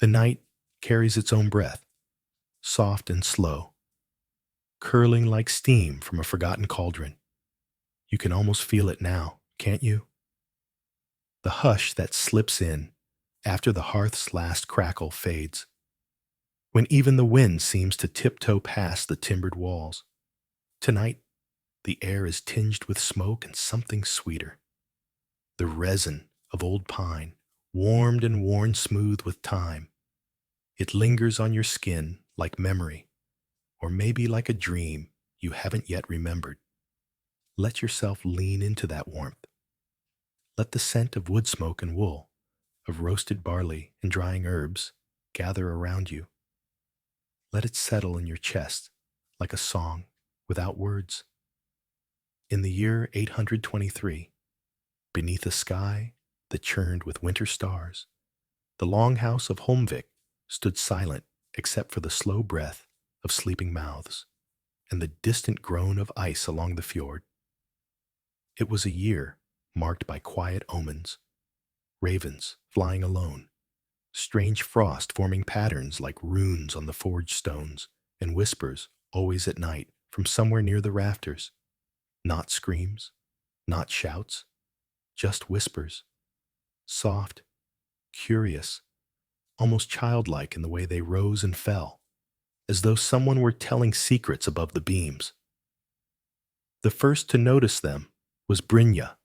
The night carries its own breath, soft and slow, curling like steam from a forgotten cauldron. You can almost feel it now, can't you? The hush that slips in after the hearth's last crackle fades, when even the wind seems to tiptoe past the timbered walls. Tonight, the air is tinged with smoke and something sweeter. The resin of old pine, warmed and worn smooth with time. It lingers on your skin like memory, or maybe like a dream you haven't yet remembered. Let yourself lean into that warmth. Let the scent of wood smoke and wool, of roasted barley and drying herbs, gather around you. Let it settle in your chest like a song without words. In the year 823, beneath a sky that churned with winter stars, the longhouse of Holmvik stood silent except for the slow breath of sleeping mouths and the distant groan of ice along the fjord. It was a year marked by quiet omens, ravens flying alone, strange frost forming patterns like runes on the forged stones, and whispers always at night from somewhere near the rafters. Not screams, not shouts, just whispers, soft, curious, almost childlike in the way they rose and fell, as though someone were telling secrets above the beams. The first to notice them was Brynja,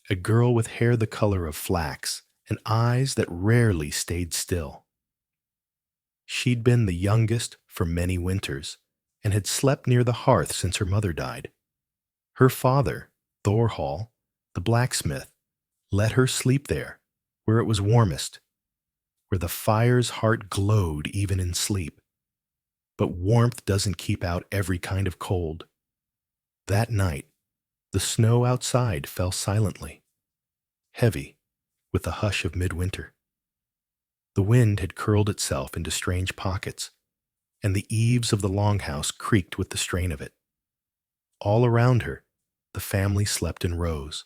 a girl with hair the color of flax and eyes that rarely stayed still. She'd been the youngest for many winters and had slept near the hearth since her mother died. Her father, Thorhall, the blacksmith, let her sleep there, where it was warmest, where the fire's heart glowed even in sleep. But warmth doesn't keep out every kind of cold. That night, the snow outside fell silently, heavy with the hush of midwinter. The wind had curled itself into strange pockets, and the eaves of the longhouse creaked with the strain of it. All around her, the family slept in rows,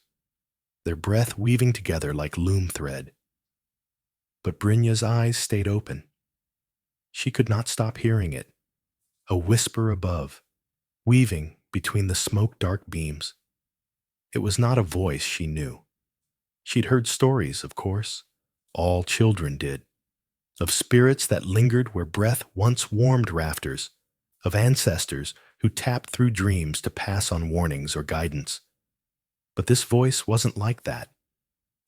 their breath weaving together like loom thread. But Brynja's eyes stayed open. She could not stop hearing it, a whisper above, weaving between the smoke-dark beams. It was not a voice she knew. She'd heard stories, of course. All children did. Of spirits that lingered where breath once warmed rafters, of ancestors who tapped through dreams to pass on warnings or guidance. But this voice wasn't like that.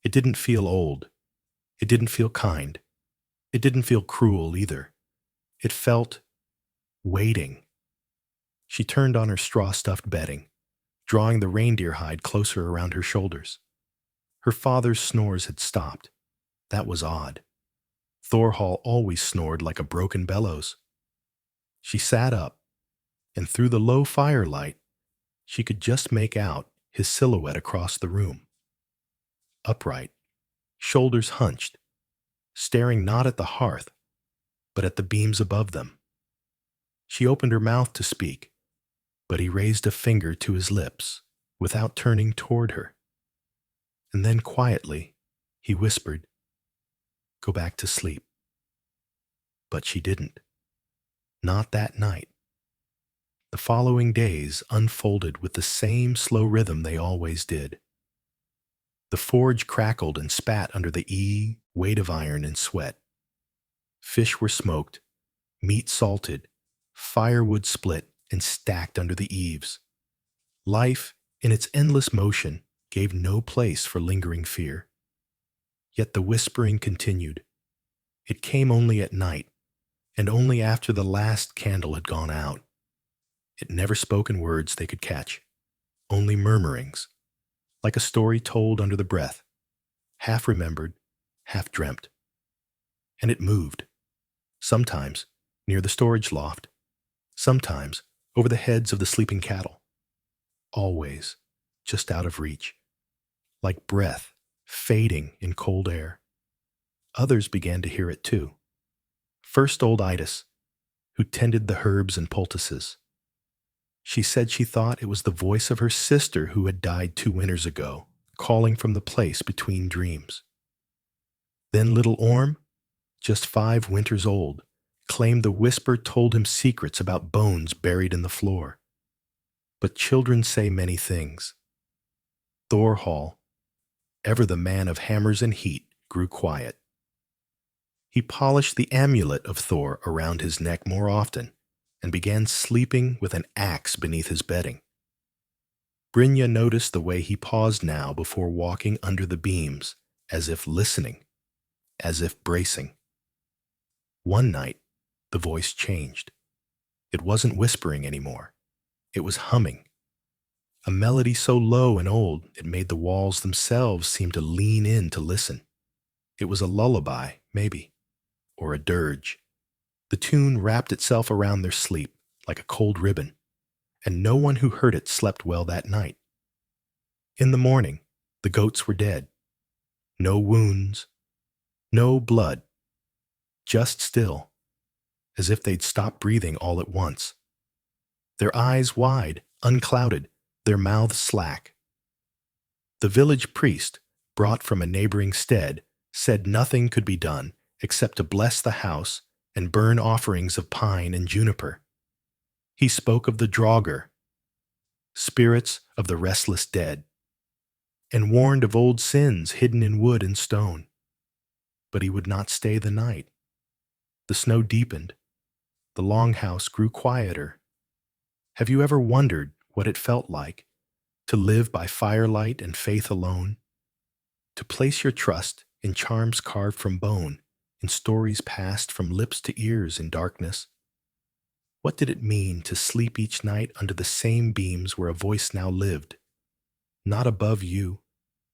It didn't feel old. It didn't feel kind. It didn't feel cruel either. It felt waiting. She turned on her straw-stuffed bedding, drawing the reindeer hide closer around her shoulders. Her father's snores had stopped. That was odd. Thorhall always snored like a broken bellows. She sat up, and through the low firelight, she could just make out his silhouette across the room. Upright, shoulders hunched, staring not at the hearth, but at the beams above them. She opened her mouth to speak, but he raised a finger to his lips without turning toward her. And then quietly, he whispered, "Go back to sleep." But she didn't. Not that night. The following days unfolded with the same slow rhythm they always did. The forge crackled and spat under the weight of iron and sweat. Fish were smoked, meat salted, firewood split and stacked under the eaves. Life, in its endless motion, gave no place for lingering fear. Yet the whispering continued. It came only at night, and only after the last candle had gone out. It never spoke in words they could catch, only murmurings, like a story told under the breath, half remembered, half dreamt. And it moved, sometimes near the storage loft, sometimes over the heads of the sleeping cattle, always just out of reach, like breath fading in cold air. Others began to hear it too. First old Idas, who tended the herbs and poultices. She said she thought it was the voice of her sister who had died 2 winters ago, calling from the place between dreams. Then little Orm, just 5 winters old, claimed the whisper told him secrets about bones buried in the floor. But children say many things. Thorhall, ever the man of hammers and heat, grew quiet. He polished the amulet of Thor around his neck more often and began sleeping with an axe beneath his bedding. Brynja noticed the way he paused now before walking under the beams, as if listening, as if bracing. One night, the voice changed. It wasn't whispering anymore. It was humming. A melody so low and old it made the walls themselves seem to lean in to listen. It was a lullaby, maybe, or a dirge. The tune wrapped itself around their sleep like a cold ribbon, and no one who heard it slept well that night. In the morning, the goats were dead. No wounds, no blood, just still, as if they'd stopped breathing all at once. Their eyes wide, unclouded, their mouths slack. The village priest, brought from a neighboring stead, said nothing could be done except to bless the house and burn offerings of pine and juniper. He spoke of the Draugr, spirits of the restless dead, and warned of old sins hidden in wood and stone. But he would not stay the night. The snow deepened. The longhouse grew quieter. Have you ever wondered what it felt like to live by firelight and faith alone? To place your trust in charms carved from bone, in stories passed from lips to ears in darkness? What did it mean to sleep each night under the same beams where a voice now lived, not above you,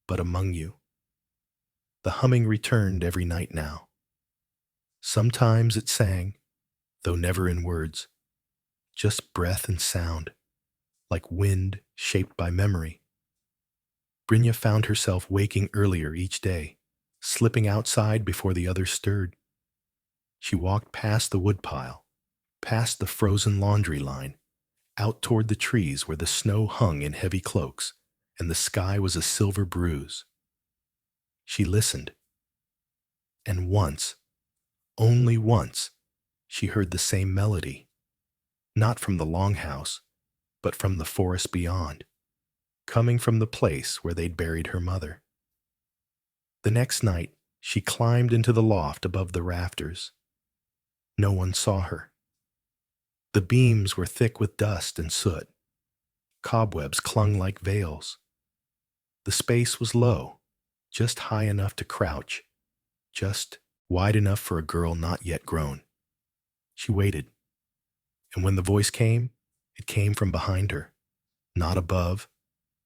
but among you? The humming returned every night now. Sometimes it sang, though never in words, just breath and sound, like wind shaped by memory. Brynja found herself waking earlier each day, slipping outside before the others stirred. She walked past the woodpile, past the frozen laundry line, out toward the trees where the snow hung in heavy cloaks and the sky was a silver bruise. She listened, and once, only once, she heard the same melody, not from the longhouse, but from the forest beyond, coming from the place where they'd buried her mother. The next night, she climbed into the loft above the rafters. No one saw her. The beams were thick with dust and soot. Cobwebs clung like veils. The space was low, just high enough to crouch, just wide enough for a girl not yet grown. She waited, and when the voice came, it came from behind her, not above,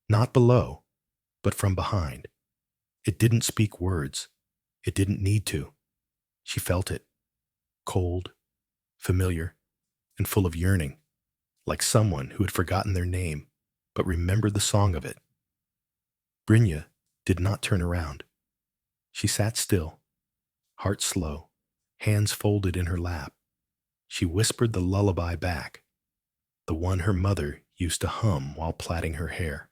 not below, but from behind. It didn't speak words. It didn't need to. She felt it, cold, familiar, and full of yearning, like someone who had forgotten their name but remembered the song of it. Brynja did not turn around. She sat still, heart slow, hands folded in her lap. She whispered the lullaby back, the one her mother used to hum while plaiting her hair.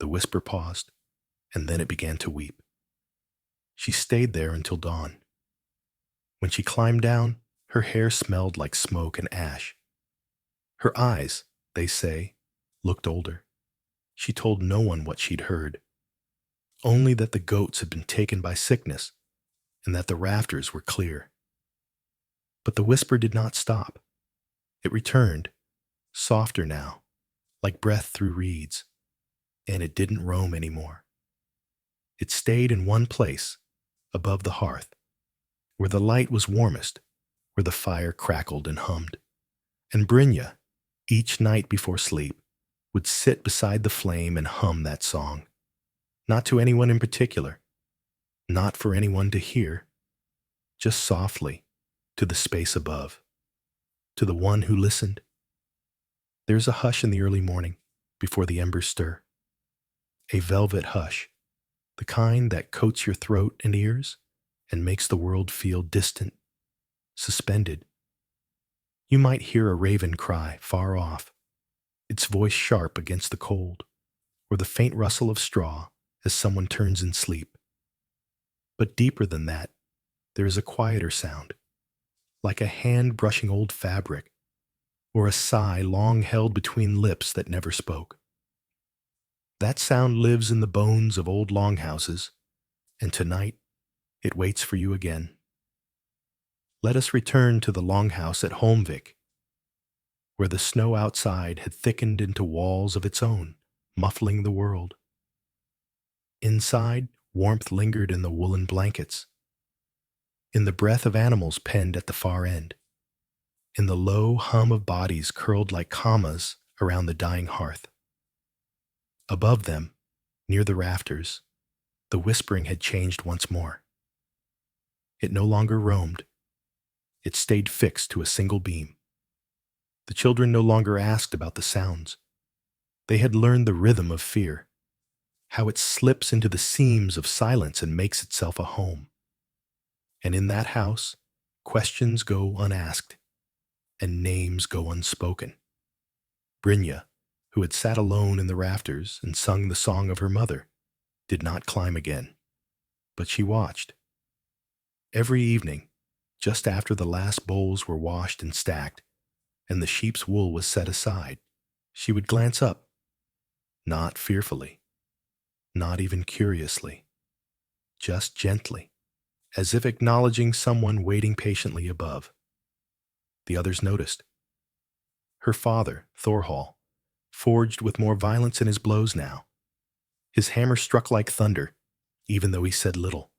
The whisper paused, and then it began to weep. She stayed there until dawn. When she climbed down, her hair smelled like smoke and ash. Her eyes, they say, looked older. She told no one what she'd heard, only that the goats had been taken by sickness and that the rafters were clear. But the whisper did not stop. It returned, softer now, like breath through reeds, and it didn't roam anymore. It stayed in one place, above the hearth, where the light was warmest, where the fire crackled and hummed. And Brynja, each night before sleep, would sit beside the flame and hum that song, not to anyone in particular, not for anyone to hear, just softly, to the space above, to the one who listened. There's a hush in the early morning, before the embers stir. A velvet hush, the kind that coats your throat and ears and makes the world feel distant, suspended. You might hear a raven cry far off, its voice sharp against the cold, or the faint rustle of straw as someone turns in sleep. But deeper than that, there is a quieter sound, like a hand brushing old fabric, or a sigh long held between lips that never spoke. That sound lives in the bones of old longhouses, and tonight it waits for you again. Let us return to the longhouse at Holmvik, where the snow outside had thickened into walls of its own, muffling the world. Inside, warmth lingered in the woolen blankets, in the breath of animals penned at the far end, in the low hum of bodies curled like commas around the dying hearth. Above them, near the rafters, the whispering had changed once more. It no longer roamed. It stayed fixed to a single beam. The children no longer asked about the sounds. They had learned the rhythm of fear, how it slips into the seams of silence and makes itself a home. And in that house, questions go unasked, and names go unspoken. Brynja, who had sat alone in the rafters and sung the song of her mother, did not climb again, but she watched. Every evening, just after the last bowls were washed and stacked, and the sheep's wool was set aside, she would glance up, not fearfully, not even curiously, just gently, as if acknowledging someone waiting patiently above. The others noticed. Her father, Thorhall, forged with more violence in his blows now. His hammer struck like thunder, even though he said little.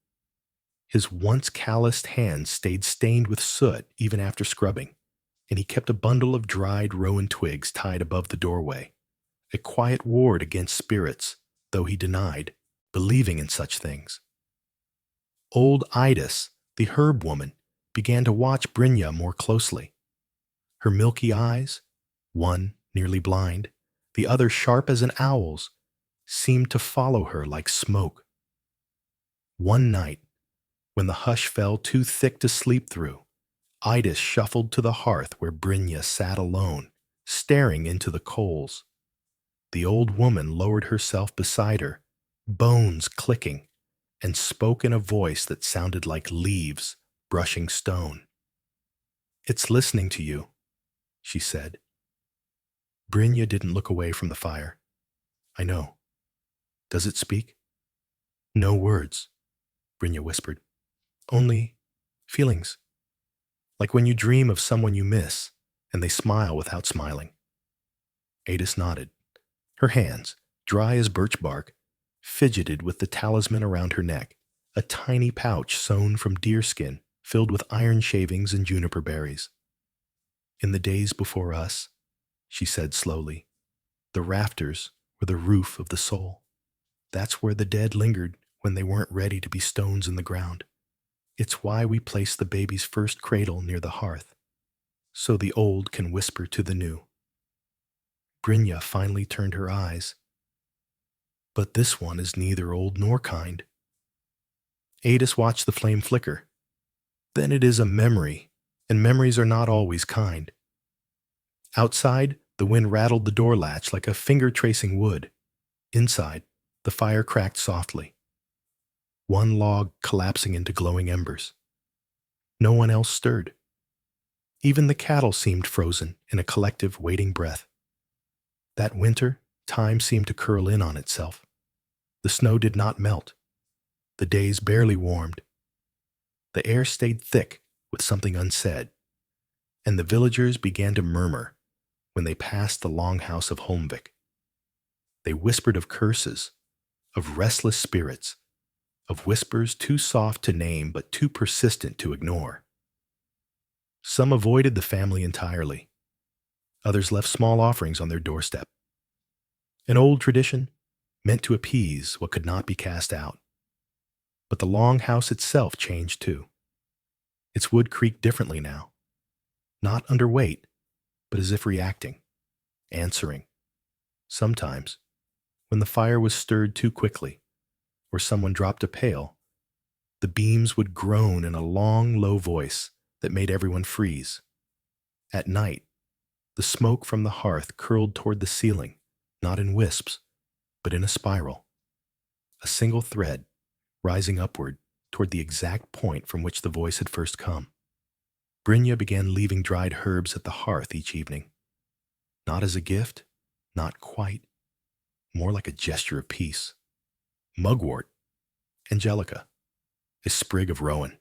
His once calloused hands stayed stained with soot even after scrubbing, and he kept a bundle of dried rowan twigs tied above the doorway, a quiet ward against spirits, though he denied believing in such things. Old Idis, the herb woman, began to watch Brynja more closely. Her milky eyes, one nearly blind, the other sharp as an owl's, seemed to follow her like smoke. One night, when the hush fell too thick to sleep through, Idis shuffled to the hearth where Brynja sat alone, staring into the coals. The old woman lowered herself beside her, bones clicking, and spoke in a voice that sounded like leaves brushing stone. "It's listening to you," she said. Brynja didn't look away from the fire. "I know. Does it speak?" "No words," Brynja whispered. "Only feelings. Like when you dream of someone you miss, and they smile without smiling." Adis nodded. Her hands, dry as birch bark, fidgeted with the talisman around her neck, a tiny pouch sewn from deerskin filled with iron shavings and juniper berries. "In the days before us," she said slowly, "the rafters were the roof of the soul. That's where the dead lingered when they weren't ready to be stones in the ground. It's why we place the baby's first cradle near the hearth, so the old can whisper to the new." Brynja finally turned her eyes. "But this one is neither old nor kind." Adis watched the flame flicker. "Then it is a memory, and memories are not always kind." Outside, the wind rattled the door latch like a finger tracing wood. Inside, the fire cracked softly, one log collapsing into glowing embers. No one else stirred. Even the cattle seemed frozen in a collective waiting breath. That winter, time seemed to curl in on itself. The snow did not melt. The days barely warmed. The air stayed thick with something unsaid, and the villagers began to murmur when they passed the longhouse of Holmvik. They whispered of curses, of restless spirits, of whispers too soft to name but too persistent to ignore. Some avoided the family entirely. Others left small offerings on their doorstep. An old tradition meant to appease what could not be cast out. But the longhouse itself changed too. Its wood creaked differently now, not under weight, but as if reacting, answering. Sometimes, when the fire was stirred too quickly, or someone dropped a pail, the beams would groan in a long, low voice that made everyone freeze. At night, the smoke from the hearth curled toward the ceiling, not in wisps, but in a spiral, a single thread rising upward toward the exact point from which the voice had first come. Brynja began leaving dried herbs at the hearth each evening. Not as a gift, not quite, more like a gesture of peace. Mugwort, angelica, a sprig of rowan.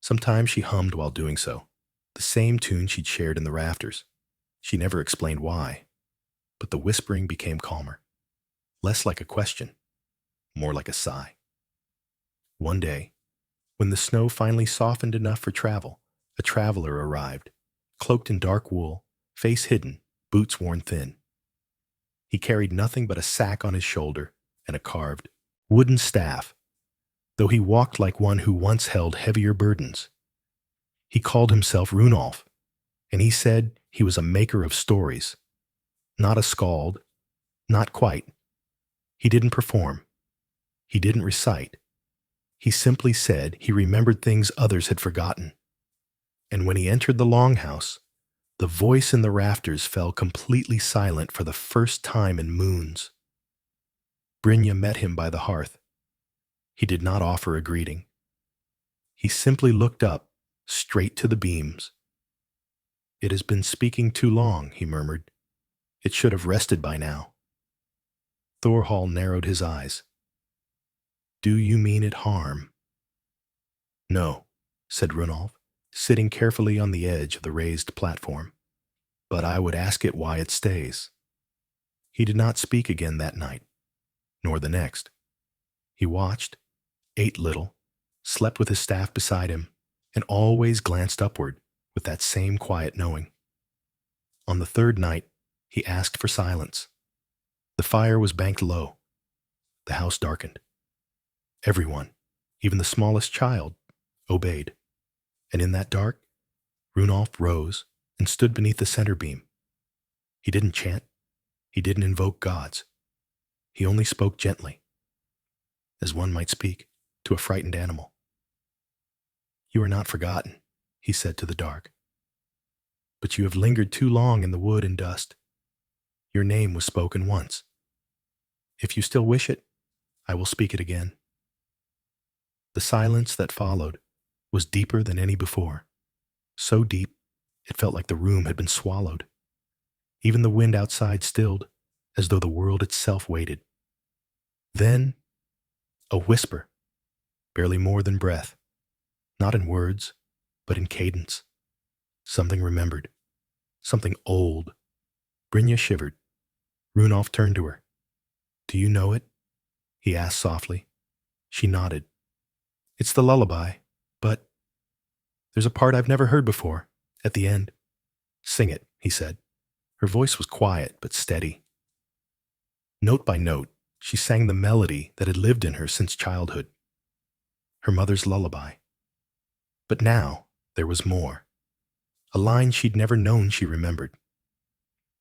Sometimes she hummed while doing so, the same tune she'd shared in the rafters. She never explained why, but the whispering became calmer, less like a question, more like a sigh. One day, when the snow finally softened enough for travel, a traveler arrived, cloaked in dark wool, face hidden, boots worn thin. He carried nothing but a sack on his shoulder and a carved wooden staff, though he walked like one who once held heavier burdens. He called himself Runolf, and he said he was a maker of stories, not a skald, not quite. He didn't perform. He didn't recite. He simply said he remembered things others had forgotten. And when he entered the longhouse, the voice in the rafters fell completely silent for the first time in moons. Brynja met him by the hearth. He did not offer a greeting. He simply looked up, straight to the beams. "It has been speaking too long," he murmured. "It should have rested by now." Thorhall narrowed his eyes. "Do you mean it harm?" "No," said Runolf, sitting carefully on the edge of the raised platform. "But I would ask it why it stays." He did not speak again that night, nor the next. He watched, ate little, slept with his staff beside him, and always glanced upward with that same quiet knowing. On the third night, he asked for silence. The fire was banked low. The house darkened. Everyone, even the smallest child, obeyed. And in that dark, Runolf rose and stood beneath the center beam. He didn't chant. He didn't invoke gods. He only spoke gently, as one might speak to a frightened animal. "You are not forgotten," he said to the dark. "But you have lingered too long in the wood and dust. Your name was spoken once. If you still wish it, I will speak it again." The silence that followed was deeper than any before, so deep it felt like the room had been swallowed. Even the wind outside stilled, as though the world itself waited. Then, a whisper, barely more than breath, not in words, but in cadence. Something remembered, something old. Brynja shivered. Runolf turned to her. "Do you know it?" he asked softly. She nodded. "It's the lullaby, but there's a part I've never heard before, at the end." "Sing it," he said. Her voice was quiet but steady. Note by note, she sang the melody that had lived in her since childhood. Her mother's lullaby. But now there was more. A line she'd never known she remembered.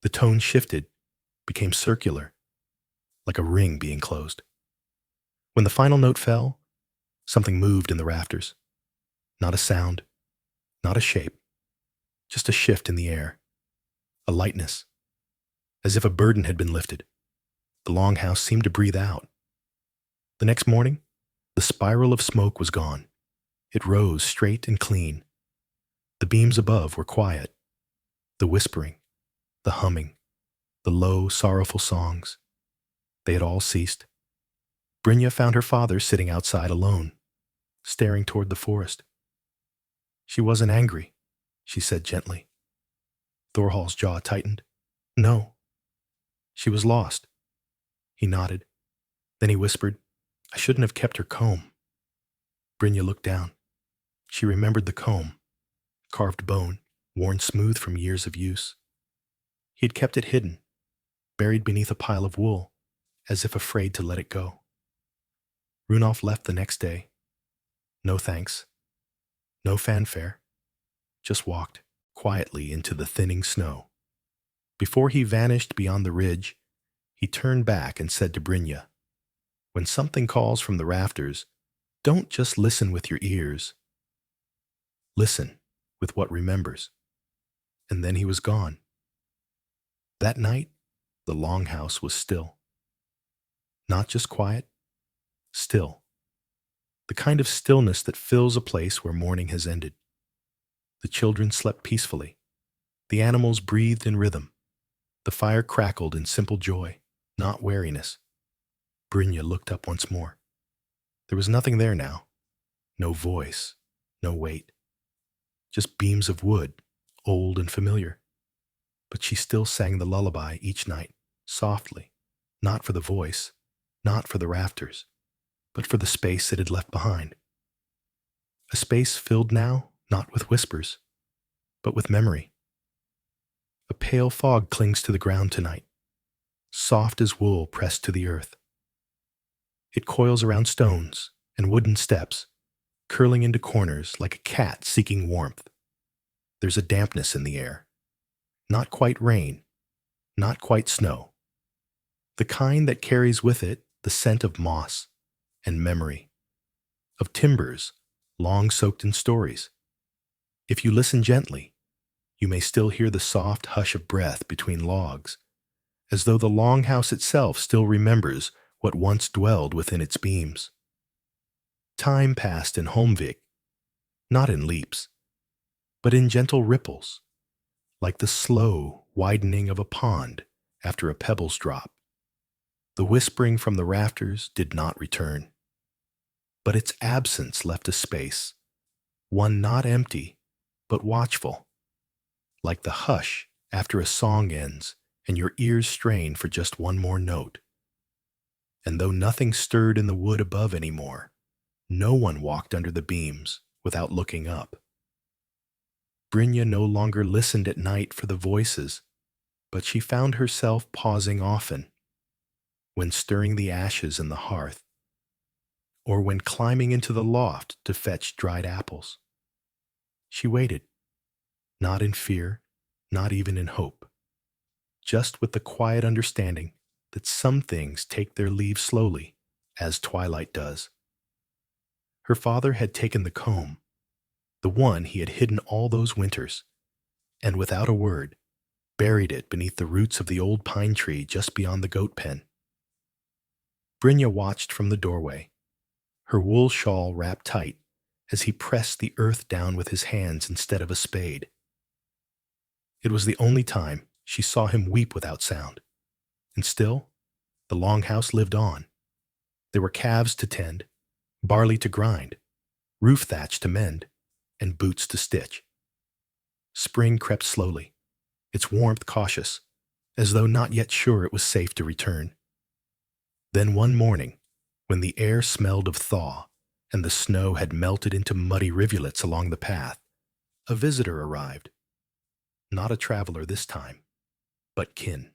The tone shifted, became circular, like a ring being closed. When the final note fell, something moved in the rafters. Not a sound, not a shape, just a shift in the air, a lightness, as if a burden had been lifted. The longhouse seemed to breathe out. The next morning, the spiral of smoke was gone. It rose straight and clean. The beams above were quiet. The whispering, the humming, the low, sorrowful songs, they had all ceased. Brynja found her father sitting outside alone, staring toward the forest. "She wasn't angry," she said gently. Thorhall's jaw tightened. "No. She was lost." He nodded. Then he whispered, "I shouldn't have kept her comb." Brynja looked down. She remembered the comb, carved bone, worn smooth from years of use. He had kept it hidden, buried beneath a pile of wool, as if afraid to let it go. Runolf left the next day. No thanks. No fanfare. Just walked quietly into the thinning snow. Before he vanished beyond the ridge, he turned back and said to Brynja, "When something calls from the rafters, don't just listen with your ears. Listen with what remembers." And then he was gone. That night, the longhouse was still. Not just quiet, still. the kind of stillness that fills a place where morning has ended. The children slept peacefully. The animals breathed in rhythm. The fire crackled in simple joy, not weariness. Brynja looked up once more. There was nothing there now. No voice, no weight. Just beams of wood, old and familiar. But she still sang the lullaby each night, softly, not for the voice, not for the rafters, but for the space it had left behind. A space filled now, not with whispers, but with memory. A pale fog clings to the ground tonight, soft as wool pressed to the earth. It coils around stones and wooden steps, curling into corners like a cat seeking warmth. There's a dampness in the air. Not quite rain, not quite snow. The kind that carries with it the scent of moss and memory, of timbers long soaked in stories. If you listen gently, you may still hear the soft hush of breath between logs, as though the longhouse itself still remembers what once dwelled within its beams. Time passed in Holmvik, not in leaps, but in gentle ripples, like the slow widening of a pond after a pebble's drop. The whispering from the rafters did not return, but its absence left a space, one not empty, but watchful, like the hush after a song ends and your ears strain for just one more note. And though nothing stirred in the wood above anymore, no one walked under the beams without looking up. Brynja no longer listened at night for the voices, but she found herself pausing often, when stirring the ashes in the hearth, or when climbing into the loft to fetch dried apples. She waited, not in fear, not even in hope, just with the quiet understanding that some things take their leave slowly, as twilight does. Her father had taken the comb, the one he had hidden all those winters, and without a word, buried it beneath the roots of the old pine tree just beyond the goat pen. Brynja watched from the doorway, her wool shawl wrapped tight, as he pressed the earth down with his hands instead of a spade. It was the only time she saw him weep without sound. And still, the longhouse lived on. There were calves to tend, barley to grind, roof thatch to mend, and boots to stitch. Spring crept slowly, its warmth cautious, as though not yet sure it was safe to return. Then one morning, when the air smelled of thaw and the snow had melted into muddy rivulets along the path, a visitor arrived. Not a traveler this time, but kin.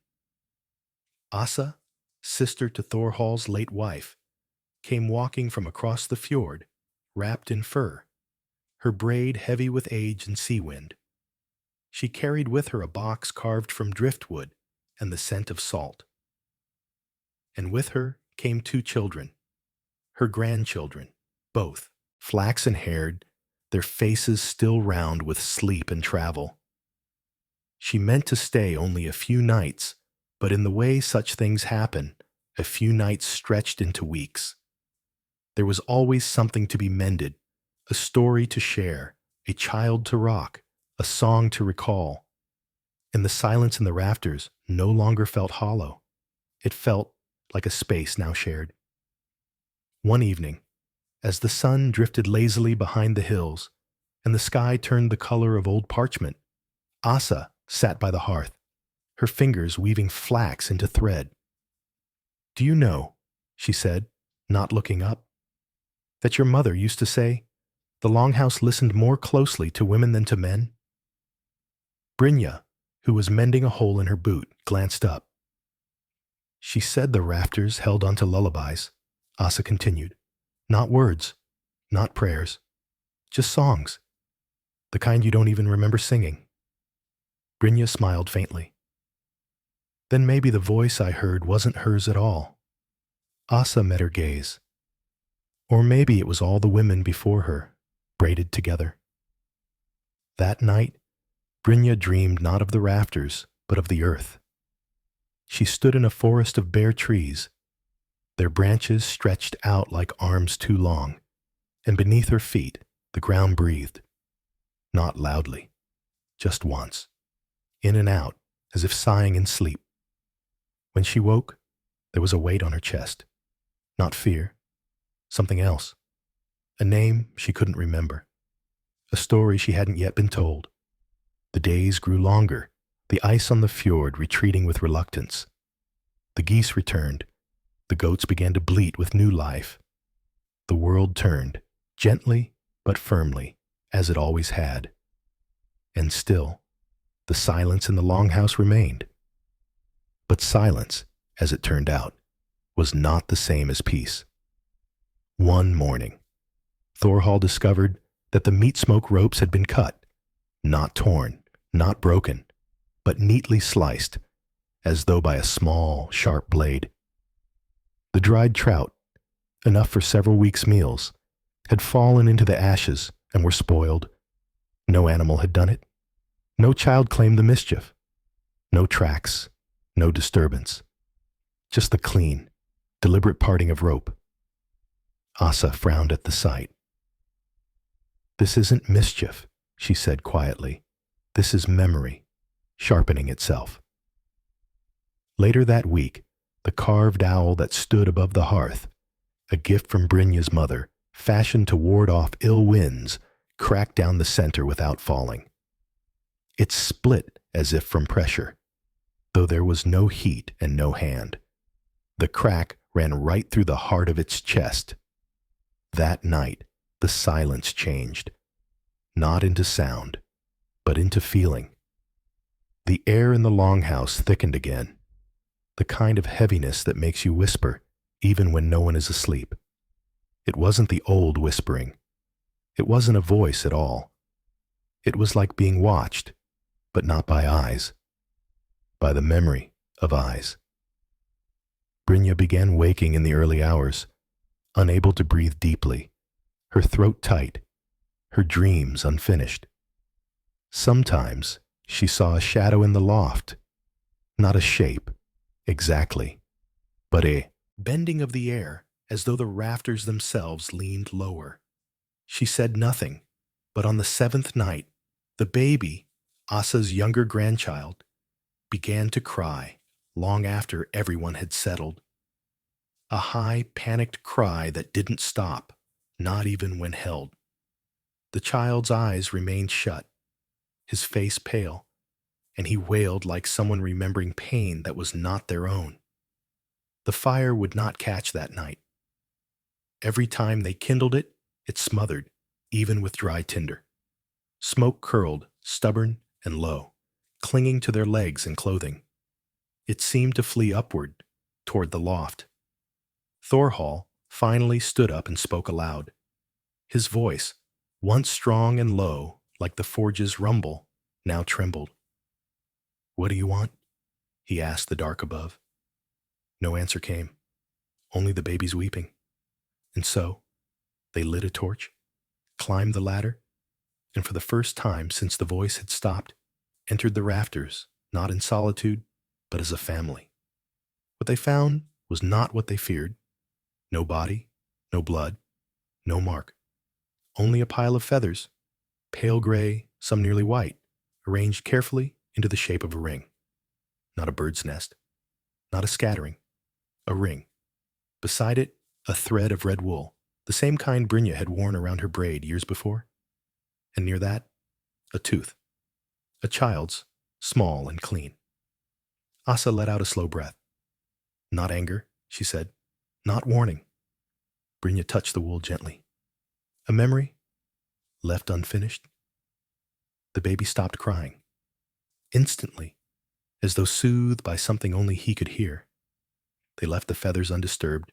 Asa, sister to Thorhall's late wife, came walking from across the fjord, wrapped in fur, her braid heavy with age and sea wind. She carried with her a box carved from driftwood and the scent of salt. And with her came 2 children, her grandchildren, both flaxen-haired, their faces still round with sleep and travel. She meant to stay only a few nights, but in the way such things happen, a few nights stretched into weeks. There was always something to be mended, a story to share, a child to rock, a song to recall. And the silence in the rafters no longer felt hollow. It felt like a space now shared. One evening, as the sun drifted lazily behind the hills and the sky turned the color of old parchment, Asa sat by the hearth, her fingers weaving flax into thread. "Do you know," she said, not looking up, "that your mother used to say, the longhouse listened more closely to women than to men?" Brynja, who was mending a hole in her boot, glanced up. "She said the rafters held onto lullabies," Asa continued. "Not words, not prayers, just songs, the kind you don't even remember singing." Brynja smiled faintly. "Then maybe the voice I heard wasn't hers at all." Asa met her gaze. Or maybe it was all the women before her, braided together. That night, Brynja dreamed not of the rafters, but of the earth. She stood in a forest of bare trees, their branches stretched out like arms too long, and beneath her feet the ground breathed, not loudly, just once, in and out, as if sighing in sleep. When she woke, there was a weight on her chest, not fear, something else, a name she couldn't remember, a story she hadn't yet been told. The days grew longer, the ice on the fjord retreating with reluctance. The geese returned, the goats began to bleat with new life. The world turned, gently but firmly, as it always had. And still, the silence in the longhouse remained. But silence, as it turned out, was not the same as peace. One morning, Thorhall discovered that the meat smoke ropes had been cut, not torn, not broken, but neatly sliced, as though by a small, sharp blade. The dried trout, enough for several weeks' meals, had fallen into the ashes and were spoiled. No animal had done it. No child claimed the mischief. No tracks, no disturbance. Just the clean, deliberate parting of rope. Asa frowned at the sight. "This isn't mischief," she said quietly. "This is memory, sharpening itself." Later that week, the carved owl that stood above the hearth, a gift from Brynja's mother, fashioned to ward off ill winds, cracked down the center without falling. It split as if from pressure, though there was no heat and no hand. The crack ran right through the heart of its chest. That night, the silence changed, not into sound, but into feeling. The air in the longhouse thickened again, the kind of heaviness that makes you whisper even when no one is asleep. It wasn't the old whispering. It wasn't a voice at all. It was like being watched, but not by eyes, by the memory of eyes. Brynja began waking in the early hours, unable to breathe deeply, her throat tight, her dreams unfinished. Sometimes she saw a shadow in the loft, not a shape, exactly, but a bending of the air as though the rafters themselves leaned lower. She said nothing, but on the seventh night, the baby, Asa's younger grandchild, began to cry long after everyone had settled. A high, panicked cry that didn't stop, not even when held. The child's eyes remained shut, his face pale, and he wailed like someone remembering pain that was not their own. The fire would not catch that night. Every time they kindled it, it smothered, even with dry tinder. Smoke curled, stubborn and low, clinging to their legs and clothing. It seemed to flee upward, toward the loft. Thorhall finally stood up and spoke aloud. His voice, once strong and low, like the forge's rumble, now trembled. "What do you want?" he asked the dark above. No answer came, only the baby's weeping. And so, they lit a torch, climbed the ladder, and for the first time since the voice had stopped, entered the rafters, not in solitude, but as a family. What they found was not what they feared. No body, no blood, no mark. Only a pile of feathers, pale gray, some nearly white, arranged carefully into the shape of a ring. Not a bird's nest, not a scattering, a ring. Beside it, a thread of red wool, the same kind Brynja had worn around her braid years before. And near that, a tooth. A child's, small and clean. Asa let out a slow breath. "Not anger," she said. "Not warning." Brynja touched the wool gently. "A memory? Left unfinished?" The baby stopped crying. Instantly, as though soothed by something only he could hear. They left the feathers undisturbed,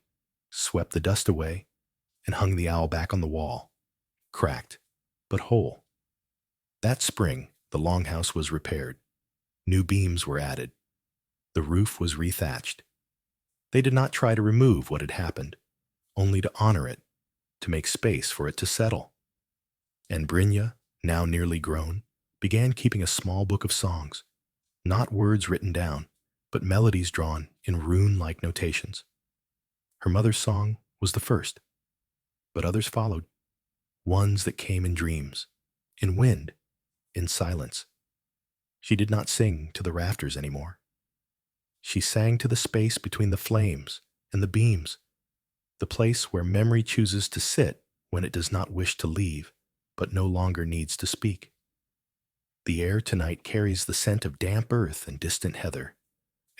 swept the dust away, and hung the owl back on the wall, cracked, but whole. That spring, the longhouse was repaired. New beams were added. The roof was rethatched. They did not try to remove what had happened, only to honor it, to make space for it to settle. And Brynja, now nearly grown, began keeping a small book of songs, not words written down, but melodies drawn in rune-like notations. Her mother's song was the first, but others followed, ones that came in dreams, in wind, in silence. She did not sing to the rafters anymore. She sang to the space between the flames and the beams, the place where memory chooses to sit when it does not wish to leave, but no longer needs to speak. The air tonight carries the scent of damp earth and distant heather,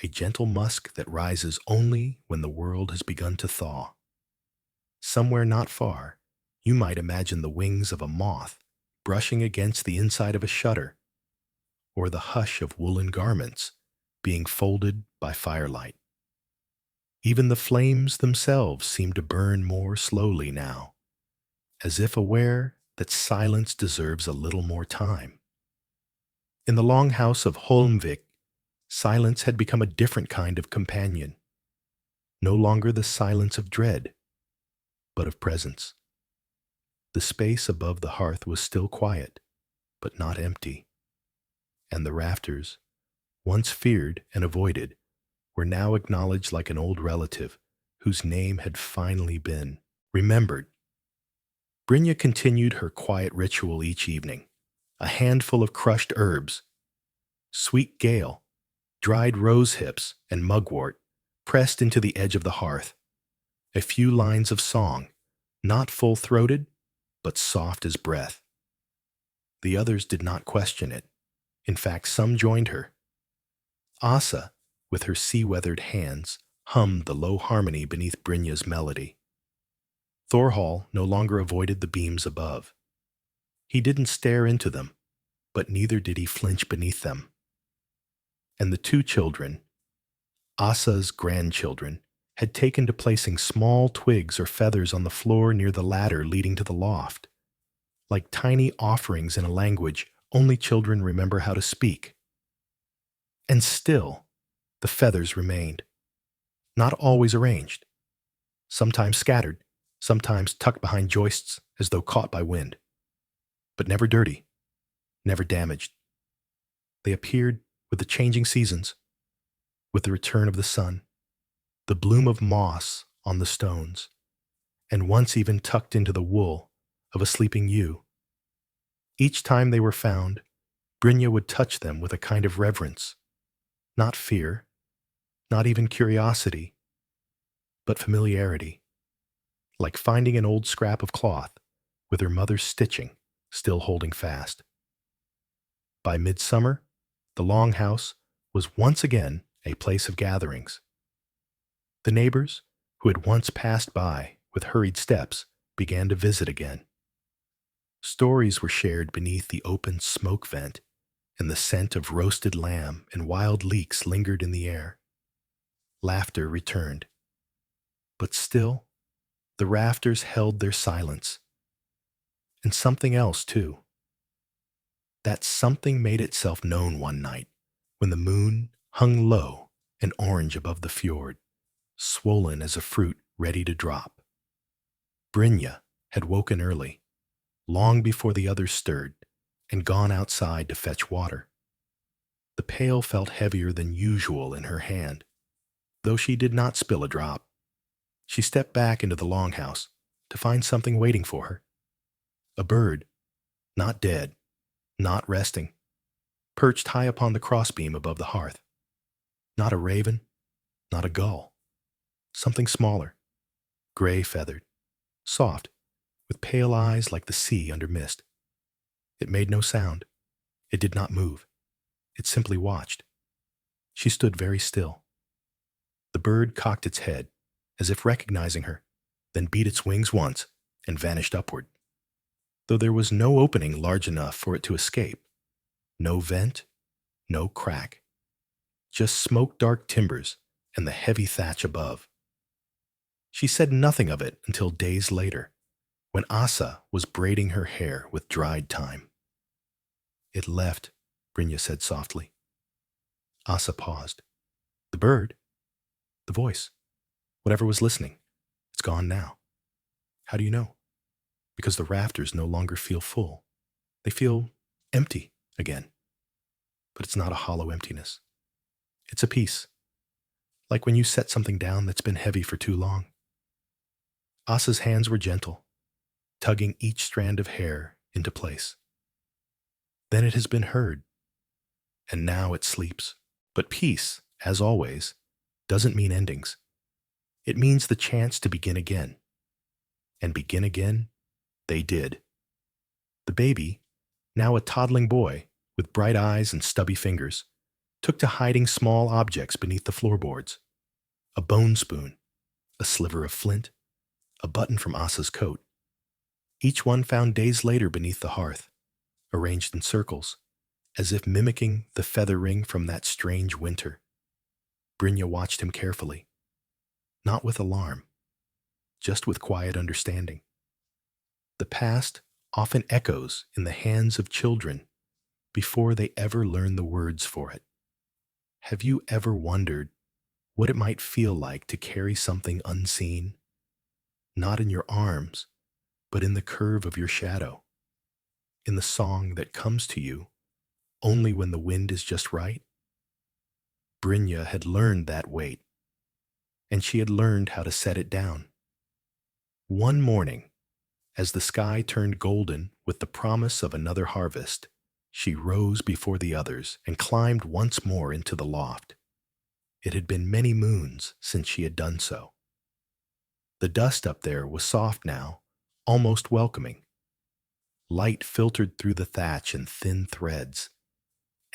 a gentle musk that rises only when the world has begun to thaw. Somewhere not far, you might imagine the wings of a moth brushing against the inside of a shutter, or the hush of woolen garments being folded by firelight. Even the flames themselves seem to burn more slowly now, as if aware that silence deserves a little more time. In the longhouse of Holmvik, silence had become a different kind of companion, no longer the silence of dread, but of presence. The space above the hearth was still quiet, but not empty, and the rafters, once feared and avoided, were now acknowledged like an old relative whose name had finally been remembered. Brynja continued her quiet ritual each evening, a handful of crushed herbs, sweet gale, dried rose hips, and mugwort pressed into the edge of the hearth, a few lines of song, not full-throated, but soft as breath. The others did not question it. In fact, some joined her. Asa, with her sea-weathered hands, hummed the low harmony beneath Brynja's melody. Thorhall no longer avoided the beams above. He didn't stare into them, but neither did he flinch beneath them. And the two children, Asa's grandchildren, had taken to placing small twigs or feathers on the floor near the ladder leading to the loft, like tiny offerings in a language only children remember how to speak. And still, the feathers remained, not always arranged, sometimes scattered, sometimes tucked behind joists as though caught by wind, but never dirty, never damaged. They appeared with the changing seasons, with the return of the sun, the bloom of moss on the stones, and once even tucked into the wool of a sleeping ewe. Each time they were found, Brynja would touch them with a kind of reverence, not fear, not even curiosity, but familiarity, like finding an old scrap of cloth with her mother's stitching still holding fast. By midsummer, the longhouse was once again a place of gatherings. The neighbors, who had once passed by with hurried steps, began to visit again. Stories were shared beneath the open smoke vent, and the scent of roasted lamb and wild leeks lingered in the air. Laughter returned. But still, the rafters held their silence. And something else, too. That something made itself known one night when the moon hung low and orange above the fjord, swollen as a fruit ready to drop. Brynja had woken early, long before the others stirred, and gone outside to fetch water. The pail felt heavier than usual in her hand, though she did not spill a drop. She stepped back into the longhouse to find something waiting for her. A bird, not dead, not resting, perched high upon the crossbeam above the hearth. Not a raven, not a gull. Something smaller, gray-feathered, soft, with pale eyes like the sea under mist. It made no sound. It did not move. It simply watched. She stood very still. The bird cocked its head, as if recognizing her, then beat its wings once and vanished upward. Though there was no opening large enough for it to escape, no vent, no crack, just smoke-dark timbers and the heavy thatch above. She said nothing of it until days later, when Asa was braiding her hair with dried thyme. "It left," Brynja said softly. Asa paused. "The bird? The voice? Whatever was listening? It's gone now." "How do you know?" "Because the rafters no longer feel full. They feel empty again. But it's not a hollow emptiness. It's a peace. Like when you set something down that's been heavy for too long." Asa's hands were gentle, tugging each strand of hair into place. Then it has been heard, and now it sleeps. But peace, as always, doesn't mean endings. It means the chance to begin again. And begin again, they did. The baby, now a toddling boy with bright eyes and stubby fingers, took to hiding small objects beneath the floorboards. A bone spoon, a sliver of flint, a button from Asa's coat. Each one found days later beneath the hearth, arranged in circles, as if mimicking the feather ring from that strange winter. Brynja watched him carefully, not with alarm, just with quiet understanding. The past often echoes in the hands of children before they ever learn the words for it. Have you ever wondered what it might feel like to carry something unseen, not in your arms, but in the curve of your shadow, in the song that comes to you only when the wind is just right? Brynja had learned that weight, and she had learned how to set it down. One morning, as the sky turned golden with the promise of another harvest, she rose before the others and climbed once more into the loft. It had been many moons since she had done so. The dust up there was soft now, almost welcoming. Light filtered through the thatch in thin threads,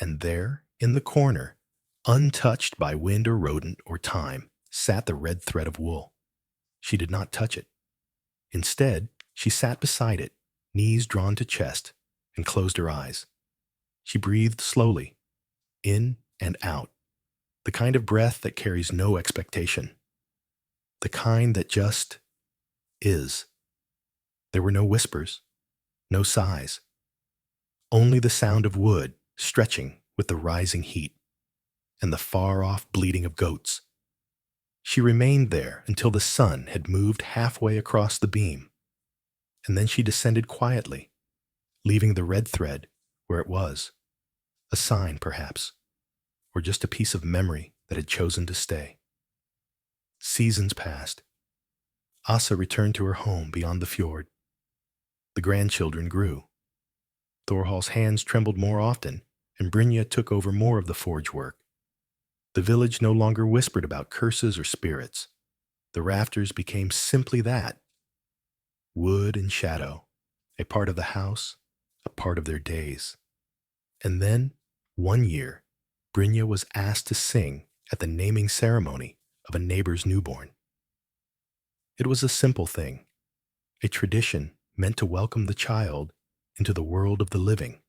and there, in the corner, untouched by wind or rodent or time, sat the red thread of wool. She did not touch it. Instead, she sat beside it, knees drawn to chest, and closed her eyes. She breathed slowly, in and out, the kind of breath that carries no expectation, the kind that just is. There were no whispers, no sighs, only the sound of wood stretching with the rising heat, and the far-off bleating of goats. She remained there until the sun had moved halfway across the beam, and then she descended quietly, leaving the red thread where it was, a sign perhaps, or just a piece of memory that had chosen to stay. Seasons passed. Asa returned to her home beyond the fjord. The grandchildren grew. Thorhall's hands trembled more often, and Brynja took over more of the forge work. The village no longer whispered about curses or spirits. The rafters became simply that: wood and shadow, a part of the house, a part of their days. And then, one year, Brynja was asked to sing at the naming ceremony of a neighbor's newborn. It was a simple thing, a tradition meant to welcome the child into the world of the living,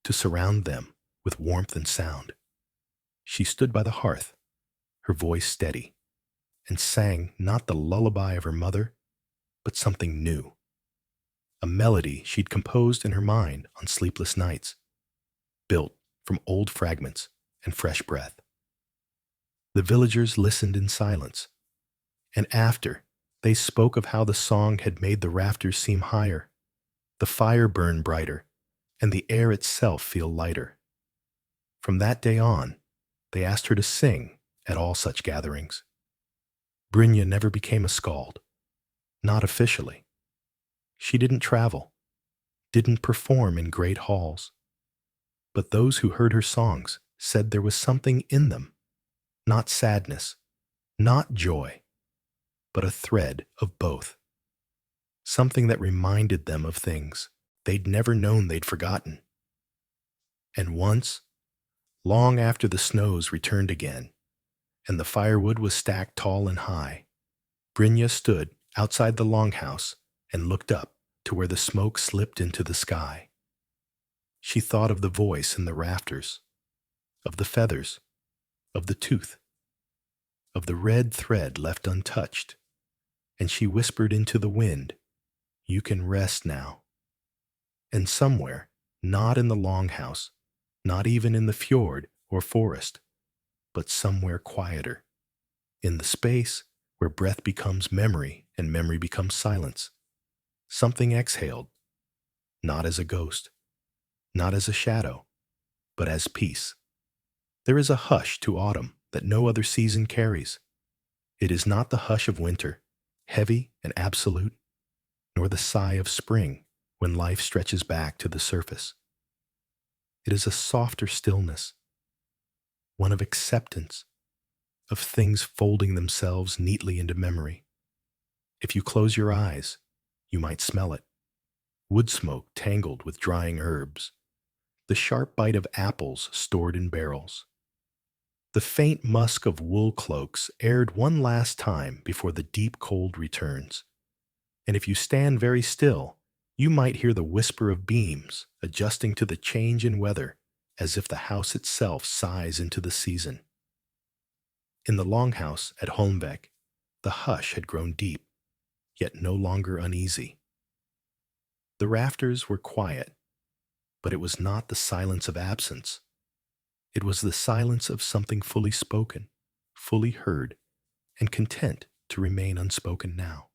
to surround them with warmth and sound. She stood by the hearth, her voice steady, and sang not the lullaby of her mother, but something new, a melody she'd composed in her mind on sleepless nights, built from old fragments and fresh breath. The villagers listened in silence, and after, they spoke of how the song had made the rafters seem higher, the fire burn brighter, and the air itself feel lighter. From that day on, they asked her to sing at all such gatherings. Brynja never became a skald, not officially. She didn't travel, didn't perform in great halls. But those who heard her songs said there was something in them, not sadness, not joy, but a thread of both. Something that reminded them of things they'd never known they'd forgotten. And once, long after the snows returned again, and the firewood was stacked tall and high, Brynja stood outside the longhouse and looked up to where the smoke slipped into the sky. She thought of the voice in the rafters, of the feathers, of the tooth, of the red thread left untouched, and she whispered into the wind, "You can rest now." And somewhere, not in the longhouse, not even in the fjord or forest, but somewhere quieter, in the space where breath becomes memory and memory becomes silence, something exhaled, not as a ghost, not as a shadow, but as peace. There is a hush to autumn that no other season carries. It is not the hush of winter, heavy and absolute. nor the sigh of spring when life stretches back to the surface. It is a softer stillness, one of acceptance, of things folding themselves neatly into memory. If you close your eyes, you might smell it. Wood smoke tangled with drying herbs, the sharp bite of apples stored in barrels. The faint musk of wool cloaks aired one last time before the deep cold returns. And if you stand very still, you might hear the whisper of beams adjusting to the change in weather, as if the house itself sighs into the season. In the longhouse at Holmbeck, the hush had grown deep, yet no longer uneasy. The rafters were quiet, but it was not the silence of absence. It was the silence of something fully spoken, fully heard, and content to remain unspoken now.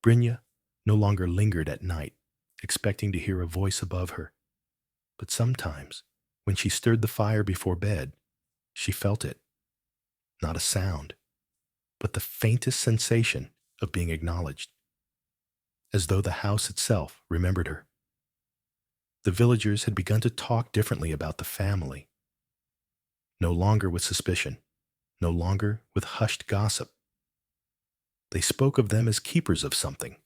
Brynja no longer lingered at night, expecting to hear a voice above her. But sometimes, when she stirred the fire before bed, she felt it. Not a sound, but the faintest sensation of being acknowledged, as though the house itself remembered her. The villagers had begun to talk differently about the family. No longer with suspicion, no longer with hushed gossip. They spoke of them as keepers of something,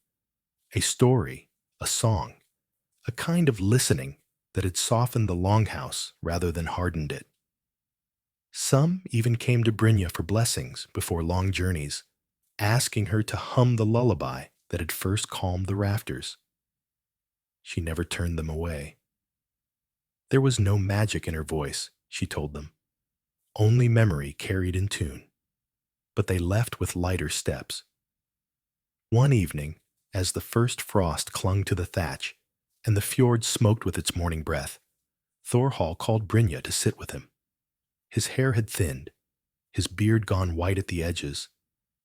a story, a song, a kind of listening that had softened the longhouse rather than hardened it. Some even came to Brynja for blessings before long journeys, asking her to hum the lullaby that had first calmed the rafters. She never turned them away. There was no magic in her voice, she told them, only memory carried in tune. But they left with lighter steps. One evening, as the first frost clung to the thatch and the fjord smoked with its morning breath, Thorhall called Brynja to sit with him. His hair had thinned, his beard gone white at the edges,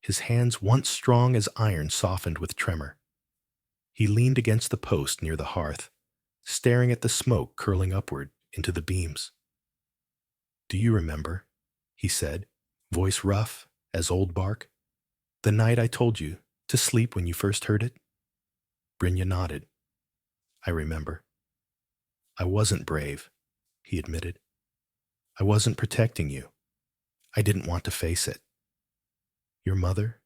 his hands once strong as iron softened with tremor. He leaned against the post near the hearth, staring at the smoke curling upward into the beams. "Do you remember," he said, voice rough as old bark, "the night I told you to sleep when you first heard it?" Brynja nodded. "I remember. I wasn't brave," he admitted. "I wasn't protecting you. I didn't want to face it. Your mother,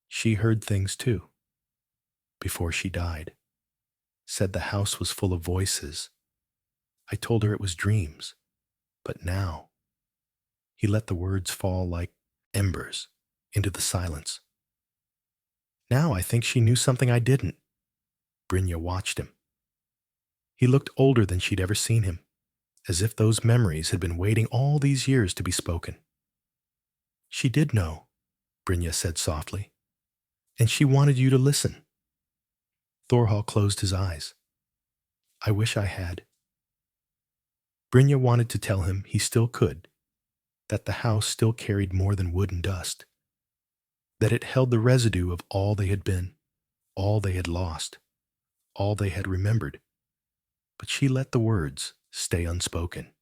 she heard things too. Before she died. Said the house was full of voices. I told her it was dreams. But now," he let the words fall like embers into the silence. "Now I think she knew something I didn't." Brynja watched him. He looked older than she'd ever seen him, as if those memories had been waiting all these years to be spoken. "She did know," Brynja said softly, "and she wanted you to listen." Thorhall closed his eyes. "I wish I had." Brynja wanted to tell him he still could, that the house still carried more than wood and dust, that it held the residue of all they had been, all they had lost, all they had remembered. But she let the words stay unspoken.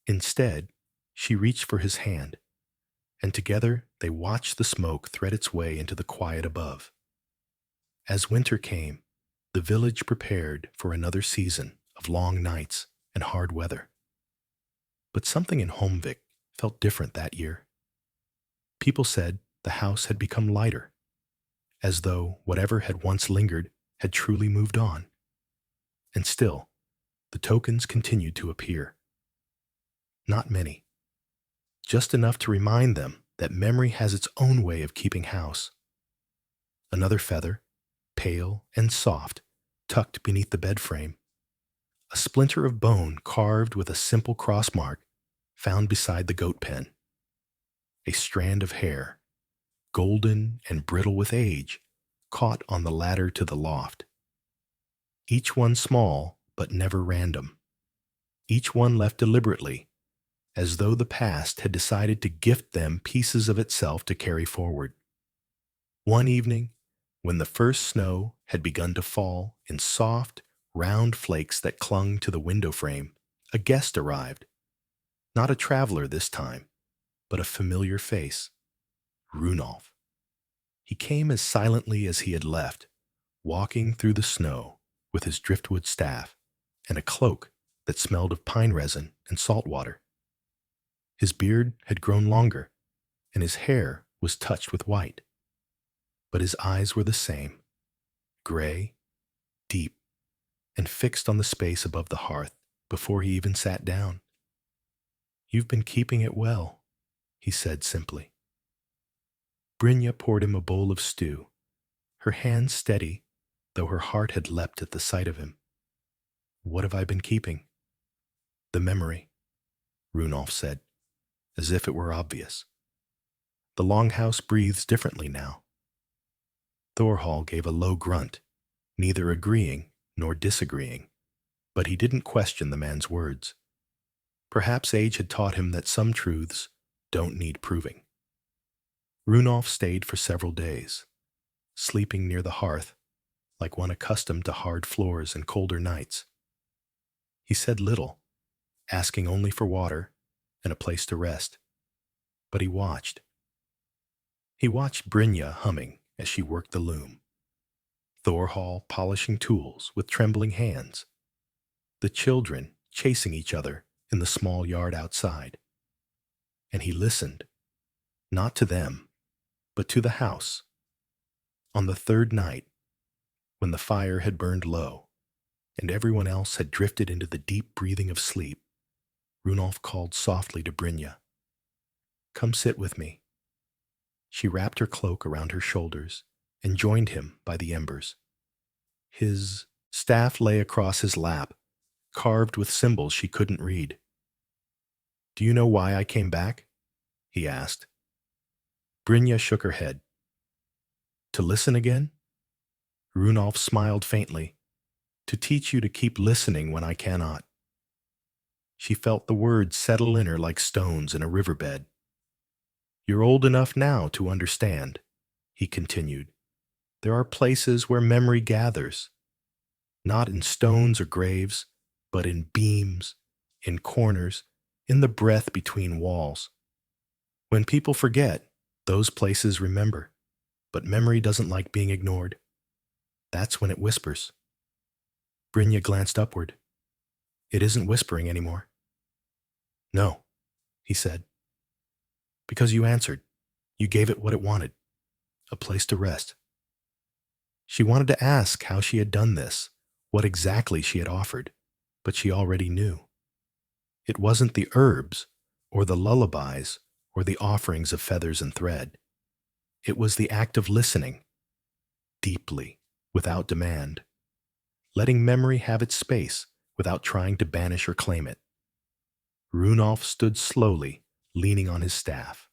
Instead, she reached for his hand, and together they watched the smoke thread its way into the quiet above. As winter came, the village prepared for another season of long nights and hard weather. But something in Holmvik felt different that year. People said the house had become lighter, as though whatever had once lingered had truly moved on. And still, the tokens continued to appear. Not many, just enough to remind them that memory has its own way of keeping house. Another feather, pale and soft, tucked beneath the bed frame. A splinter of bone carved with a simple cross mark found beside the goat pen. A strand of hair, golden and brittle with age, caught on the ladder to the loft. Each one small, but never random. Each one left deliberately, as though the past had decided to gift them pieces of itself to carry forward. One evening, when the first snow had begun to fall in soft, round flakes that clung to the window frame, a guest arrived. Not a traveler this time, but a familiar face. Runolf. He came as silently as he had left, walking through the snow with his driftwood staff and a cloak that smelled of pine resin and salt water. His beard had grown longer, and his hair was touched with white. But his eyes were the same, gray, deep, and fixed on the space above the hearth before he even sat down. "You've been keeping it well," he said simply. Brynja poured him a bowl of stew, her hands steady, though her heart had leapt at the sight of him. "What have I been keeping?" "The memory," Runolf said, as if it were obvious. "The longhouse breathes differently now." Thorhall gave a low grunt, neither agreeing nor disagreeing, but he didn't question the man's words. Perhaps age had taught him that some truths don't need proving. Runolf stayed for several days, sleeping near the hearth, like one accustomed to hard floors and colder nights. He said little, asking only for water and a place to rest, but he watched. He watched Brynja humming as she worked the loom, Thorhall polishing tools with trembling hands, the children chasing each other in the small yard outside. And he listened, not to them, but to the house. On the third night, when the fire had burned low, and everyone else had drifted into the deep breathing of sleep, Runolf called softly to Brynja. "Come sit with me." She wrapped her cloak around her shoulders and joined him by the embers. His staff lay across his lap, carved with symbols she couldn't read. "Do you know why I came back?" he asked. Brynja shook her head. "To listen again?" Runolf smiled faintly. "To teach you to keep listening when I cannot." She felt the words settle in her like stones in a riverbed. "You're old enough now to understand," he continued. "There are places where memory gathers, not in stones or graves, but in beams, in corners, in the breath between walls. When people forget, those places remember, but memory doesn't like being ignored. That's when it whispers." Brynja glanced upward. "It isn't whispering anymore." "No," he said. "Because you answered. You gave it what it wanted. A place to rest." She wanted to ask how she had done this, what exactly she had offered, but she already knew. It wasn't the herbs, or the lullabies, or the offerings of feathers and thread. It was the act of listening, deeply, without demand, letting memory have its space without trying to banish or claim it. Runolf stood slowly, leaning on his staff.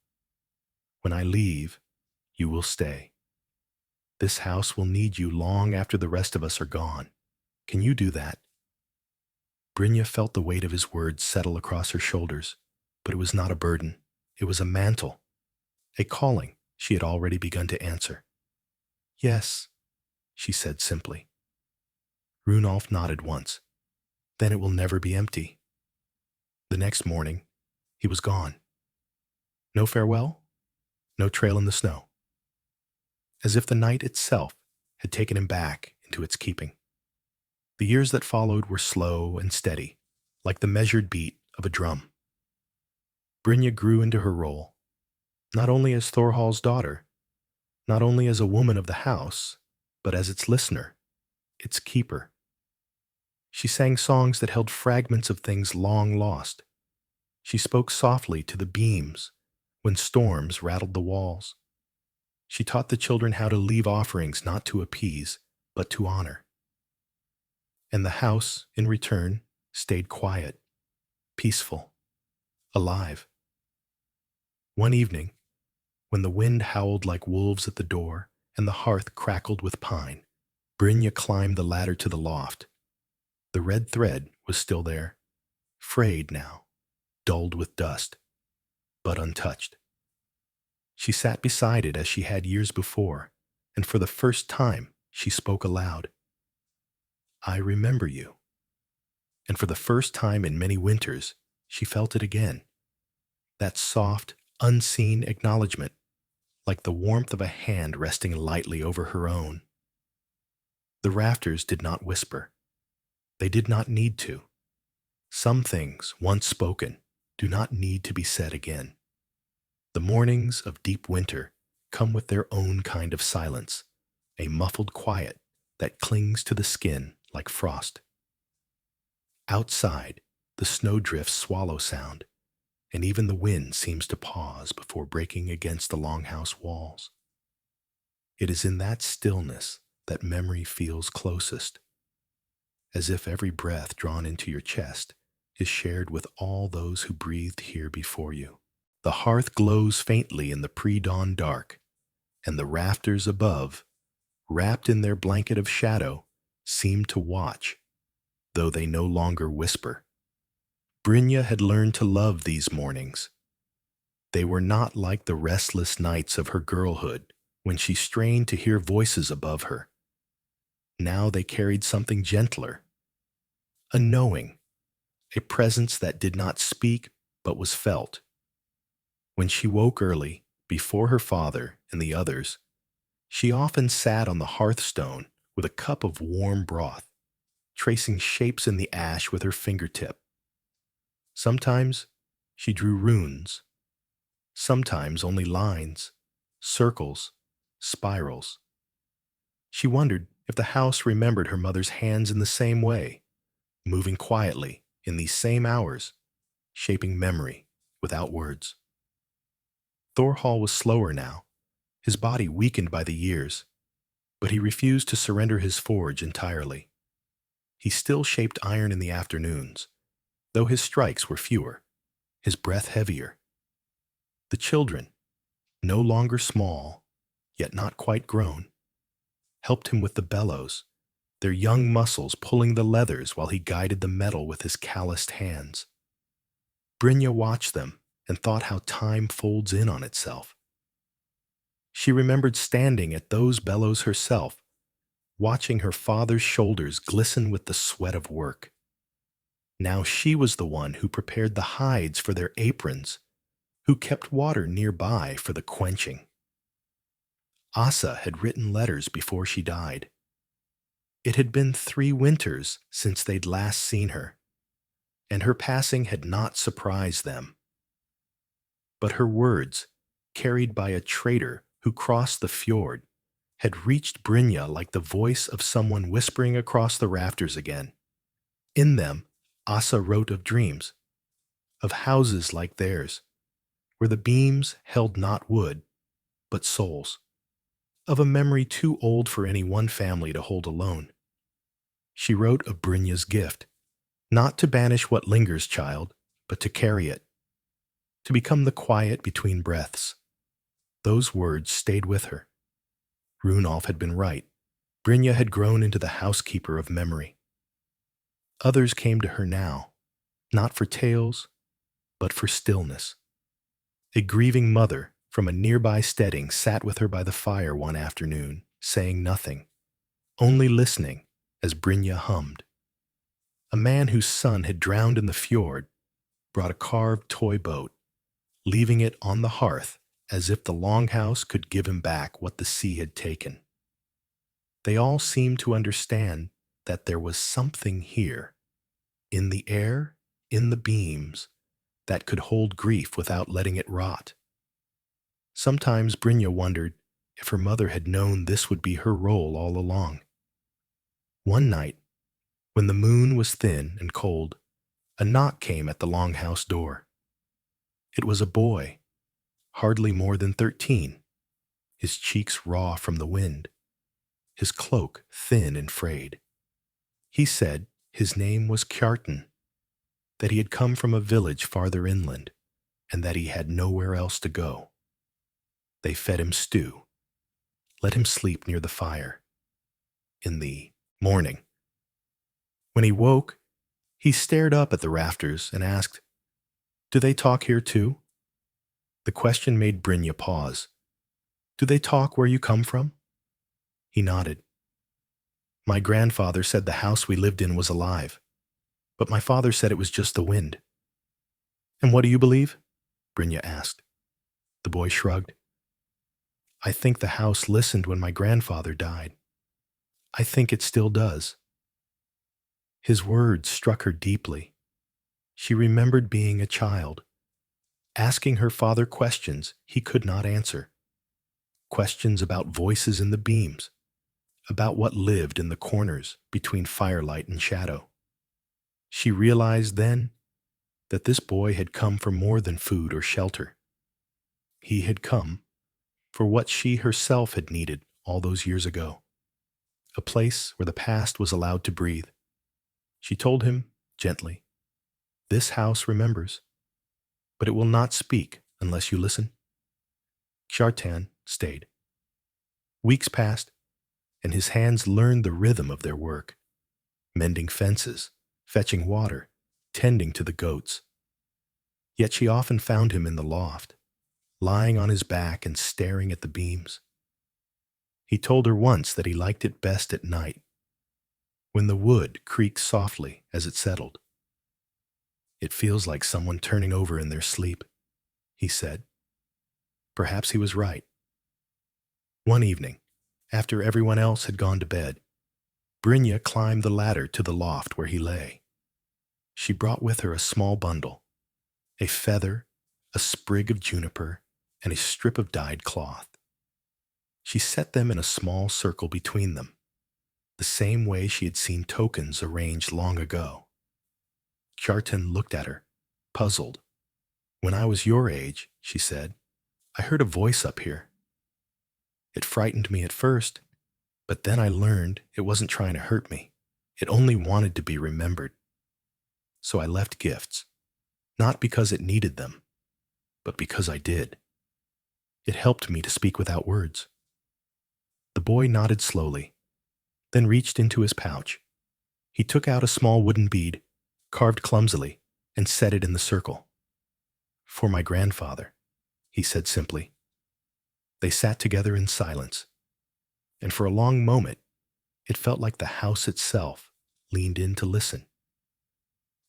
"When I leave, you will stay. This house will need you long after the rest of us are gone. Can you do that?" Brynja felt the weight of his words settle across her shoulders, but it was not a burden. It was a mantle, a calling she had already begun to answer. "Yes," she said simply. Runolf nodded once. "Then it will never be empty." The next morning, he was gone. No farewell, no trail in the snow. As if the night itself had taken him back into its keeping. The years that followed were slow and steady, like the measured beat of a drum. Brynja grew into her role, not only as Thorhall's daughter, not only as a woman of the house, but as its listener, its keeper. She sang songs that held fragments of things long lost. She spoke softly to the beams when storms rattled the walls. She taught the children how to leave offerings not to appease, but to honor. And the house, in return, stayed quiet, peaceful, alive. One evening, when the wind howled like wolves at the door and the hearth crackled with pine, Brynja climbed the ladder to the loft. The red thread was still there, frayed now, dulled with dust, but untouched. She sat beside it as she had years before, and for the first time she spoke aloud. "I remember you." And for the first time in many winters, she felt it again. That soft, unseen acknowledgement, like the warmth of a hand resting lightly over her own. The rafters did not whisper. They did not need to. Some things, once spoken, do not need to be said again. The mornings of deep winter come with their own kind of silence, a muffled quiet that clings to the skin like frost. Outside, the snowdrifts swallow sound, and even the wind seems to pause before breaking against the longhouse walls. It is in that stillness that memory feels closest, as if every breath drawn into your chest is shared with all those who breathed here before you. The hearth glows faintly in the pre-dawn dark, and the rafters above, wrapped in their blanket of shadow, seem to watch, though they no longer whisper. Brynja had learned to love these mornings. They were not like the restless nights of her girlhood when she strained to hear voices above her. Now they carried something gentler, a knowing, a presence that did not speak but was felt. When she woke early, before her father and the others, she often sat on the hearthstone with a cup of warm broth, tracing shapes in the ash with her fingertip. Sometimes she drew runes, sometimes only lines, circles, spirals. She wondered if the house remembered her mother's hands in the same way, moving quietly in these same hours, shaping memory without words. Thorhall was slower now, his body weakened by the years, but he refused to surrender his forge entirely. He still shaped iron in the afternoons, though his strikes were fewer, his breath heavier. The children, no longer small, yet not quite grown, helped him with the bellows, their young muscles pulling the leathers while he guided the metal with his calloused hands. Brynja watched them and thought how time folds in on itself. She remembered standing at those bellows herself, watching her father's shoulders glisten with the sweat of work. Now she was the one who prepared the hides for their aprons, who kept water nearby for the quenching. Asa had written letters before she died. It had been 3 winters since they'd last seen her, and her passing had not surprised them. But her words, carried by a trader who crossed the fjord, had reached Brynja like the voice of someone whispering across the rafters again. In them, Asa wrote of dreams, of houses like theirs, where the beams held not wood, but souls, of a memory too old for any one family to hold alone. She wrote of Brynja's gift, not to banish what lingers, child, but to carry it, to become the quiet between breaths. Those words stayed with her. Runolf had been right. Brynja had grown into the housekeeper of memory. Others came to her now, not for tales, but for stillness. A grieving mother from a nearby steading sat with her by the fire one afternoon, saying nothing, only listening as Brynja hummed. A man whose son had drowned in the fjord brought a carved toy boat, leaving it on the hearth as if the longhouse could give him back what the sea had taken. They all seemed to understand that there was something here, in the air, in the beams, that could hold grief without letting it rot. Sometimes Brynja wondered if her mother had known this would be her role all along. One night, when the moon was thin and cold, a knock came at the longhouse door. It was a boy, hardly more than 13, his cheeks raw from the wind, his cloak thin and frayed. He said his name was Kjartan, that he had come from a village farther inland, and that he had nowhere else to go. They fed him stew, let him sleep near the fire. In the morning, when he woke, he stared up at the rafters and asked, "Do they talk here too?" The question made Brynja pause. "Do they talk where you come from?" He nodded. "My grandfather said the house we lived in was alive, but my father said it was just the wind." "And what do you believe?" Brynja asked. The boy shrugged. "I think the house listened when my grandfather died. I think it still does. His words struck her deeply. She remembered being a child, asking her father questions he could not answer, questions about voices in the beams, about what lived in the corners between firelight and shadow. She realized then that this boy had come for more than food or shelter. He had come for what she herself had needed all those years ago, a place where the past was allowed to breathe. She told him gently, "This house remembers, but it will not speak unless you listen." Shartan stayed. Weeks passed, and his hands learned the rhythm of their work, mending fences, fetching water, tending to the goats. Yet she often found him in the loft, lying on his back and staring at the beams. He told her once that he liked it best at night, when the wood creaked softly as it settled. "It feels like someone turning over in their sleep," he said. Perhaps he was right. One evening, after everyone else had gone to bed, Brynja climbed the ladder to the loft where he lay. She brought with her a small bundle, a feather, a sprig of juniper, and a strip of dyed cloth. She set them in a small circle between them, the same way she had seen tokens arranged long ago. Kjartan looked at her, puzzled. "When I was your age," she said, "I heard a voice up here. It frightened me at first, but then I learned it wasn't trying to hurt me. It only wanted to be remembered. So I left gifts, not because it needed them, but because I did. It helped me to speak without words." The boy nodded slowly, then reached into his pouch. He took out a small wooden bead, carved clumsily, and set it in the circle. "For my grandfather," he said simply. They sat together in silence, and for a long moment it felt like the house itself leaned in to listen.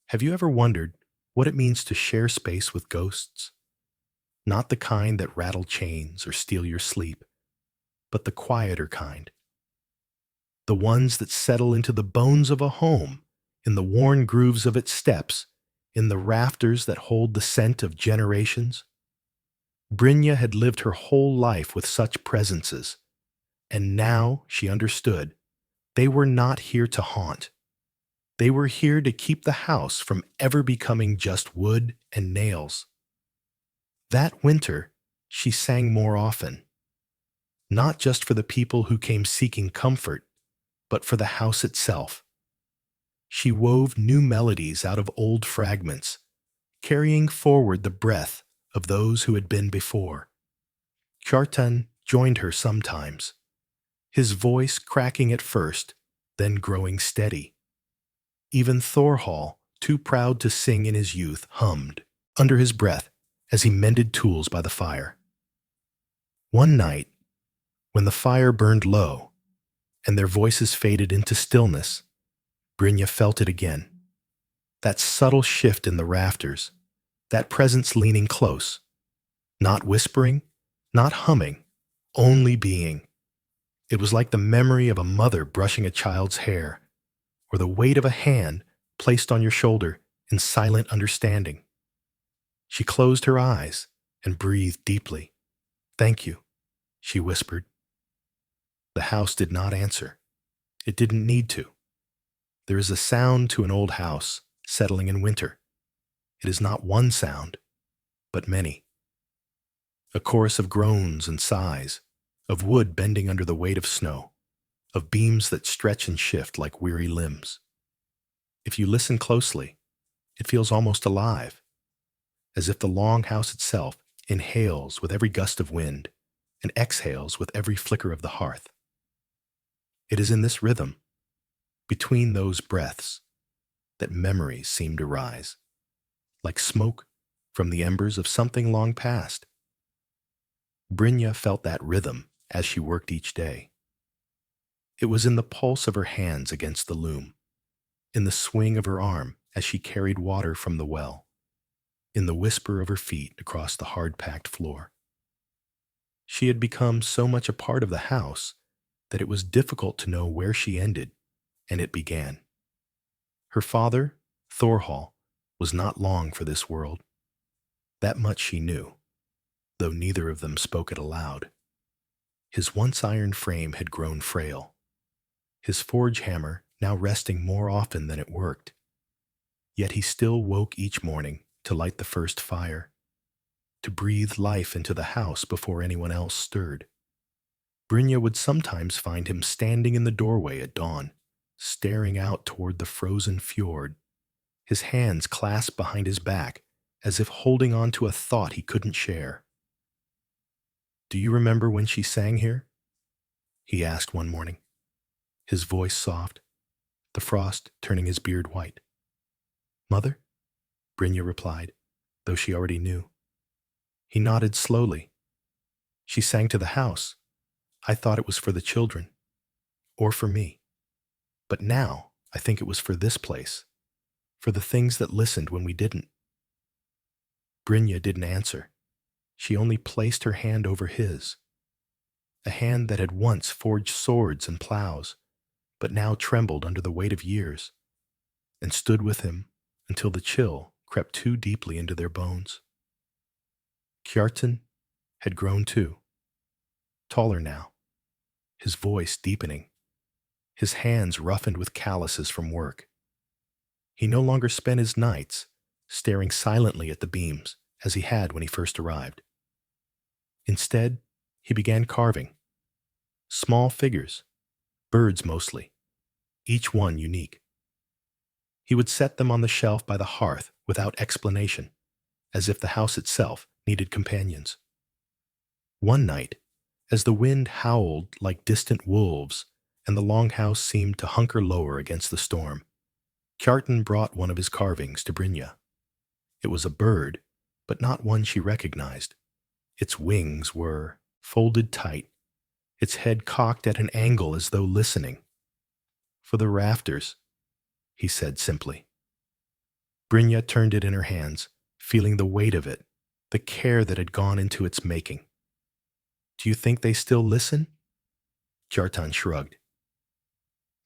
Have you ever wondered what it means to share space with ghosts? Not the kind that rattle chains or steal your sleep, but the quieter kind. The ones that settle into the bones of a home, in the worn grooves of its steps, in the rafters that hold the scent of generations. Brynja had lived her whole life with such presences, and now she understood they were not here to haunt. They were here to keep the house from ever becoming just wood and nails. That winter, she sang more often, not just for the people who came seeking comfort, but for the house itself. She wove new melodies out of old fragments, carrying forward the breath of those who had been before. Kjartan joined her sometimes, his voice cracking at first, then growing steady. Even Thorhall, too proud to sing in his youth, hummed under his breath as he mended tools by the fire. One night, when the fire burned low and their voices faded into stillness, Brynja felt it again. That subtle shift in the rafters, that presence leaning close, not whispering, not humming, only being. It was like the memory of a mother brushing a child's hair, or the weight of a hand placed on your shoulder in silent understanding. She closed her eyes and breathed deeply. "Thank you," she whispered. The house did not answer. It didn't need to. There is a sound to an old house settling in winter. It is not one sound, but many. A chorus of groans and sighs, of wood bending under the weight of snow, of beams that stretch and shift like weary limbs. If you listen closely, it feels almost alive, as if the longhouse itself inhales with every gust of wind and exhales with every flicker of the hearth. It is in this rhythm, between those breaths, that memories seem to rise, like smoke from the embers of something long past. Brynja felt that rhythm as she worked each day. It was in the pulse of her hands against the loom, in the swing of her arm as she carried water from the well, in the whisper of her feet across the hard-packed floor. She had become so much a part of the house that it was difficult to know where she ended and it began. Her father, Thorhall, was not long for this world. That much she knew, though neither of them spoke it aloud. His once iron frame had grown frail, his forge hammer now resting more often than it worked. Yet he still woke each morning to light the first fire, to breathe life into the house before anyone else stirred. Brynja would sometimes find him standing in the doorway at dawn, staring out toward the frozen fjord, his hands clasped behind his back as if holding on to a thought he couldn't share. "Do you remember when she sang here?" he asked one morning, his voice soft, the frost turning his beard white. "Mother?" Brynja replied, though she already knew. He nodded slowly. "She sang to the house. I thought it was for the children, or for me. But now I think it was for this place, for the things that listened when we didn't." Brynja didn't answer. She only placed her hand over his, a hand that had once forged swords and plows, but now trembled under the weight of years, and stood with him until the chill crept too deeply into their bones. Kjartan had grown too, taller now, his voice deepening, his hands roughened with calluses from work. He no longer spent his nights staring silently at the beams as he had when he first arrived. Instead, he began carving. Small figures, birds mostly, each one unique. He would set them on the shelf by the hearth without explanation, as if the house itself needed companions. One night, as the wind howled like distant wolves and the longhouse seemed to hunker lower against the storm, Kjartan brought one of his carvings to Brynja. It was a bird, but not one she recognized. Its wings were folded tight, its head cocked at an angle as though listening. "For the rafters," he said simply. Brynja turned it in her hands, feeling the weight of it, the care that had gone into its making. "Do you think they still listen?" Kjartan shrugged.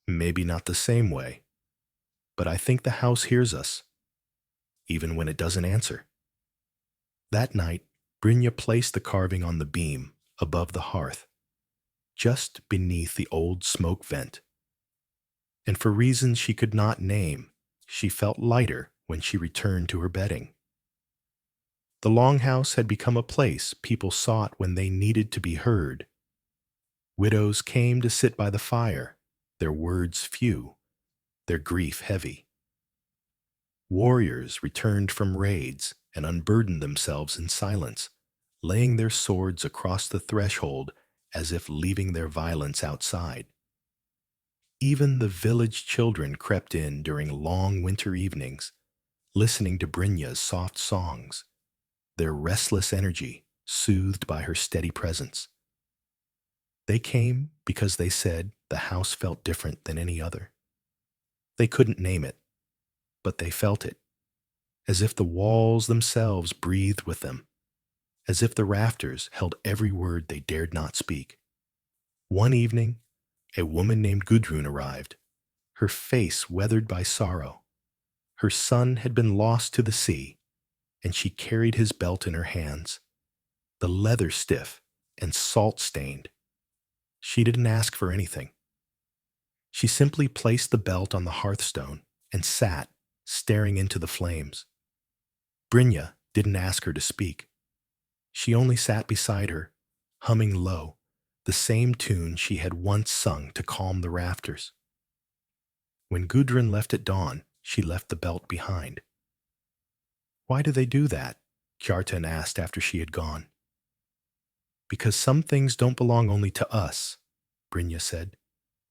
"Maybe not the same way, but I think the house hears us, even when it doesn't answer." That night, Brynja placed the carving on the beam above the hearth, just beneath the old smoke vent. And for reasons she could not name, she felt lighter when she returned to her bedding. The longhouse had become a place people sought when they needed to be heard. Widows came to sit by the fire, their words few, their grief heavy. Warriors returned from raids and unburdened themselves in silence, laying their swords across the threshold as if leaving their violence outside. Even the village children crept in during long winter evenings, listening to Brynja's soft songs, their restless energy soothed by her steady presence. They came because they said the house felt different than any other. They couldn't name it, but they felt it, as if the walls themselves breathed with them, as if the rafters held every word they dared not speak. One evening, a woman named Gudrun arrived, her face weathered by sorrow. Her son had been lost to the sea, and she carried his belt in her hands, the leather stiff and salt-stained. She didn't ask for anything. She simply placed the belt on the hearthstone and sat, staring into the flames. Brynja didn't ask her to speak. She only sat beside her, humming low, the same tune she had once sung to calm the rafters. When Gudrun left at dawn, she left the belt behind. "Why do they do that?" Kjartan asked after she had gone. "Because some things don't belong only to us," Brynja said.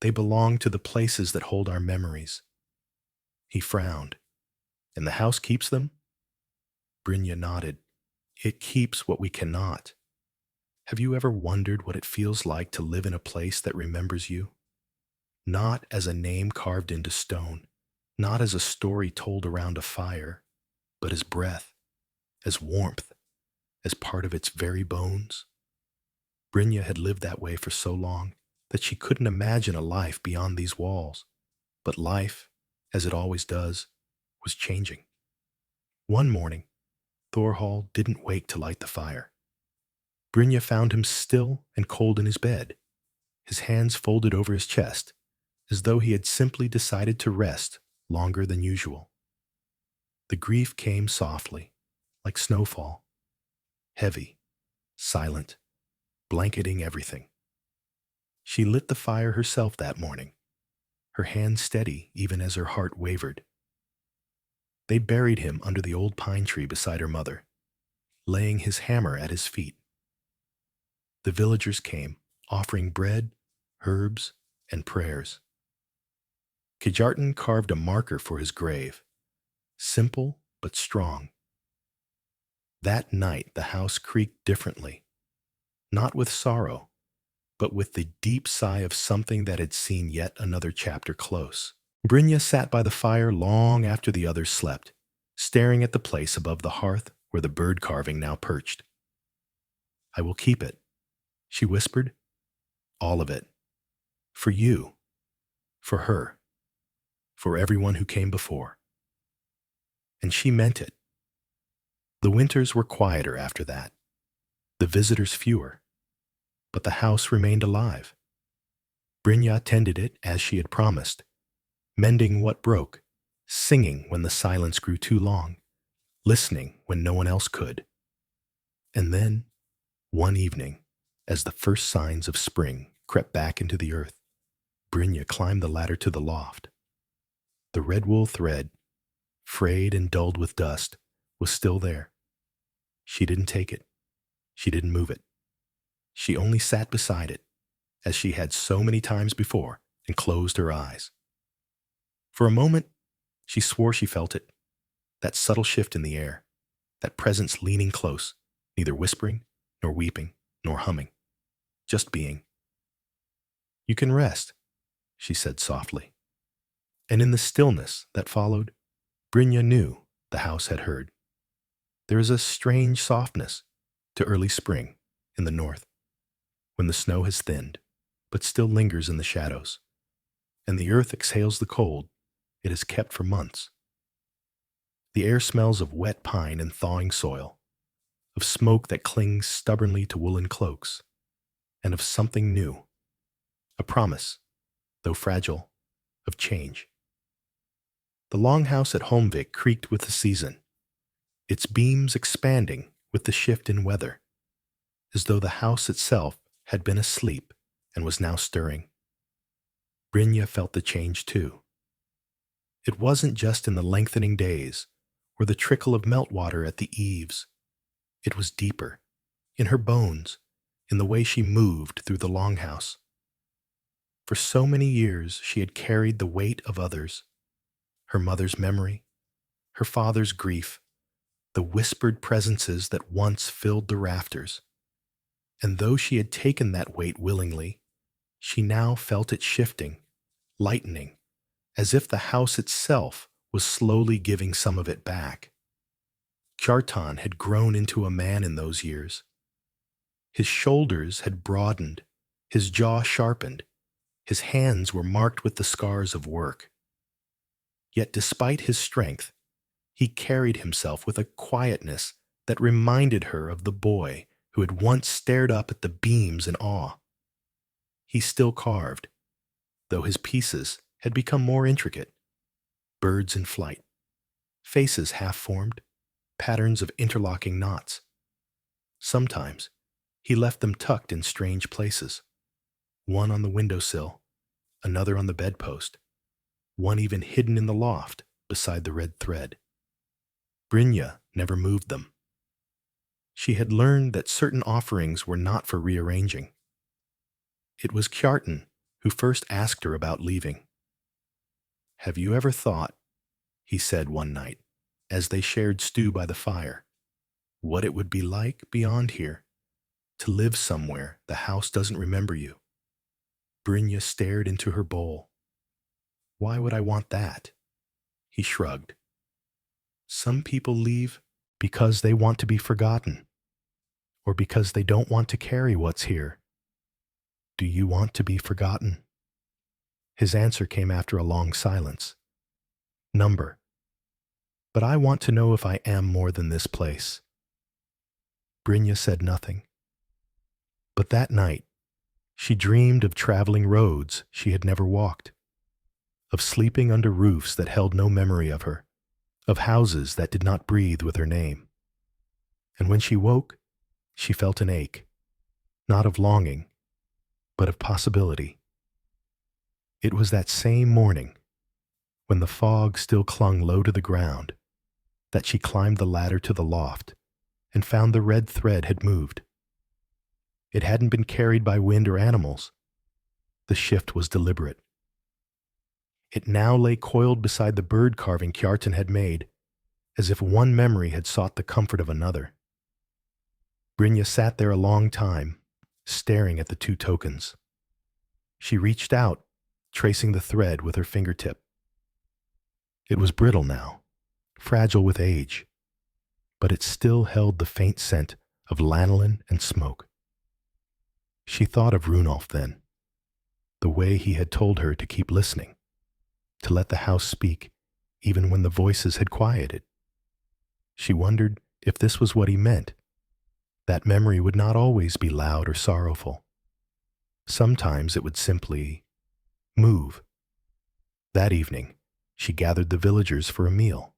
"They belong to the places that hold our memories." He frowned. "And the house keeps them?" Brynja nodded. "It keeps what we cannot. Have you ever wondered what it feels like to live in a place that remembers you? Not as a name carved into stone, not as a story told around a fire, but as breath, as warmth, as part of its very bones?" Brynja had lived that way for so long, that she couldn't imagine a life beyond these walls. But life, as it always does, was changing. One morning, Thorhall didn't wake to light the fire. Brynja found him still and cold in his bed, his hands folded over his chest, as though he had simply decided to rest longer than usual. The grief came softly, like snowfall, heavy, silent, blanketing everything. She lit the fire herself that morning, her hand steady even as her heart wavered. They buried him under the old pine tree beside her mother, laying his hammer at his feet. The villagers came, offering bread, herbs, and prayers. Kijartan carved a marker for his grave, simple but strong. That night the house creaked differently, not with sorrow, but with the deep sigh of something that had seen yet another chapter close. Brynja sat by the fire long after the others slept, staring at the place above the hearth where the bird carving now perched. "I will keep it," she whispered. "All of it. For you. For her. For everyone who came before." And she meant it. The winters were quieter after that, the visitors fewer, but the house remained alive. Brynja tended it as she had promised, mending what broke, singing when the silence grew too long, listening when no one else could. And then, one evening, as the first signs of spring crept back into the earth, Brynja climbed the ladder to the loft. The red wool thread, frayed and dulled with dust, was still there. She didn't take it. She didn't move it. She only sat beside it, as she had so many times before, and closed her eyes. For a moment, she swore she felt it, that subtle shift in the air, that presence leaning close, neither whispering, nor weeping, nor humming, just being. "You can rest," she said softly. And in the stillness that followed, Brynja knew the house had heard. There is a strange softness to early spring in the north, when the snow has thinned, but still lingers in the shadows, and the earth exhales the cold it has kept for months. The air smells of wet pine and thawing soil, of smoke that clings stubbornly to woolen cloaks, and of something new, a promise, though fragile, of change. The longhouse at Holmvik creaked with the season, its beams expanding with the shift in weather, as though the house itself had been asleep and was now stirring. Brynja felt the change too. It wasn't just in the lengthening days or the trickle of meltwater at the eaves. It was deeper, in her bones, in the way she moved through the longhouse. For so many years she had carried the weight of others, her mother's memory, her father's grief, the whispered presences that once filled the rafters. And though she had taken that weight willingly, she now felt it shifting, lightening, as if the house itself was slowly giving some of it back. Kjartan had grown into a man in those years. His shoulders had broadened, his jaw sharpened, his hands were marked with the scars of work. Yet despite his strength, he carried himself with a quietness that reminded her of the boy who had once stared up at the beams in awe. He still carved, though his pieces had become more intricate. Birds in flight, faces half-formed, patterns of interlocking knots. Sometimes he left them tucked in strange places, one on the windowsill, another on the bedpost, one even hidden in the loft beside the red thread. Brynja never moved them. She had learned that certain offerings were not for rearranging. It was Kjartan who first asked her about leaving. "Have you ever thought," he said one night, as they shared stew by the fire, "what it would be like beyond here, to live somewhere the house doesn't remember you?" Brynja stared into her bowl. "Why would I want that?" He shrugged. "Some people leave because they want to be forgotten, or because they don't want to carry what's here." "Do you want to be forgotten?" His answer came after a long silence. "Number. But I want to know if I am more than this place." Brynja said nothing. But that night, she dreamed of traveling roads she had never walked, of sleeping under roofs that held no memory of her, of houses that did not breathe with her name. And when she woke, she felt an ache, not of longing, but of possibility. It was that same morning, when the fog still clung low to the ground, that she climbed the ladder to the loft and found the red thread had moved. It hadn't been carried by wind or animals. The shift was deliberate. It now lay coiled beside the bird carving Kjartan had made, as if one memory had sought the comfort of another. Brynja sat there a long time, staring at the two tokens. She reached out, tracing the thread with her fingertip. It was brittle now, fragile with age, but it still held the faint scent of lanolin and smoke. She thought of Runolf then, the way he had told her to keep listening, to let the house speak even when the voices had quieted. She wondered if this was what he meant. That memory would not always be loud or sorrowful. Sometimes it would simply move. That evening, she gathered the villagers for a meal.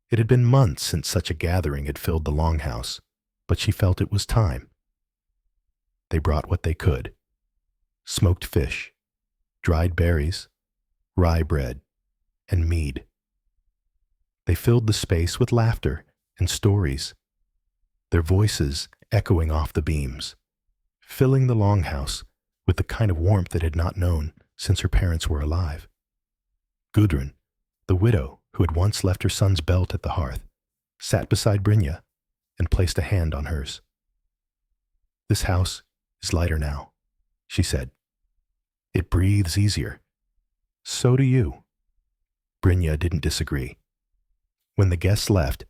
It had been months since such a gathering had filled the longhouse, but she felt it was time. They brought what they could: smoked fish, dried berries, rye bread, and mead. They filled the space with laughter and stories, their voices echoing off the beams, filling the longhouse with the kind of warmth it had not known since her parents were alive. Gudrun, the widow who had once left her son's belt at the hearth, sat beside Brynja and placed a hand on hers. "This house is lighter now," she said. "It breathes easier. So do you." Brynja didn't disagree. When the guests left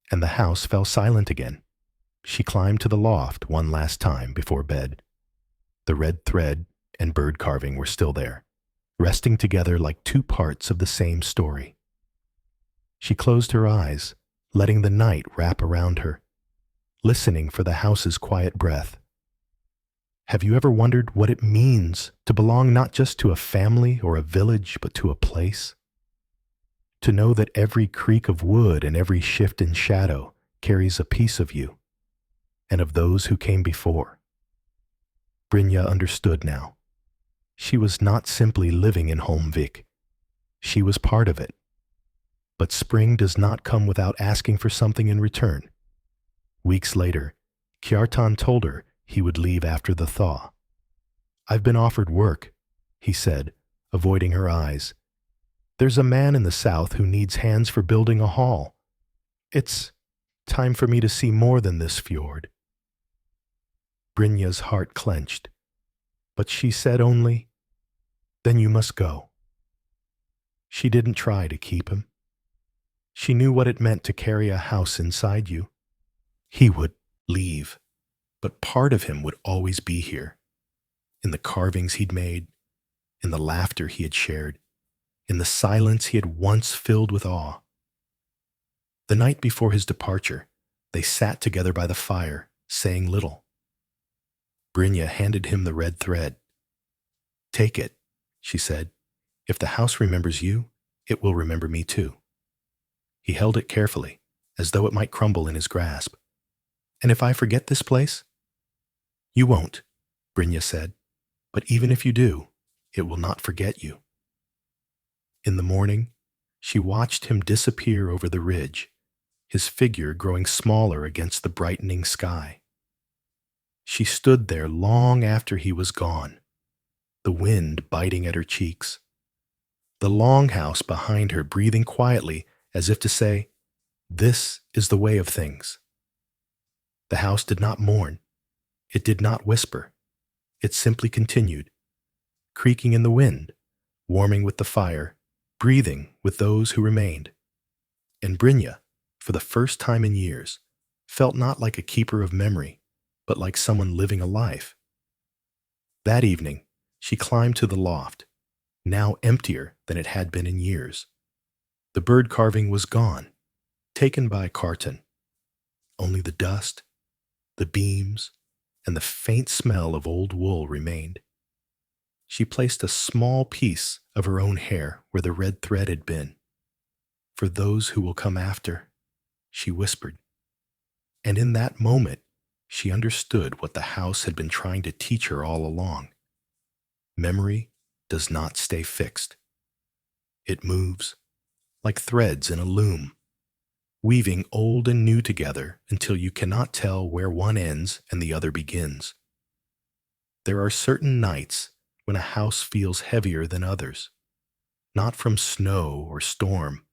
and the house fell silent again, she climbed to the loft one last time before bed. The red thread and bird carving were still there, resting together like two parts of the same story. She closed her eyes, letting the night wrap around her, listening for the house's quiet breath. Have you ever wondered what it means to belong not just to a family or a village, but to a place? To know that every creak of wood and every shift in shadow carries a piece of you, and of those who came before. Brynja understood now. She was not simply living in Holmvik. She was part of it. But spring does not come without asking for something in return. Weeks later, Kjartan told her he would leave after the thaw. "I've been offered work," he said, avoiding her eyes. "There's a man in the south who needs hands for building a hall. It's time for me to see more than this fjord." Brynja's heart clenched, but she said only, "Then you must go." She didn't try to keep him. She knew what it meant to carry a house inside you. He would leave, but part of him would always be here, in the carvings he'd made, in the laughter he had shared, in the silence he had once filled with awe. The night before his departure, they sat together by the fire, saying little. Brynja handed him the red thread. "Take it," she said. "If the house remembers you, it will remember me too." He held it carefully, as though it might crumble in his grasp. "And if I forget this place?" "You won't," Brynja said. "But even if you do, it will not forget you." In the morning, she watched him disappear over the ridge, his figure growing smaller against the brightening sky. She stood there long after he was gone, the wind biting at her cheeks, the longhouse behind her breathing quietly as if to say, "This is the way of things." The house did not mourn. It did not whisper. It simply continued, creaking in the wind, warming with the fire, breathing with those who remained. And Brynja, for the first time in years, felt not like a keeper of memory, but like someone living a life. That evening, she climbed to the loft, now emptier than it had been in years. The bird carving was gone, taken by Carton. Only the dust, the beams, and the faint smell of old wool remained. She placed a small piece of her own hair where the red thread had been. "For those who will come after," she whispered. And in that moment, she understood what the house had been trying to teach her all along. Memory does not stay fixed. It moves, like threads in a loom, weaving old and new together until you cannot tell where one ends and the other begins. There are certain nights when a house feels heavier than others, not from snow or storm,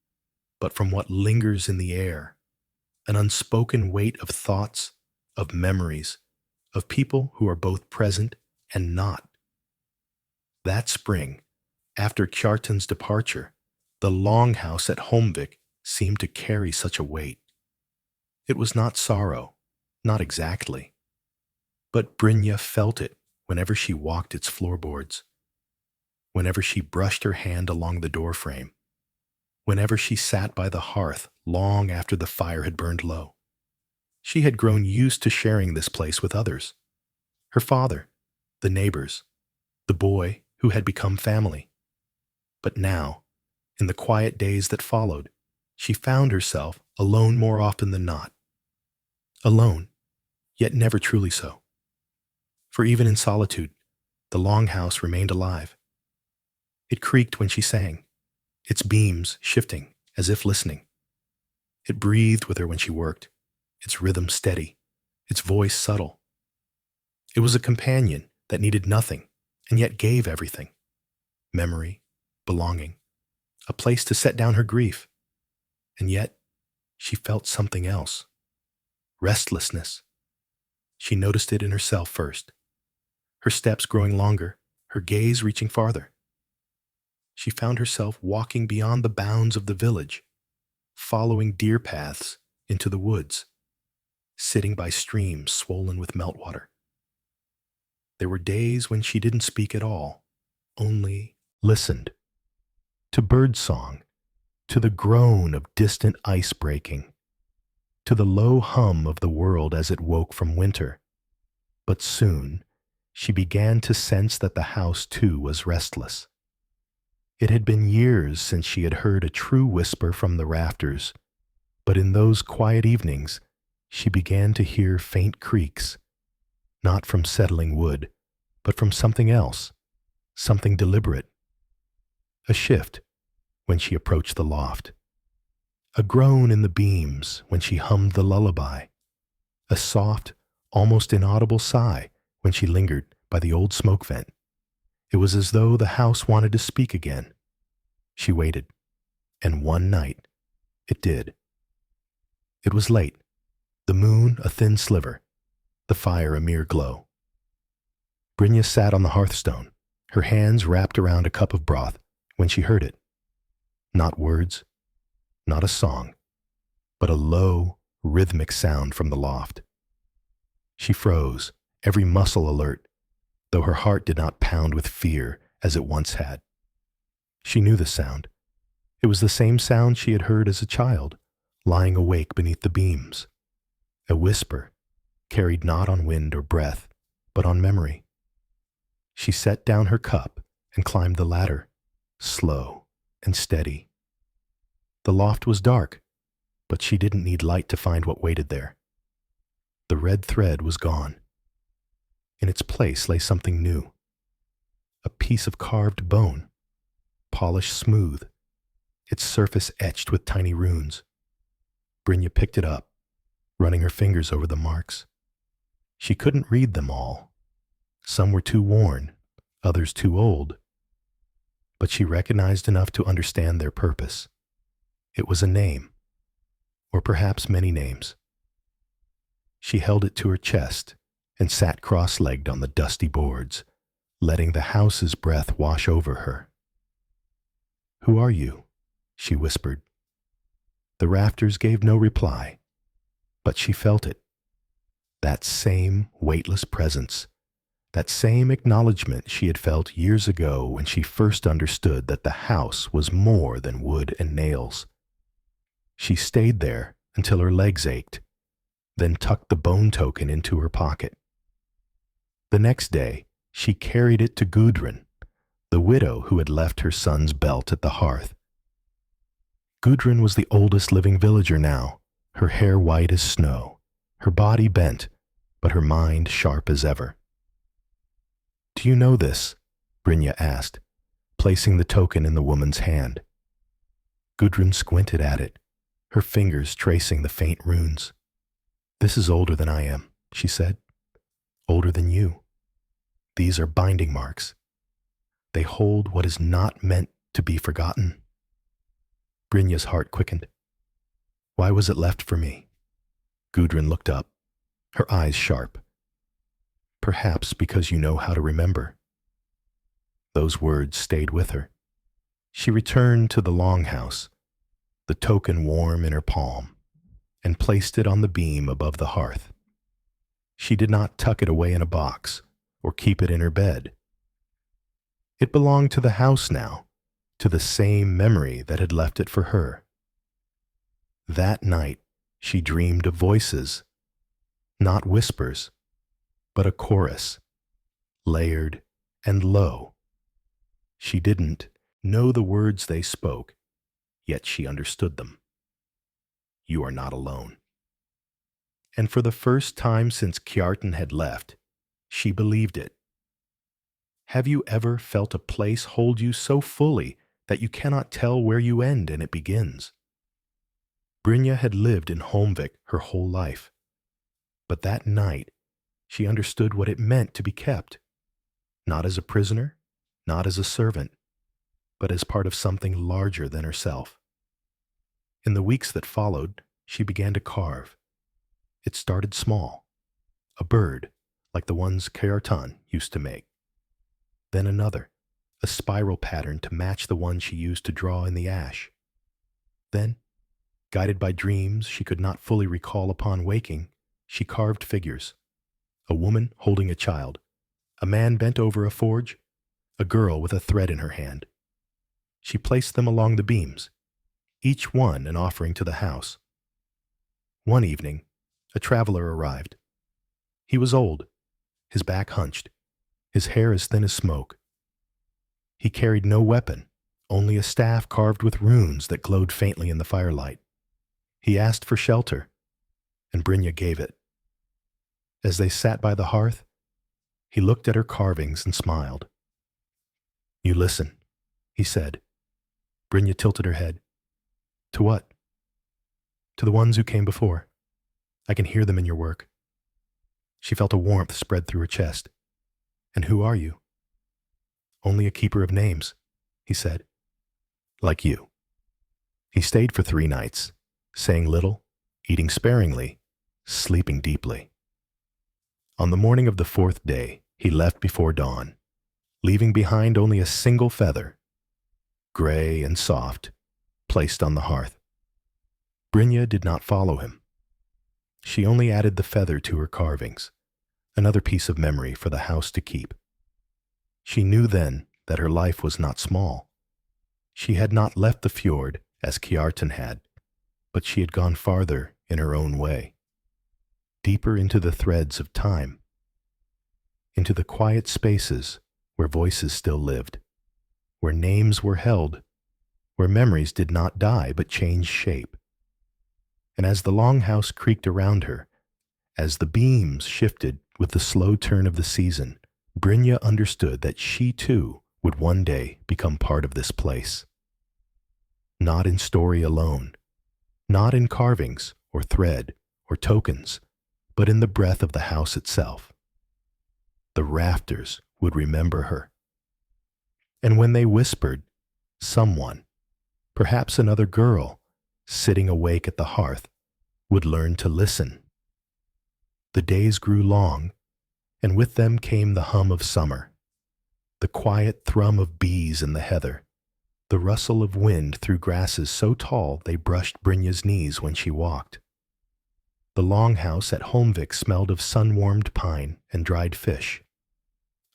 but from what lingers in the air, an unspoken weight of thoughts, of memories, of people who are both present and not. That spring, after Kjartan's departure, the longhouse at Holmvik seemed to carry such a weight. It was not sorrow, not exactly, but Brynja felt it whenever she walked its floorboards, whenever she brushed her hand along the doorframe, whenever she sat by the hearth long after the fire had burned low. She had grown used to sharing this place with others. Her father, the neighbors, the boy who had become family. But now, in the quiet days that followed, she found herself alone more often than not. Alone, yet never truly so. For even in solitude, the longhouse remained alive. It creaked when she sang, its beams shifting as if listening. It breathed with her when she worked, its rhythm steady, its voice subtle. It was a companion that needed nothing and yet gave everything: memory, belonging, a place to set down her grief. And yet, she felt something else: restlessness. She noticed it in herself first, her steps growing longer, her gaze reaching farther. She found herself walking beyond the bounds of the village, following deer paths into the woods, sitting by streams swollen with meltwater. There were days when she didn't speak at all, only listened. To birdsong, to the groan of distant ice breaking, to the low hum of the world as it woke from winter. But soon, she began to sense that the house too was restless. It had been years since she had heard a true whisper from the rafters, but in those quiet evenings, she began to hear faint creaks, not from settling wood, but from something else, something deliberate. A shift when she approached the loft, a groan in the beams when she hummed the lullaby, a soft, almost inaudible sigh when she lingered by the old smoke vent. It was as though the house wanted to speak again. She waited, and one night it did. It was late, the moon a thin sliver, the fire a mere glow. Brynja sat on the hearthstone, her hands wrapped around a cup of broth, when she heard it. Not words, not a song, but a low, rhythmic sound from the loft. She froze, every muscle alert, though her heart did not pound with fear as it once had. She knew the sound. It was the same sound she had heard as a child, lying awake beneath the beams. A whisper, carried not on wind or breath, but on memory. She set down her cup and climbed the ladder, slow and steady. The loft was dark, but she didn't need light to find what waited there. The red thread was gone. In its place lay something new. A piece of carved bone, polished smooth, its surface etched with tiny runes. Brynja picked it up, running her fingers over the marks. She couldn't read them all. Some were too worn, others too old. But she recognized enough to understand their purpose. It was a name, or perhaps many names. She held it to her chest and sat cross-legged on the dusty boards, letting the house's breath wash over her. "Who are you?" she whispered. The rafters gave no reply, but she felt it. That same weightless presence, That same acknowledgement she had felt years ago when she first understood that the house was more than wood and nails. She stayed there until her legs ached, then tucked the bone token into her pocket. The next day, she carried it to Gudrun, the widow who had left her son's belt at the hearth. Gudrun was the oldest living villager now, her hair white as snow, her body bent, but her mind sharp as ever. "Do you know this?" Brynja asked, placing the token in the woman's hand. Gudrun squinted at it, her fingers tracing the faint runes. "This is older than I am," she said. "Older than you. These are binding marks. They hold what is not meant to be forgotten." Brynja's heart quickened. "Why was it left for me?" Gudrun looked up, her eyes sharp. "Perhaps because you know how to remember." Those words stayed with her. She returned to the longhouse, the token warm in her palm, and placed it on the beam above the hearth. She did not tuck it away in a box or keep it in her bed. It belonged to the house now, to the same memory that had left it for her. That night, she dreamed of voices, not whispers, but a chorus, layered and low. She didn't know the words they spoke, yet she understood them. "You are not alone." And for the first time since Kjartan had left, she believed it. Have you ever felt a place hold you so fully that you cannot tell where you end and it begins? Brynja had lived in Holmvik her whole life, but that night she understood what it meant to be kept, not as a prisoner, not as a servant, but as part of something larger than herself. In the weeks that followed, she began to carve. It started small, a bird, like the ones Kjartan used to make. Then another, a spiral pattern to match the one she used to draw in the ash. Then, guided by dreams she could not fully recall upon waking, she carved figures. A woman holding a child, a man bent over a forge, a girl with a thread in her hand. She placed them along the beams, each one an offering to the house. One evening, a traveler arrived. He was old, his back hunched, his hair as thin as smoke. He carried no weapon, only a staff carved with runes that glowed faintly in the firelight. He asked for shelter, and Brynja gave it. As they sat by the hearth, he looked at her carvings and smiled. "You listen," he said. Brynja tilted her head. "To what?" "To the ones who came before. I can hear them in your work." She felt a warmth spread through her chest. "And who are you?" "Only a keeper of names," he said. "Like you." He stayed for 3 nights, saying little, eating sparingly, sleeping deeply. On the morning of the 4th day, he left before dawn, leaving behind only a single feather, gray and soft, placed on the hearth. Brynja did not follow him. She only added the feather to her carvings, another piece of memory for the house to keep. She knew then that her life was not small. She had not left the fjord as Kjartan had, but she had gone farther in her own way, deeper into the threads of time, into the quiet spaces where voices still lived, where names were held, where memories did not die but changed shape. And as the longhouse creaked around her, as the beams shifted with the slow turn of the season, Brynja understood that she too would one day become part of this place. Not in story alone, not in carvings or thread or tokens, but in the breath of the house itself. The rafters would remember her. And when they whispered, someone, perhaps another girl, sitting awake at the hearth, would learn to listen. The days grew long, and with them came the hum of summer, the quiet thrum of bees in the heather, the rustle of wind through grasses so tall they brushed Brynja's knees when she walked. The longhouse at Holmvik smelled of sun-warmed pine and dried fish.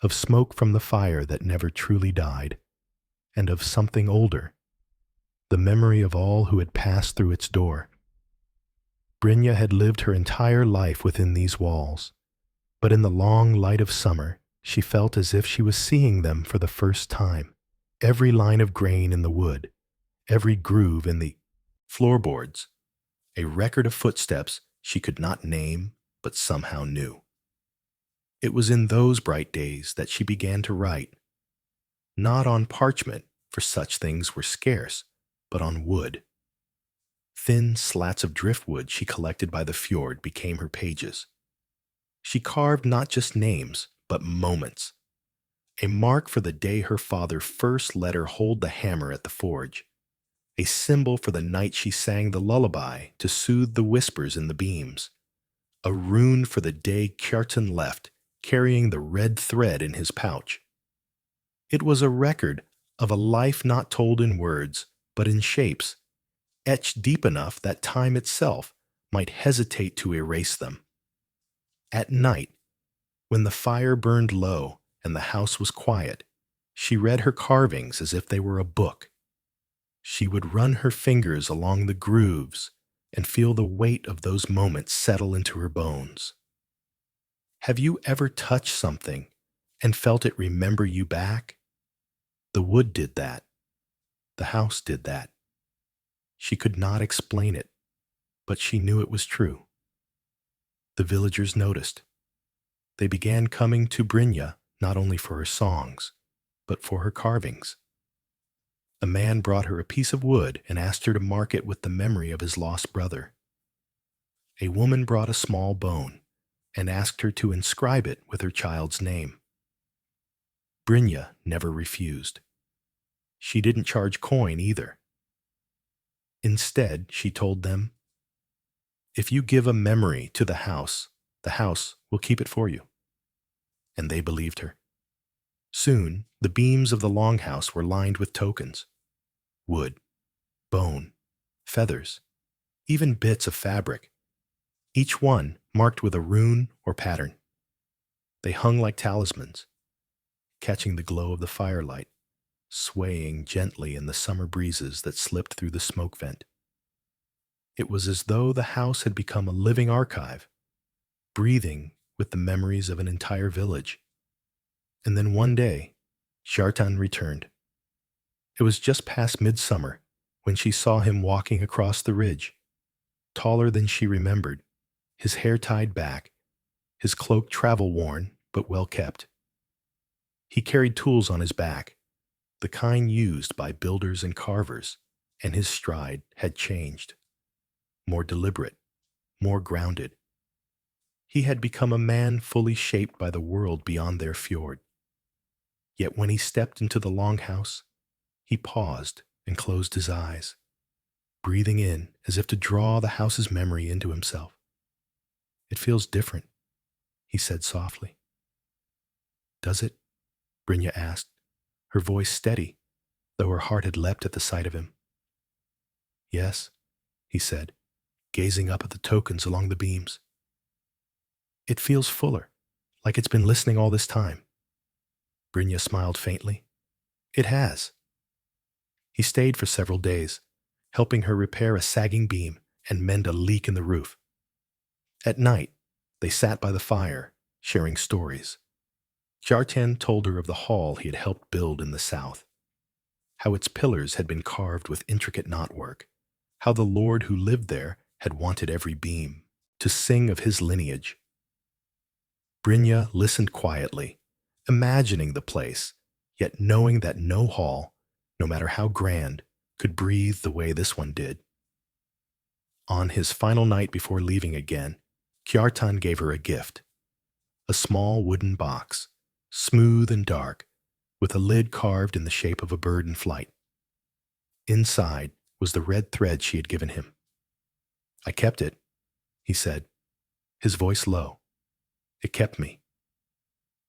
of smoke from the fire that never truly died, and of something older, the memory of all who had passed through its door. Brynja had lived her entire life within these walls, but in the long light of summer, she felt as if she was seeing them for the first time. Every line of grain in the wood, every groove in the floorboards, a record of footsteps she could not name but somehow knew. It was in those bright days that she began to write, not on parchment, for such things were scarce, but on wood. Thin slats of driftwood she collected by the fjord became her pages. She carved not just names, but moments. A mark for the day her father first let her hold the hammer at the forge. A symbol for the night she sang the lullaby to soothe the whispers in the beams. A rune for the day Kjartan left, carrying the red thread in his pouch. It was a record of a life not told in words, but in shapes, etched deep enough that time itself might hesitate to erase them. At night, when the fire burned low and the house was quiet, she read her carvings as if they were a book. She would run her fingers along the grooves and feel the weight of those moments settle into her bones. Have you ever touched something and felt it remember you back? The wood did that. The house did that. She could not explain it, but she knew it was true. The villagers noticed. They began coming to Brynja not only for her songs, but for her carvings. A man brought her a piece of wood and asked her to mark it with the memory of his lost brother. A woman brought a small bone and asked her to inscribe it with her child's name. Brynja never refused. She didn't charge coin either. Instead, she told them, "If you give a memory to the house will keep it for you." And they believed her. Soon, the beams of the longhouse were lined with tokens: wood, bone, feathers, even bits of fabric, each one marked with a rune or pattern. They hung like talismans, catching the glow of the firelight, swaying gently in the summer breezes that slipped through the smoke vent. It was as though the house had become a living archive, breathing with the memories of an entire village. And then one day, Kjartan returned. It was just past midsummer when she saw him walking across the ridge, taller than she remembered, his hair tied back, his cloak travel-worn but well kept. He carried tools on his back, the kind used by builders and carvers, and his stride had changed. More deliberate, more grounded. He had become a man fully shaped by the world beyond their fjord. Yet when he stepped into the longhouse, he paused and closed his eyes, breathing in as if to draw the house's memory into himself. "It feels different," he said softly. "Does it?" Brynja asked, her voice steady, though her heart had leapt at the sight of him. "Yes," he said, gazing up at the tokens along the beams. "It feels fuller, like it's been listening all this time." Brynja smiled faintly. "It has." He stayed for several days, helping her repair a sagging beam and mend a leak in the roof. At night, they sat by the fire, sharing stories. Kjartan told her of the hall he had helped build in the south, how its pillars had been carved with intricate knotwork, how the lord who lived there had wanted every beam to sing of his lineage. Brynja listened quietly, imagining the place, yet knowing that no hall, no matter how grand, could breathe the way this one did. On his final night before leaving again, Kjartan gave her a gift, a small wooden box, smooth and dark, with a lid carved in the shape of a bird in flight. Inside was the red thread she had given him. "I kept it," he said, his voice low. "It kept me."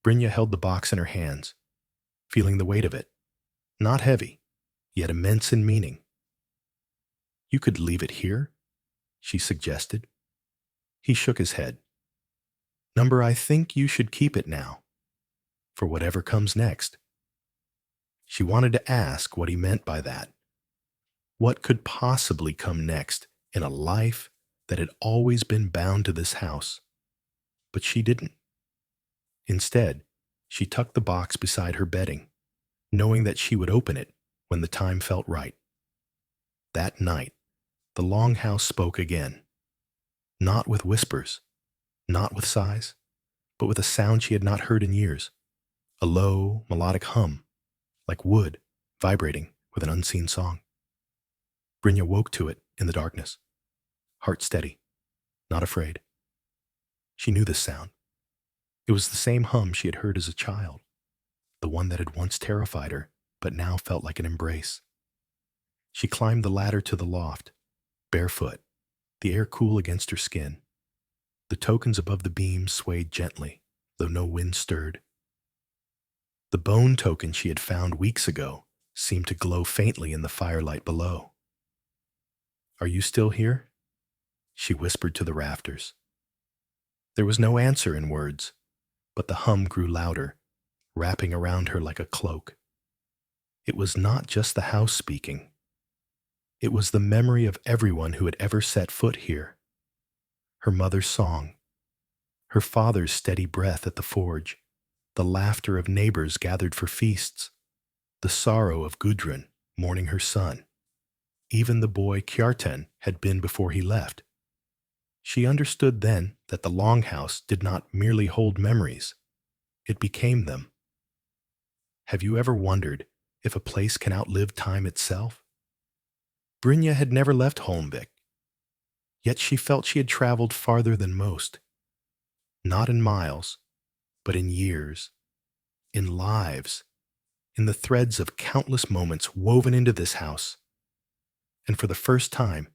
Brynja held the box in her hands, feeling the weight of it, not heavy, yet immense in meaning. "You could leave it here?" she suggested. He shook his head. "Number, I think you should keep it now. for whatever comes next. She wanted to ask what he meant by that. What could possibly come next in a life that had always been bound to this house? But she didn't. Instead, she tucked the box beside her bedding, knowing that she would open it when the time felt right. That night, the longhouse spoke again. Not with whispers, not with sighs, but with a sound she had not heard in years. A low, melodic hum, like wood vibrating with an unseen song. Brynja woke to it in the darkness, heart steady, not afraid. She knew this sound. It was the same hum she had heard as a child, the one that had once terrified her, but now felt like an embrace. She climbed the ladder to the loft, barefoot, the air cool against her skin. The tokens above the beams swayed gently, though no wind stirred. The bone token she had found weeks ago seemed to glow faintly in the firelight below. "Are you still here?" she whispered to the rafters. There was no answer in words, but the hum grew louder, wrapping around her like a cloak. It was not just the house speaking. It was the memory of everyone who had ever set foot here. Her mother's song, her father's steady breath at the forge, the laughter of neighbors gathered for feasts, the sorrow of Gudrun mourning her son. Even the boy Kjartan had been before he left. She understood then that the longhouse did not merely hold memories, it became them. Have you ever wondered if a place can outlive time itself? Brynja had never left Holmvik, yet she felt she had traveled farther than most. Not in miles, but in years, in lives, in the threads of countless moments woven into this house. And for the first time,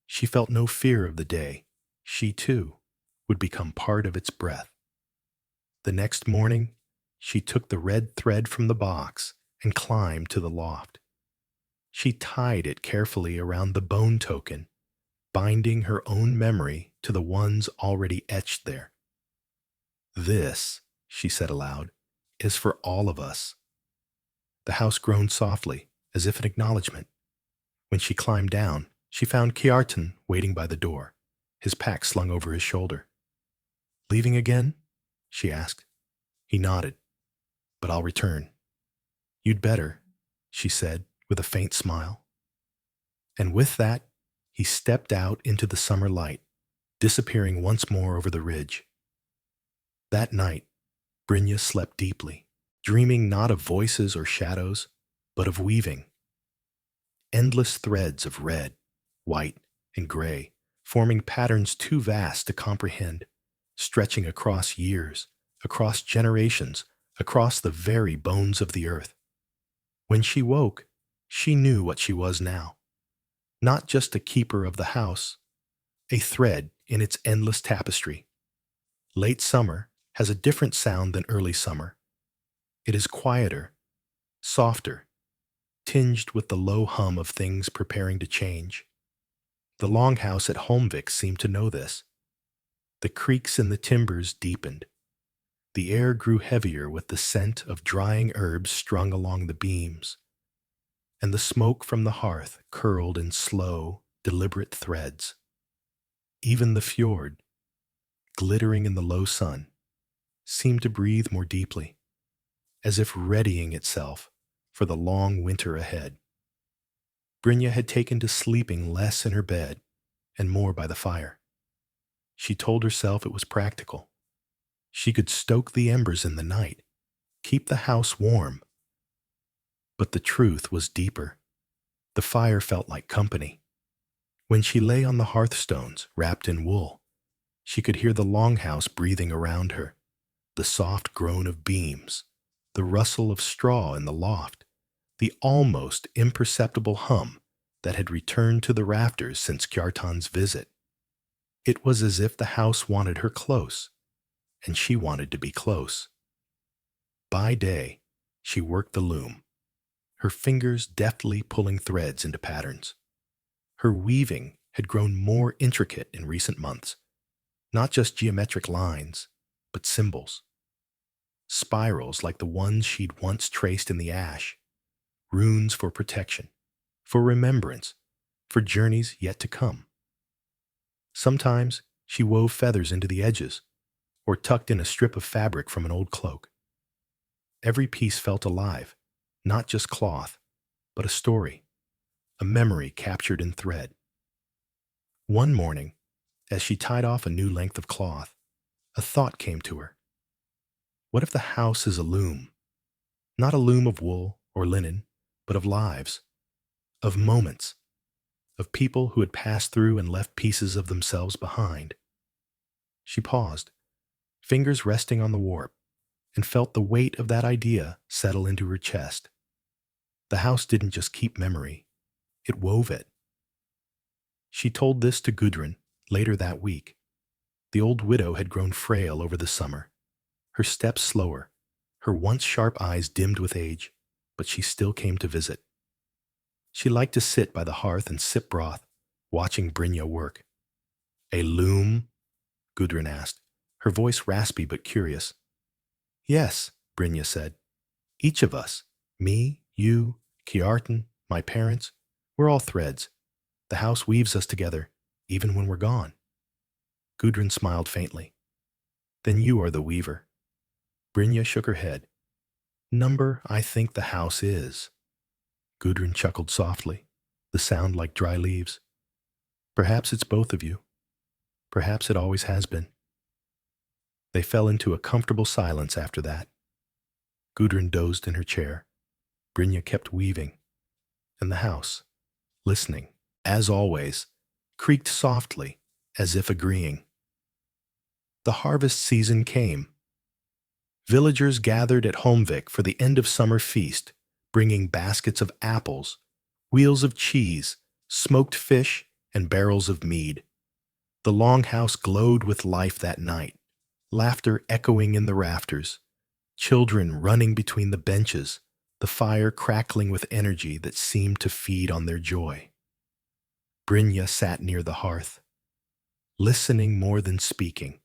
she felt no fear of the day she, too, would become part of its breath. The next morning, she took the red thread from the box and climbed to the loft. She tied it carefully around the bone token, binding her own memory to the ones already etched there. "This," she said aloud, "is for all of us." The house groaned softly, as if in acknowledgement. When she climbed down, she found Kjartan waiting by the door, his pack slung over his shoulder. "Leaving again?" she asked. He nodded. "But I'll return." "You'd better," she said, with a faint smile. And with that, he stepped out into the summer light, disappearing once more over the ridge. That night, Brynja slept deeply, dreaming not of voices or shadows, but of weaving. Endless threads of red, white, and gray, forming patterns too vast to comprehend, stretching across years, across generations, across the very bones of the earth. When she woke, she knew what she was now. Not just a keeper of the house, a thread in its endless tapestry. Late summer has a different sound than early summer. It is quieter, softer, tinged with the low hum of things preparing to change. The longhouse at Holmvik seemed to know this. The creaks in the timbers deepened. The air grew heavier with the scent of drying herbs strung along the beams, and the smoke from the hearth curled in slow, deliberate threads. Even the fjord, glittering in the low sun, seemed to breathe more deeply, as if readying itself for the long winter ahead. Brynja had taken to sleeping less in her bed and more by the fire. She told herself it was practical. She could stoke the embers in the night, keep the house warm. But the truth was deeper. The fire felt like company. When she lay on the hearthstones, wrapped in wool, she could hear the longhouse breathing around her, the soft groan of beams, the rustle of straw in the loft, the almost imperceptible hum that had returned to the rafters since Kjartan's visit. It was as if the house wanted her close, and she wanted to be close. By day, she worked the loom, her fingers deftly pulling threads into patterns. Her weaving had grown more intricate in recent months, not just geometric lines, but symbols. spirals like the ones she'd once traced in the ash, runes for protection, for remembrance, for journeys yet to come. Sometimes she wove feathers into the edges, or tucked in a strip of fabric from an old cloak. Every piece felt alive, not just cloth, but a story, a memory captured in thread. One morning, as she tied off a new length of cloth, a thought came to her. What if the house is a loom? Not a loom of wool or linen, but of lives, of moments, of people who had passed through and left pieces of themselves behind. She paused, fingers resting on the warp, and felt the weight of that idea settle into her chest. The house didn't just keep memory, it wove it. She told this to Gudrun later that week. The old widow had grown frail over the summer, her steps slower, her once sharp eyes dimmed with age, but she still came to visit. She liked to sit by the hearth and sip broth, watching Brynja work. A loom? Gudrun asked, her voice raspy but curious. Yes, Brynja said. Each of us, me, you, Kjartan, my parents, we're all threads. The house weaves us together, even when we're gone. Gudrun smiled faintly. Then you are the weaver. Brynja shook her head. Number I think the house is. Gudrun chuckled softly, the sound like dry leaves. Perhaps it's both of you. Perhaps it always has been. They fell into a comfortable silence after that. Gudrun dozed in her chair. Brynja kept weaving. And the house, listening, as always, creaked softly, as if agreeing. The harvest season came. Villagers gathered at Holmvik for the end of summer feast, bringing baskets of apples, wheels of cheese, smoked fish, and barrels of mead. The longhouse glowed with life that night, laughter echoing in the rafters, children running between the benches, the fire crackling with energy that seemed to feed on their joy. Brynja sat near the hearth, listening more than speaking,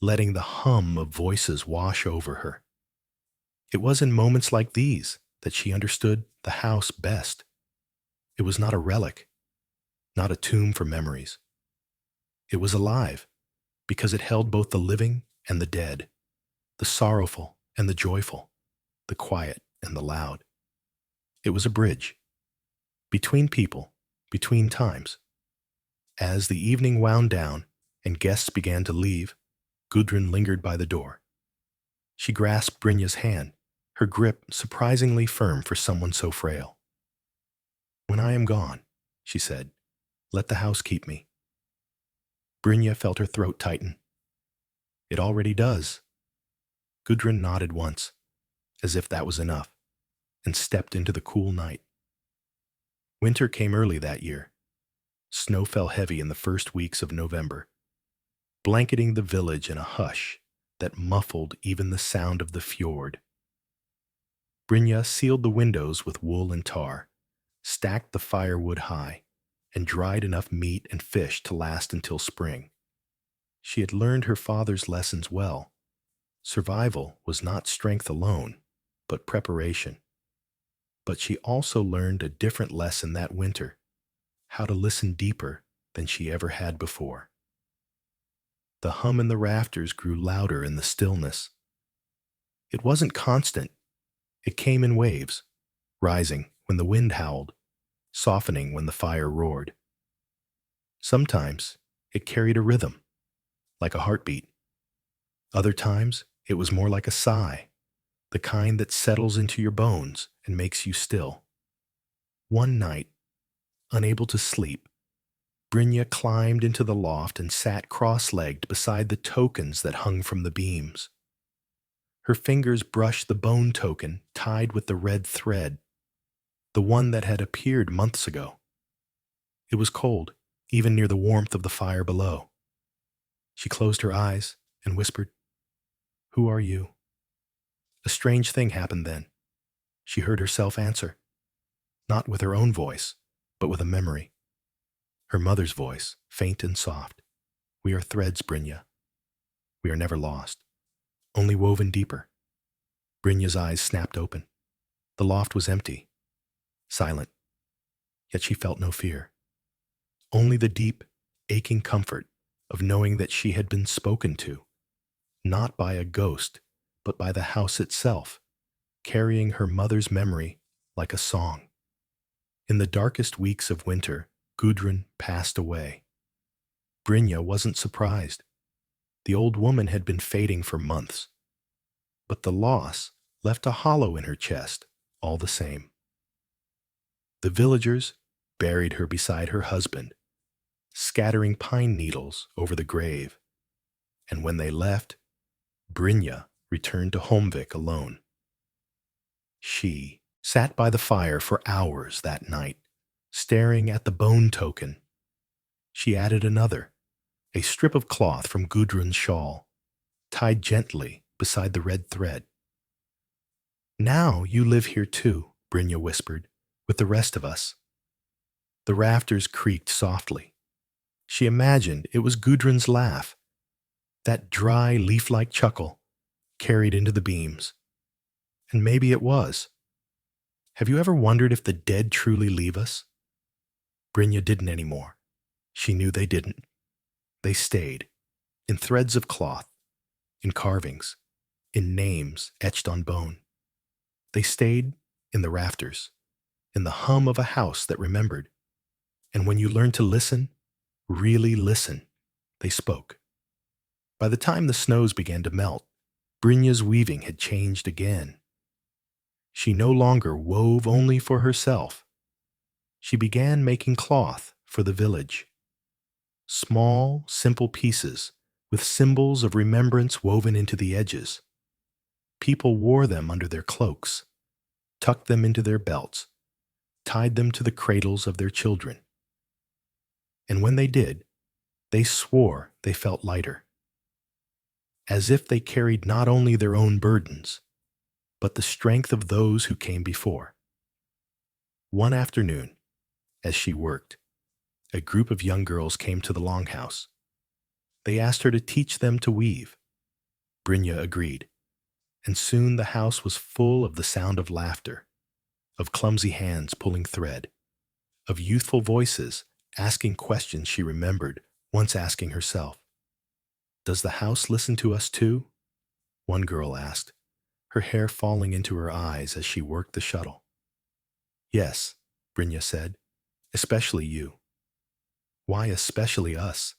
letting the hum of voices wash over her. It was in moments like these that she understood the house best. It was not a relic, not a tomb for memories. It was alive because it held both the living and the dead, the sorrowful and the joyful, the quiet and the loud. It was a bridge between people, between times. As the evening wound down and guests began to leave, Gudrun lingered by the door. She grasped Brynja's hand, her grip surprisingly firm for someone so frail. When I am gone, she said, let the house keep me. Brynja felt her throat tighten. It already does. Gudrun nodded once, as if that was enough, and stepped into the cool night. Winter came early that year. Snow fell heavy in the first weeks of November, blanketing the village in a hush that muffled even the sound of the fjord. Brynja sealed the windows with wool and tar, stacked the firewood high, and dried enough meat and fish to last until spring. She had learned her father's lessons well. Survival was not strength alone, but preparation. But she also learned a different lesson that winter, how to listen deeper than she ever had before. The hum in the rafters grew louder in the stillness. It wasn't constant. It came in waves, rising when the wind howled, softening when the fire roared. Sometimes it carried a rhythm, like a heartbeat. Other times it was more like a sigh, the kind that settles into your bones and makes you still. One night, unable to sleep, Brynja climbed into the loft and sat cross-legged beside the tokens that hung from the beams. Her fingers brushed the bone token tied with the red thread, the one that had appeared months ago. It was cold, even near the warmth of the fire below. She closed her eyes and whispered, "Who are you?" A strange thing happened then. She heard herself answer, not with her own voice, but with a memory. Her mother's voice, faint and soft. "We are threads, Brynja. We are never lost, only woven deeper." Brynja's eyes snapped open. The loft was empty, silent, yet she felt no fear. Only the deep, aching comfort of knowing that she had been spoken to, not by a ghost, but by the house itself, carrying her mother's memory like a song. In the darkest weeks of winter, Gudrun passed away. Brynja wasn't surprised. The old woman had been fading for months, but the loss left a hollow in her chest all the same. The villagers buried her beside her husband, scattering pine needles over the grave, and when they left, Brynja returned to Holmvik alone. She sat by the fire for hours that night, staring at the bone token. She added another, a strip of cloth from Gudrun's shawl, tied gently beside the red thread. "Now you live here too," Brynja whispered, "with the rest of us." The rafters creaked softly. She imagined it was Gudrun's laugh, that dry, leaf-like chuckle carried into the beams. And maybe it was. Have you ever wondered if the dead truly leave us? Brynja didn't anymore. She knew they didn't. They stayed, in threads of cloth, in carvings, in names etched on bone. They stayed in the rafters, in the hum of a house that remembered. And when you learn to listen, really listen, they spoke. By the time the snows began to melt, Brynja's weaving had changed again. She no longer wove only for herself. She began making cloth for the village. Small, simple pieces with symbols of remembrance woven into the edges. People wore them under their cloaks, tucked them into their belts, tied them to the cradles of their children. And when they did, they swore they felt lighter, as if they carried not only their own burdens, but the strength of those who came before. One afternoon, as she worked, a group of young girls came to the longhouse. They asked her to teach them to weave. Brynja agreed, and soon the house was full of the sound of laughter, of clumsy hands pulling thread, of youthful voices asking questions she remembered once asking herself. "Does the house listen to us too?" one girl asked, her hair falling into her eyes as she worked the shuttle. "Yes," Brynja said, "especially you." "Why especially us?"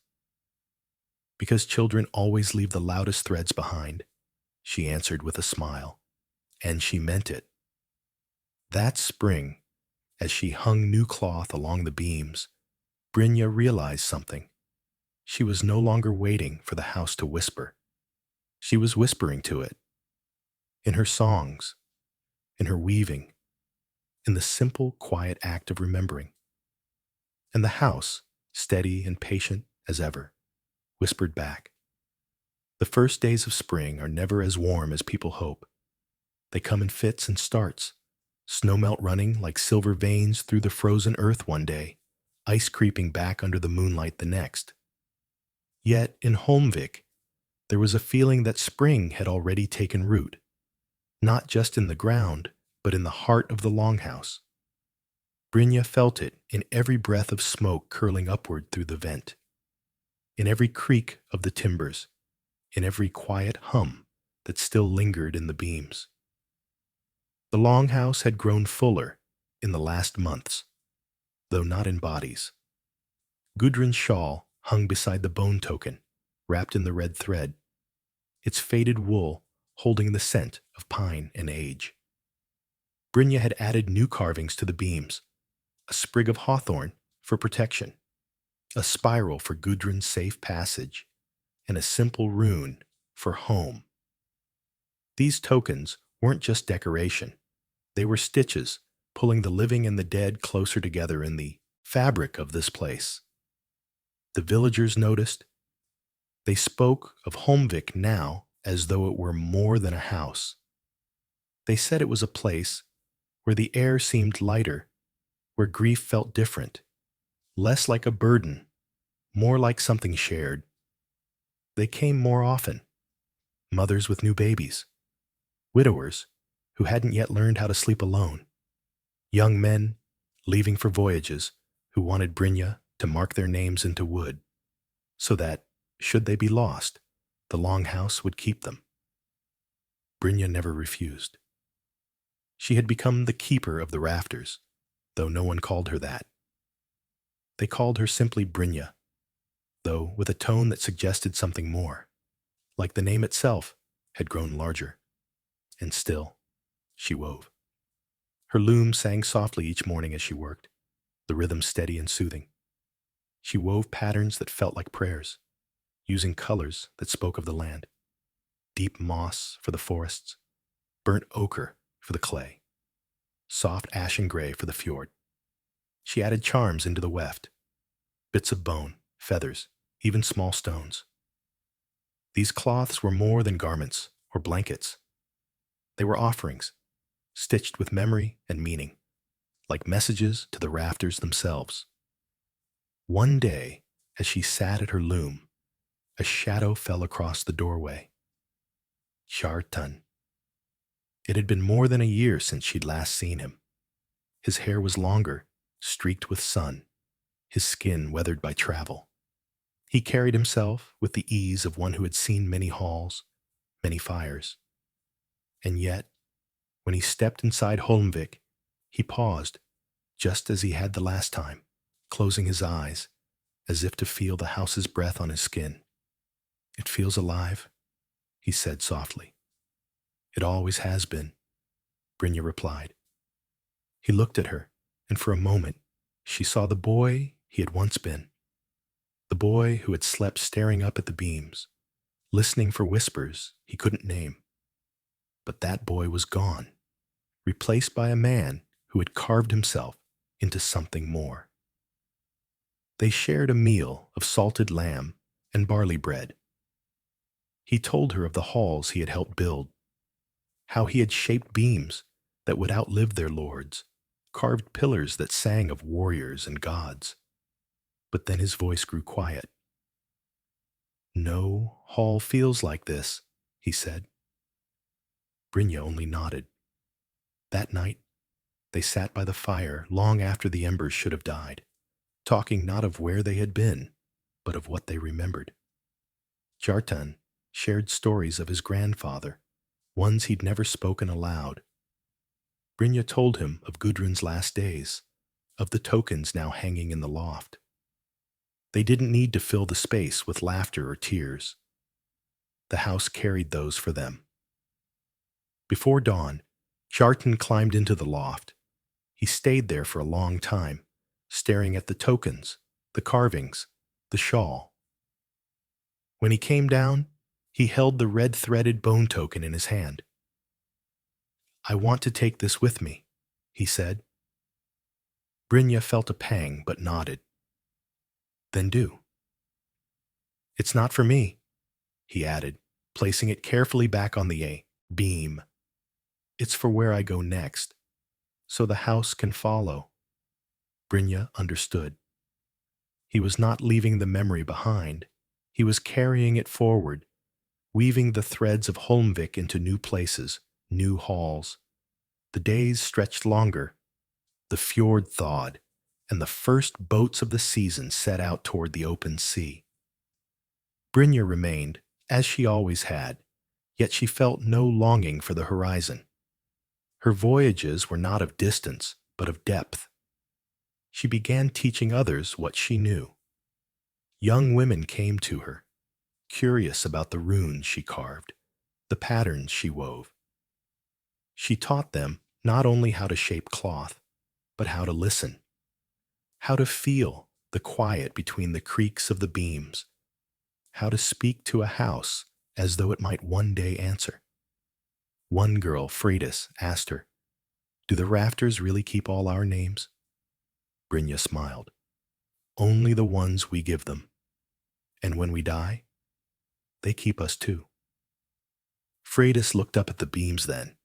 "Because children always leave the loudest threads behind," she answered with a smile, and she meant it. That spring, as she hung new cloth along the beams, Brynja realized something. She was no longer waiting for the house to whisper. She was whispering to it. In her songs, in her weaving, in the simple, quiet act of remembering. And the house, steady and patient as ever, whispered back. The first days of spring are never as warm as people hope. They come in fits and starts, snowmelt running like silver veins through the frozen earth one day, ice creeping back under the moonlight the next. Yet in Holmvik, there was a feeling that spring had already taken root, not just in the ground, but in the heart of the longhouse. Brynja felt it in every breath of smoke curling upward through the vent, in every creak of the timbers, in every quiet hum that still lingered in the beams. The longhouse had grown fuller in the last months, though not in bodies. Gudrun's shawl hung beside the bone token, wrapped in the red thread, its faded wool holding the scent of pine and age. Brynja had added new carvings to the beams, a sprig of hawthorn for protection, a spiral for Gudrun's safe passage, and a simple rune for home. These tokens weren't just decoration. They were stitches pulling the living and the dead closer together in the fabric of this place. The villagers noticed. They spoke of Holmvik now as though it were more than a house. They said it was a place where the air seemed lighter, where grief felt different, less like a burden, more like something shared. They came more often, mothers with new babies, widowers who hadn't yet learned how to sleep alone, young men leaving for voyages who wanted Brynja to mark their names into wood so that, should they be lost, the longhouse would keep them. Brynja never refused. She had become the keeper of the rafters, though no one called her that. They called her simply Brynja, though with a tone that suggested something more, like the name itself had grown larger. And still, she wove. Her loom sang softly each morning as she worked, the rhythm steady and soothing. She wove patterns that felt like prayers, using colors that spoke of the land. Deep moss for the forests, burnt ochre for the clay, soft ashen gray for the fjord. She added charms into the weft, bits of bone, feathers, even small stones. These cloths were more than garments or blankets. They were offerings, stitched with memory and meaning, like messages to the rafters themselves. One day, as she sat at her loom, a shadow fell across the doorway. Kjartan. It had been more than a year since she'd last seen him. His hair was longer, streaked with sun, his skin weathered by travel. He carried himself with the ease of one who had seen many halls, many fires. And yet, when he stepped inside Holmvik, he paused, just as he had the last time, closing his eyes, as if to feel the house's breath on his skin. "It feels alive," he said softly. "It always has been," Brynja replied. He looked at her, and for a moment, she saw the boy he had once been. The boy who had slept staring up at the beams, listening for whispers he couldn't name. But that boy was gone, replaced by a man who had carved himself into something more. They shared a meal of salted lamb and barley bread. He told her of the halls he had helped build, how he had shaped beams that would outlive their lords, carved pillars that sang of warriors and gods. But then his voice grew quiet. "No hall feels like this," he said. Brynja only nodded. That night, they sat by the fire long after the embers should have died, talking not of where they had been, but of what they remembered. Kjartan shared stories of his grandfather, ones he'd never spoken aloud. Brynja told him of Gudrun's last days, of the tokens now hanging in the loft. They didn't need to fill the space with laughter or tears. The house carried those for them. Before dawn, Kjartan climbed into the loft. He stayed there for a long time, staring at the tokens, the carvings, the shawl. When he came down, he held the red-threaded bone token in his hand. "I want to take this with me," he said. Brynja felt a pang but nodded. "Then do." "It's not for me," he added, placing it carefully back on the beam. "It's for where I go next, so the house can follow." Brynja understood. He was not leaving the memory behind. He was carrying it forward, weaving the threads of Holmvik into new places, new halls. The days stretched longer. The fjord thawed, and the first boats of the season set out toward the open sea. Brynja remained, as she always had, yet she felt no longing for the horizon. Her voyages were not of distance, but of depth. She began teaching others what she knew. Young women came to her, curious about the runes she carved, the patterns she wove. She taught them not only how to shape cloth, but how to listen, how to feel the quiet between the creaks of the beams, how to speak to a house as though it might one day answer. One girl, Freydis, asked her, "Do the rafters really keep all our names?" Brynja smiled. "Only the ones we give them. And when we die, they keep us too." Freydis looked up at the beams then,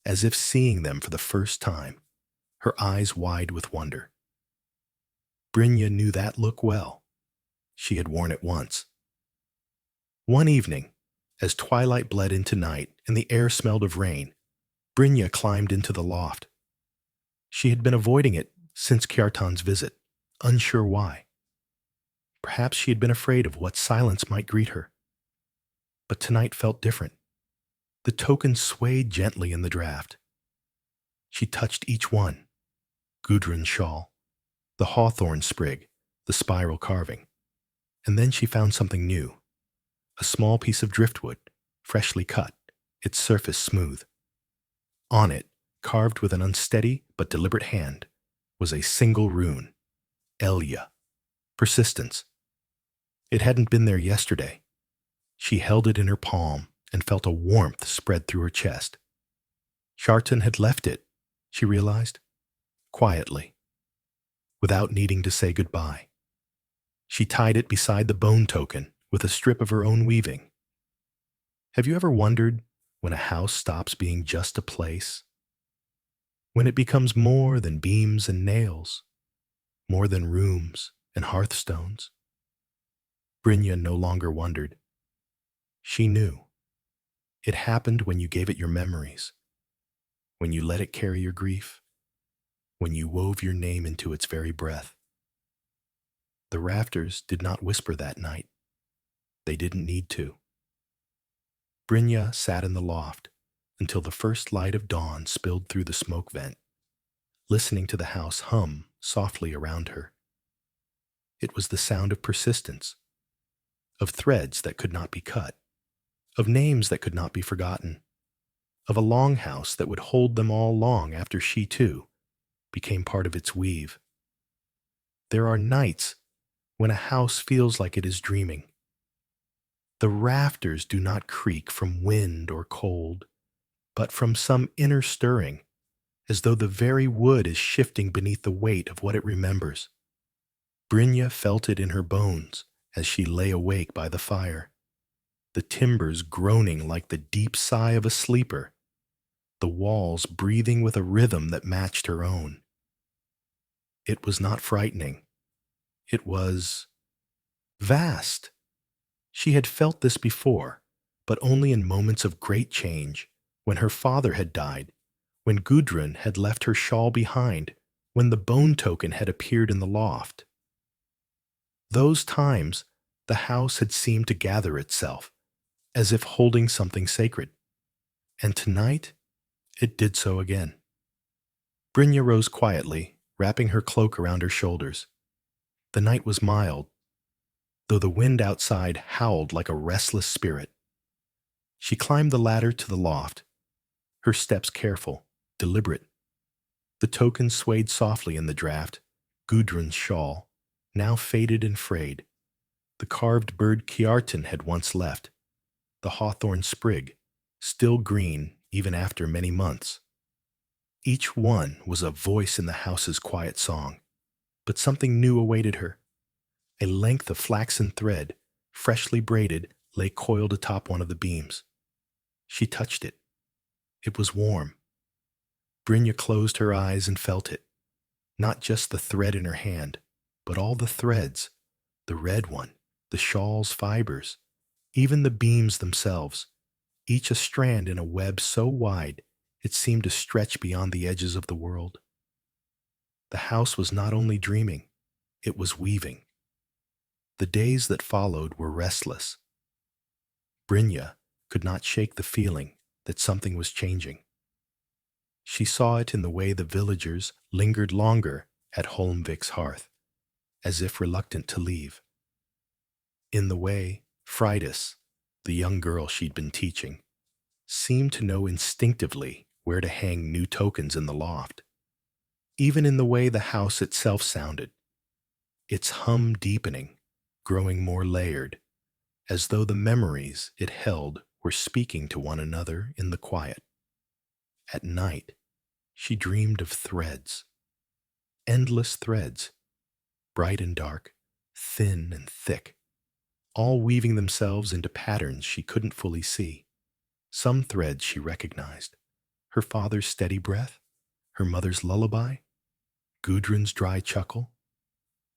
as if seeing them for the first time, her eyes wide with wonder. Brynja knew that look well. She had worn it once. One evening, as twilight bled into night and the air smelled of rain, Brynja climbed into the loft. She had been avoiding it since Kjartan's visit, unsure why. Perhaps she had been afraid of what silence might greet her. But tonight felt different. The tokens swayed gently in the draft. She touched each one: Gudrun's shawl, the hawthorn sprig, the spiral carving. And then she found something new: a small piece of driftwood, freshly cut, its surface smooth. On it, carved with an unsteady but deliberate hand, was a single rune: Elja, persistence. It hadn't been there yesterday. She held it in her palm and felt a warmth spread through her chest. Kjartan had left it, she realized, quietly, without needing to say goodbye. She tied it beside the bone token with a strip of her own weaving. Have you ever wondered when a house stops being just a place? When it becomes more than beams and nails, more than rooms and hearthstones? Brynja no longer wondered. She knew. It happened when you gave it your memories, when you let it carry your grief, when you wove your name into its very breath. The rafters did not whisper that night. They didn't need to. Brynja sat in the loft until the first light of dawn spilled through the smoke vent, listening to the house hum softly around her. It was the sound of persistence, of threads that could not be cut, of names that could not be forgotten, of a longhouse that would hold them all long after she, too, became part of its weave. There are nights when a house feels like it is dreaming. The rafters do not creak from wind or cold, but from some inner stirring, as though the very wood is shifting beneath the weight of what it remembers. Brynja felt it in her bones as she lay awake by the fire, the timbers groaning like the deep sigh of a sleeper, the walls breathing with a rhythm that matched her own. It was not frightening. It was vast. She had felt this before, but only in moments of great change, when her father had died, when Gudrun had left her shawl behind, when the bone token had appeared in the loft. Those times, the house had seemed to gather itself, as if holding something sacred. And tonight, it did so again. Brynja rose quietly, wrapping her cloak around her shoulders. The night was mild, though the wind outside howled like a restless spirit. She climbed the ladder to the loft, her steps careful, deliberate. The token swayed softly in the draft: Gudrun's shawl, now faded and frayed; the carved bird Kjartan had once left; the hawthorn sprig, still green even after many months. Each one was a voice in the house's quiet song, but something new awaited her. A length of flaxen thread, freshly braided, lay coiled atop one of the beams. She touched it. It was warm. Brynja closed her eyes and felt it. Not just the thread in her hand, but all the threads, the red one, the shawl's fibers, even the beams themselves, each a strand in a web so wide it seemed to stretch beyond the edges of the world. The house was not only dreaming, it was weaving. The days that followed were restless. Brynja could not shake the feeling that something was changing. She saw it in the way the villagers lingered longer at Holmvik's hearth, as if reluctant to leave. In the way Freydis, the young girl she'd been teaching, seemed to know instinctively where to hang new tokens in the loft. Even in the way the house itself sounded, its hum deepening, growing more layered, as though the memories it held were speaking to one another in the quiet. At night, she dreamed of threads, endless threads, bright and dark, thin and thick, all weaving themselves into patterns she couldn't fully see. Some threads she recognized: her father's steady breath, her mother's lullaby, Gudrun's dry chuckle,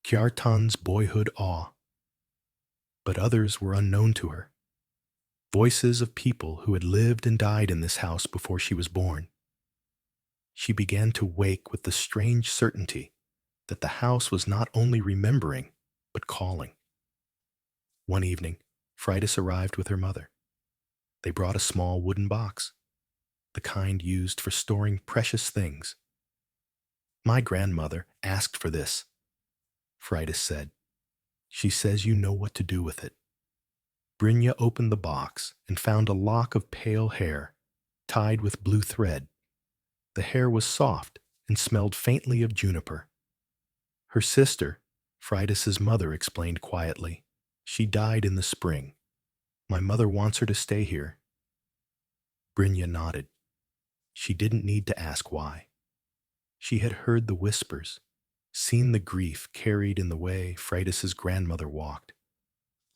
Kjartan's boyhood awe. But others were unknown to her. Voices of people who had lived and died in this house before she was born. she began to wake with the strange certainty that the house was not only remembering, but calling. One evening, Frighten arrived with her mother. They brought a small wooden box, the kind used for storing precious things. "My grandmother asked for this," Frighten said. "She says you know what to do with it." Brynja opened the box and found a lock of pale hair, tied with blue thread. The hair was soft and smelled faintly of juniper. Her sister, Frida's mother, explained quietly, "She died in the spring. My mother wants her to stay here." Brynja nodded. She didn't need to ask why. She had heard the whispers, seen the grief carried in the way Frida's grandmother walked,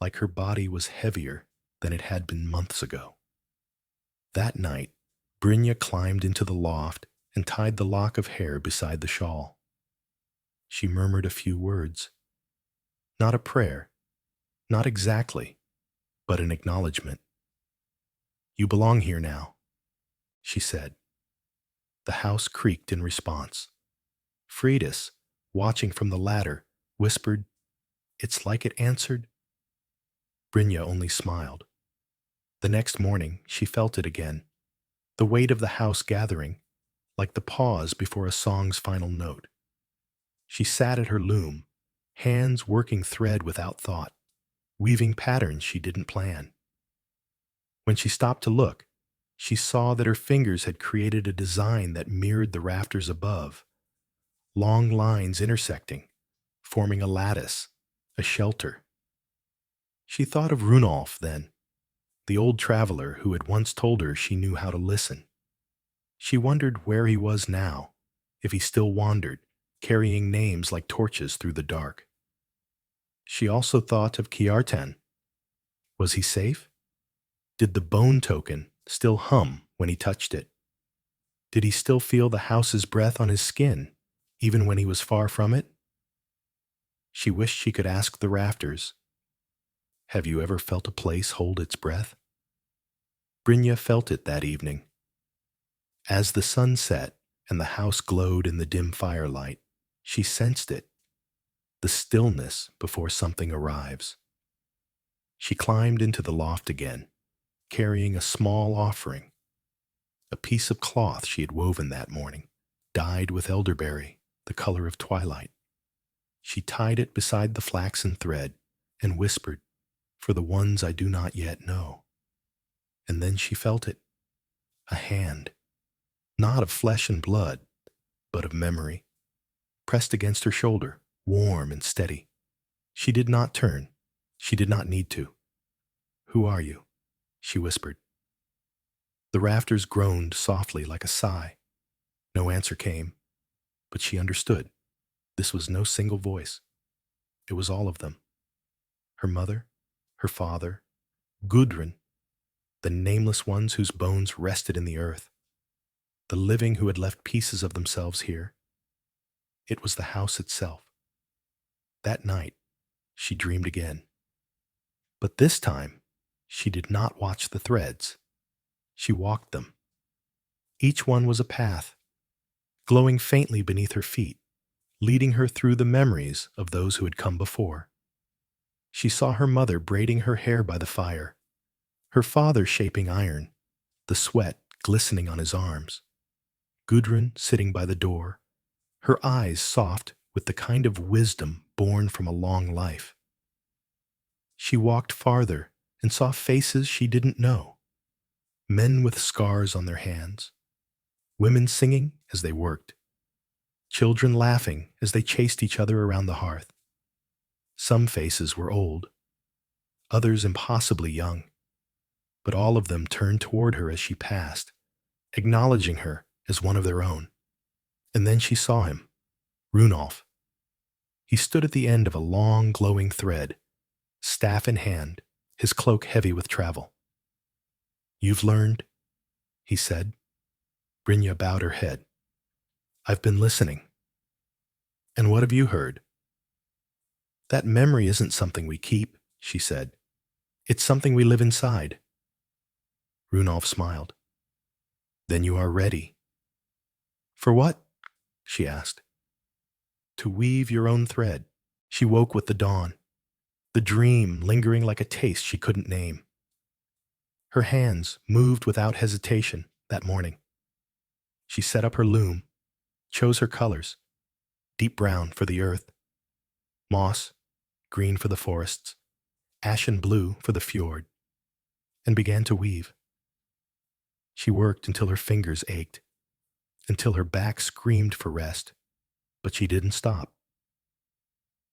like her body was heavier than it had been months ago. That night, Brynja climbed into the loft and tied the lock of hair beside the shawl. She murmured a few words. Not a prayer, not exactly, but an acknowledgement. "You belong here now," she said. The house creaked in response. Fridas, watching from the ladder, whispered, "It's like it answered." Brynja only smiled. The next morning, she felt it again, the weight of the house gathering, like the pause before a song's final note. She sat at her loom, hands working thread without thought, weaving patterns she didn't plan. When she stopped to look, she saw that her fingers had created a design that mirrored the rafters above, long lines intersecting, forming a lattice, a shelter. She thought of Runolf then, the old traveler who had once told her she knew how to listen. She wondered where he was now, if he still wandered, carrying names like torches through the dark. She also thought of Kiartan. Was he safe? Did the bone token still hum when he touched it? Did he still feel the house's breath on his skin, even when he was far from it? She wished she could ask the rafters, "Have you ever felt a place hold its breath?" Brynja felt it that evening. As the sun set and the house glowed in the dim firelight, she sensed it, the stillness before something arrives. She climbed into the loft again, carrying a small offering, a piece of cloth she had woven that morning, dyed with elderberry, the color of twilight. She tied it beside the flaxen thread and whispered, "For the ones I do not yet know." And then she felt it, a hand, not of flesh and blood, but of memory, pressed against her shoulder, warm and steady. She did not turn. She did not need to. "Who are you?" she whispered. The rafters groaned softly like a sigh. No answer came, but she understood. This was no single voice. It was all of them. Her mother, her father, Gudrun, the nameless ones whose bones rested in the earth, the living who had left pieces of themselves here. It was the house itself. That night, she dreamed again. But this time, she did not watch the threads. She walked them. Each one was a path, glowing faintly beneath her feet, leading her through the memories of those who had come before. She saw her mother braiding her hair by the fire, her father shaping iron, the sweat glistening on his arms, Gudrun sitting by the door, her eyes soft with the kind of wisdom born from a long life. She walked farther and saw faces she didn't know, men with scars on their hands, women singing as they worked, children laughing as they chased each other around the hearth. Some faces were old, others impossibly young, but all of them turned toward her as she passed, acknowledging her as one of their own. And then she saw him, Runolf. He stood at the end of a long, glowing thread, staff in hand, his cloak heavy with travel. "You've learned?" he said. Brynja bowed her head. "I've been listening." "And what have you heard?" "That memory isn't something we keep," she said. "It's something we live inside." Runolf smiled. "Then you are ready." For what? She asked. To weave your own thread. She woke with the dawn, the dream lingering like a taste she couldn't name. Her hands moved without hesitation that morning. She set up her loom, chose her colors, deep brown for the earth, moss, green for the forests, ashen blue for the fjord, and began to weave. She worked until her fingers ached, until her back screamed for rest, but she didn't stop.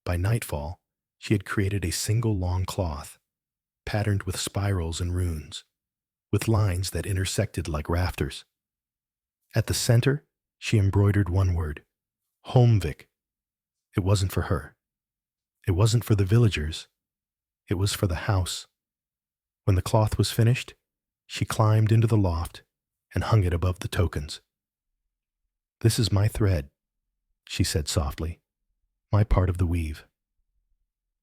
By nightfall, she had created a single long cloth, patterned with spirals and runes, with lines that intersected like rafters. At the center, she embroidered one word, Holmvik. It wasn't for her. It wasn't for the villagers. It was for the house. When the cloth was finished, she climbed into the loft and hung it above the tokens. This is my thread, she said softly, my part of the weave.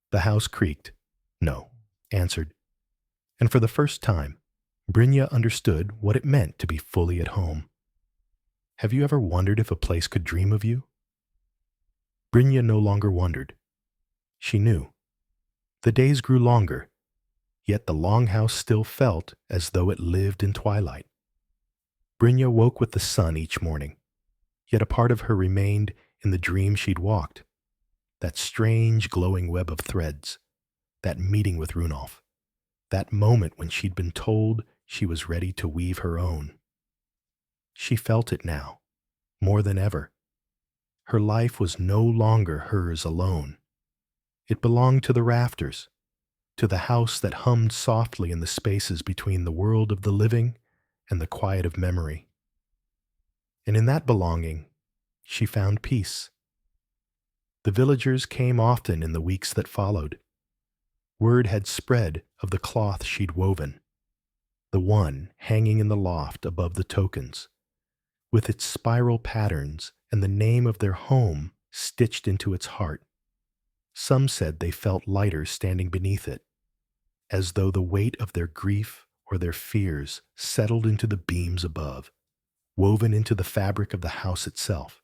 The house creaked, no, answered, and for the first time, Brynja understood what it meant to be fully at home. Have you ever wondered if a place could dream of you? Brynja no longer wondered. She knew. The days grew longer, yet the longhouse still felt as though it lived in twilight. Brynja woke with the sun each morning, yet a part of her remained in the dream she'd walked, that strange glowing web of threads, that meeting with Runolf, that moment when she'd been told she was ready to weave her own. She felt it now, more than ever. Her life was no longer hers alone. It belonged to the Rafters, to the house that hummed softly in the spaces between the world of the living and the quiet of memory. And in that belonging, she found peace. The villagers came often in the weeks that followed. Word had spread of the cloth she'd woven, the one hanging in the loft above the tokens, with its spiral patterns and the name of their home stitched into its heart. Some said they felt lighter standing beneath it, as though the weight of their grief or their fears settled into the beams above, woven into the fabric of the house itself.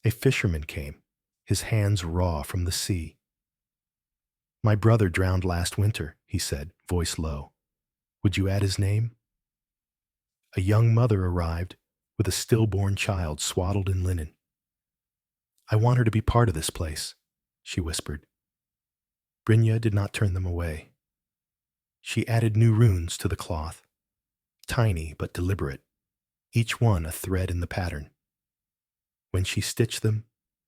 A fisherman came, his hands raw from the sea. My brother drowned last winter, he said, voice low. Would you add his name? A young mother arrived with a stillborn child swaddled in linen. I want her to be part of this place, she whispered. Brynja did not turn them away. She added new runes to the cloth, tiny but deliberate, each one a thread in the pattern. When she stitched them,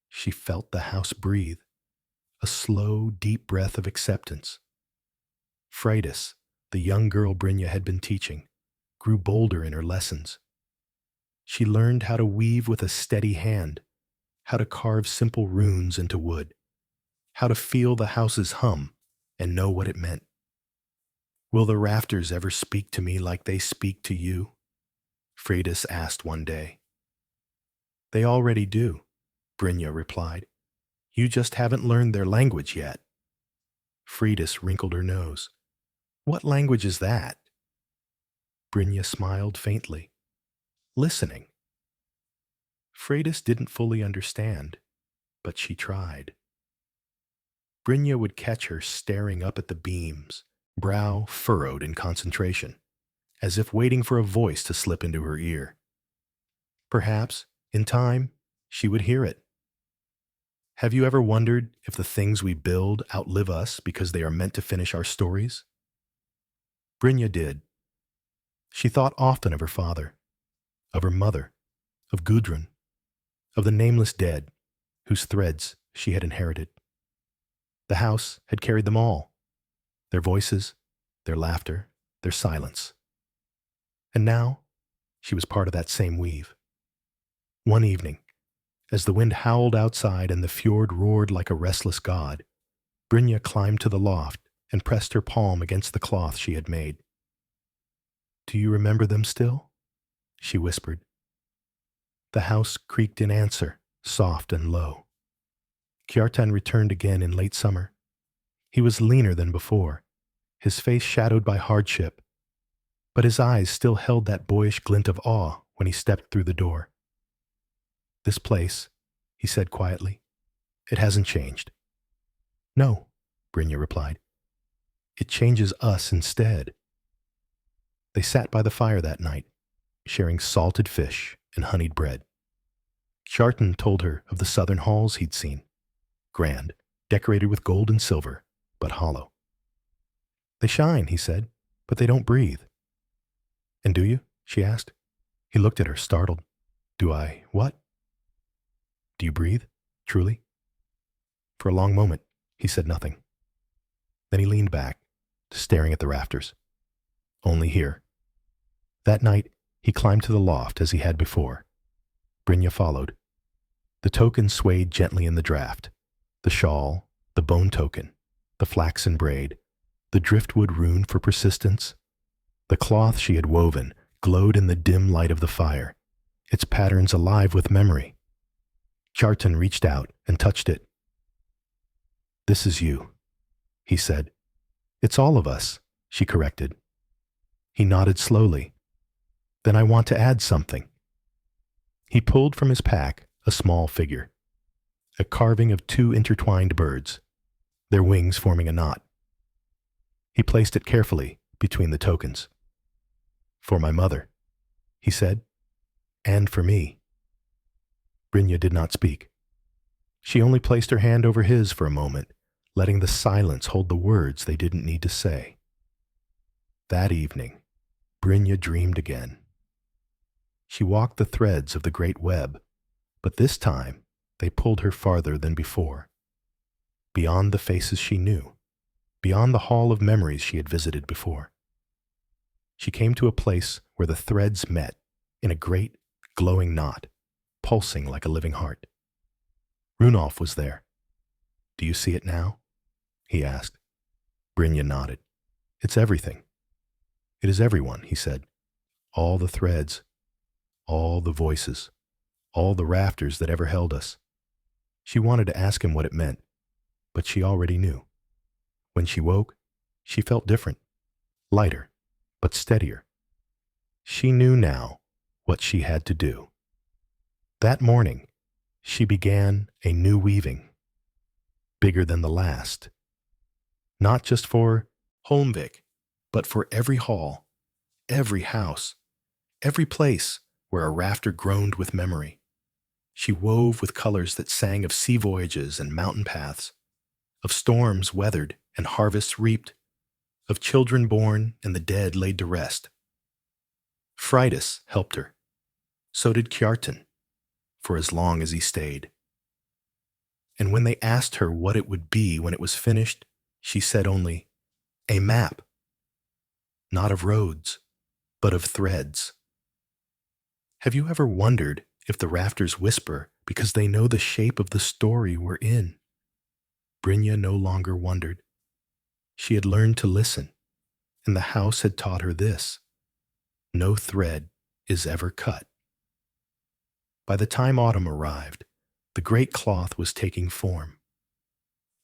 she felt the house breathe, a slow, deep breath of acceptance. Frighten, the young girl Brynja had been teaching, grew bolder in her lessons. She learned how to weave with a steady hand, how to carve simple runes into wood, how to feel the house's hum and know what it meant. Will the Rafters ever speak to me like they speak to you? Frighten asked one day. They already do, Brynja replied. You just haven't learned their language yet. Frighten wrinkled her nose. What language is that? Brynja smiled faintly. Listening. Frighten didn't fully understand, but she tried. Brynja would catch her staring up at the beams, brow furrowed in concentration, as if waiting for a voice to slip into her ear. Perhaps, in time, she would hear it. Have you ever wondered if the things we build outlive us because they are meant to finish our stories? Brynja did. She thought often of her father, of her mother, of Gudrun, of the nameless dead whose threads she had inherited. The house had carried them all, their voices, their laughter, their silence. And now, she was part of that same weave. One evening, as the wind howled outside and the fjord roared like a restless god, Brynja climbed to the loft and pressed her palm against the cloth she had made. Do you remember them still? She whispered. The house creaked in answer, soft and low. Kjartan returned again in late summer. He was leaner than before, his face shadowed by hardship, but his eyes still held that boyish glint of awe when he stepped through the door. This place, he said quietly, it hasn't changed. No, Brynja replied. It changes us instead. They sat by the fire that night, sharing salted fish and honeyed bread. Kjartan told her of the southern halls he'd seen, grand, decorated with gold and silver, but hollow. They shine, he said, but they don't breathe. And do you? She asked. He looked at her, startled. Do I what? Do you breathe? Truly? For a long moment, he said nothing. Then he leaned back, staring at the rafters. Only here. That night, he climbed to the loft as he had before. Brynja followed. The token swayed gently in the draft. The shawl, the bone token, the flaxen braid, the driftwood rune for persistence. The cloth she had woven glowed in the dim light of the fire, its patterns alive with memory. Kjartan reached out and touched it. This is you, he said. It's all of us, she corrected. He nodded slowly. Then I want to add something. He pulled from his pack a small figure, a carving of two intertwined birds, their wings forming a knot. He placed it carefully between the tokens. For my mother, he said, and for me. Brynja did not speak. She only placed her hand over his for a moment, letting the silence hold the words they didn't need to say. That evening, Brynja dreamed again. She walked the threads of the great web, but this time they pulled her farther than before, beyond the faces she knew, beyond the hall of memories she had visited before. She came to a place where the threads met in a great, glowing knot, pulsing like a living heart. Runolf was there. Do you see it now? He asked. Brynja nodded. It's everything. It is everyone, he said. All the threads, all the voices, all the rafters that ever held us. She wanted to ask him what it meant, but she already knew. When she woke, she felt different, lighter, but steadier. She knew now what she had to do. That morning, she began a new weaving, bigger than the last. Not just for Holmvik, but for every hall, every house, every place where a rafter groaned with memory. She wove with colors that sang of sea voyages and mountain paths, of storms weathered and harvests reaped, of children born and the dead laid to rest. Frighten helped her. So did Kjartan, for as long as he stayed. And when they asked her what it would be when it was finished, she said only, a map. Not of roads, but of threads. Have you ever wondered if the rafters whisper because they know the shape of the story we're in? Brynja no longer wondered. She had learned to listen, and the house had taught her this. No thread is ever cut. By the time autumn arrived, the great cloth was taking form.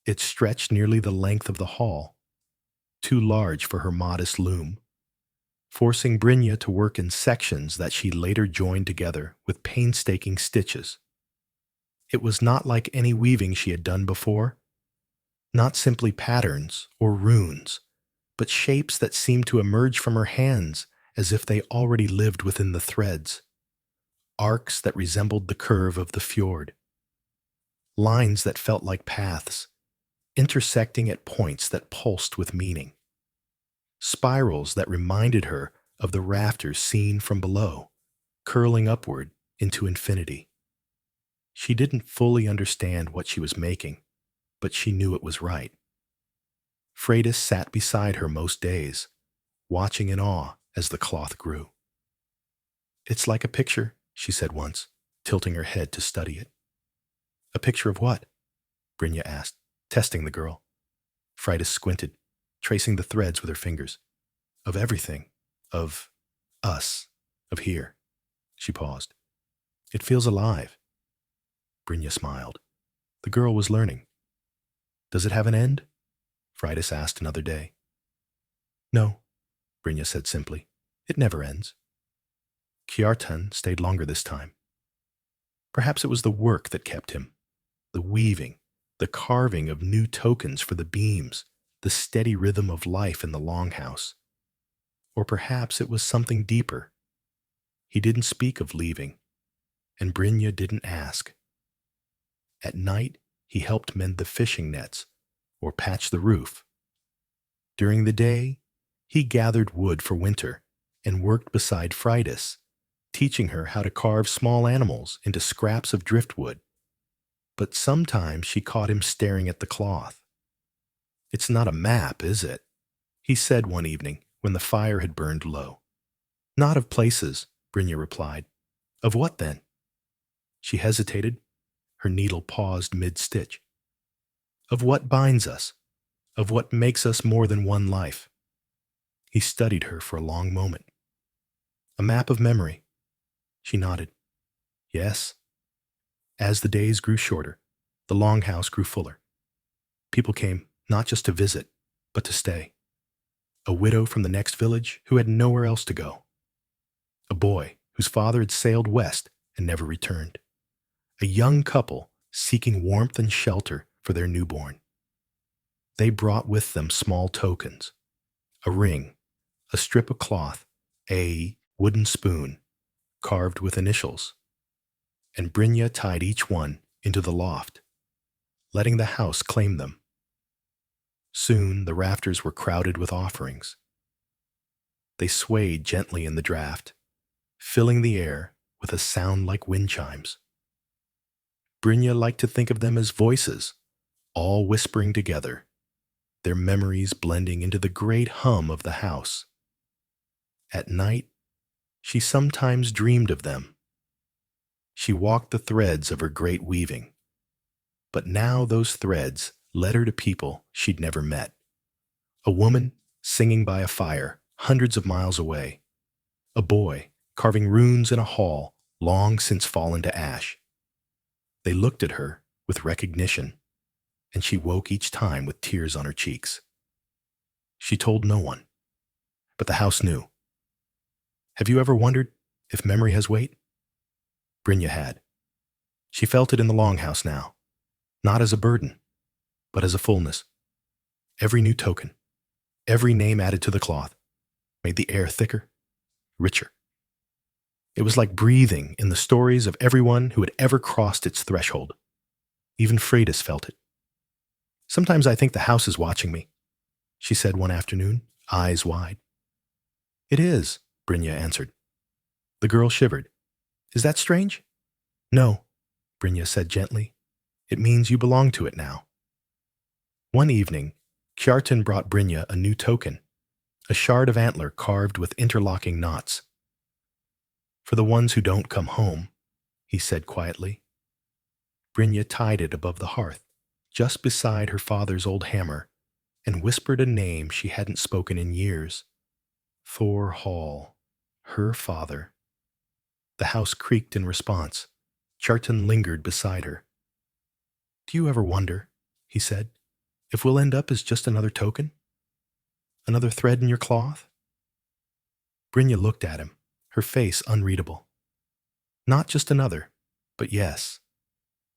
It stretched nearly the length of the hall, too large for her modest loom, forcing Brynja to work in sections that she later joined together with painstaking stitches. It was not like any weaving she had done before, not simply patterns or runes, but shapes that seemed to emerge from her hands as if they already lived within the threads, arcs that resembled the curve of the fjord, lines that felt like paths, intersecting at points that pulsed with meaning, spirals that reminded her of the rafters seen from below, curling upward into infinity. She didn't fully understand what she was making, but she knew it was right. Freydis sat beside her most days, watching in awe as the cloth grew. It's like a picture, she said once, tilting her head to study it. A picture of what? Brynja asked, testing the girl. Freydis squinted, tracing the threads with her fingers. Of everything. Of us. Of here. She paused. It feels alive. Brynja smiled. The girl was learning. Does it have an end? Freydis asked another day. No, Brynja said simply. It never ends. Kjartan stayed longer this time. Perhaps it was the work that kept him, the weaving, the carving of new tokens for the beams, the steady rhythm of life in the longhouse. Or perhaps it was something deeper. He didn't speak of leaving, and Brynja didn't ask. At night, he helped mend the fishing nets or patch the roof. During the day, he gathered wood for winter and worked beside Frighten, teaching her how to carve small animals into scraps of driftwood. But sometimes she caught him staring at the cloth. "It's not a map, is it?" he said one evening when the fire had burned low. "Not of places," Brynja replied. "Of what then?" She hesitated. Her needle paused mid-stitch. "Of what binds us, of what makes us more than one life." He studied her for a long moment. "A map of memory." She nodded. "Yes." As the days grew shorter, the longhouse grew fuller. People came not just to visit, but to stay. A widow from the next village who had nowhere else to go. A boy whose father had sailed west and never returned. A young couple seeking warmth and shelter for their newborn. They brought with them small tokens: a ring, a strip of cloth, a wooden spoon carved with initials. And Brynja tied each one into the loft, letting the house claim them. Soon the rafters were crowded with offerings. They swayed gently in the draft, filling the air with a sound like wind chimes. Brynja liked to think of them as voices, all whispering together, their memories blending into the great hum of the house. At night, she sometimes dreamed of them. She walked the threads of her great weaving. But now those threads led her to people she'd never met. A woman singing by a fire hundreds of miles away. A boy carving runes in a hall long since fallen to ash. They looked at her with recognition, and she woke each time with tears on her cheeks. She told no one, but the house knew. Have you ever wondered if memory has weight? Brynja had. She felt it in the longhouse now, not as a burden, but as a fullness. Every new token, every name added to the cloth, made the air thicker, richer. It was like breathing in the stories of everyone who had ever crossed its threshold. Even Frighten felt it. "Sometimes I think the house is watching me," she said one afternoon, eyes wide. "It is," Brynja answered. The girl shivered. "Is that strange?" "No," Brynja said gently. "It means you belong to it now." One evening, Kjartan brought Brynja a new token, a shard of antler carved with interlocking knots. "For the ones who don't come home," he said quietly. Brynja tied it above the hearth, just beside her father's old hammer, and whispered a name she hadn't spoken in years. Thor Hall, her father. The house creaked in response. Kjartan lingered beside her. "Do you ever wonder," he said, "if we'll end up as just another token? Another thread in your cloth?" Brynja looked at him, her face unreadable. "Not just another, but yes.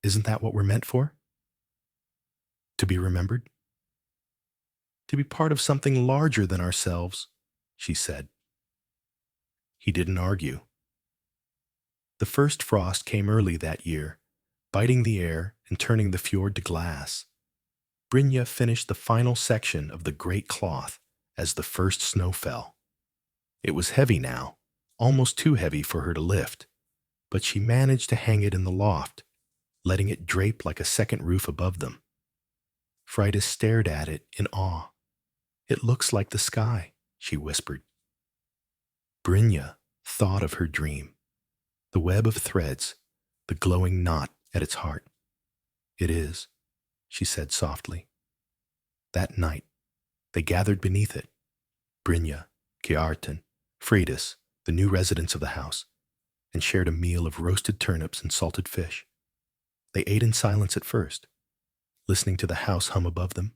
Isn't that what we're meant for? To be remembered? To be part of something larger than ourselves," she said. He didn't argue. The first frost came early that year, biting the air and turning the fjord to glass. Brynja finished the final section of the great cloth as the first snow fell. It was heavy now, almost too heavy for her to lift, but she managed to hang it in the loft, letting it drape like a second roof above them. Frighten stared at it in awe. "It looks like the sky," she whispered. Brynja thought of her dream, the web of threads, the glowing knot at its heart. "It is," she said softly. That night, they gathered beneath it. Brynja, Kjartan, Frighten, the new residents of the house, and shared a meal of roasted turnips and salted fish. They ate in silence at first, listening to the house hum above them.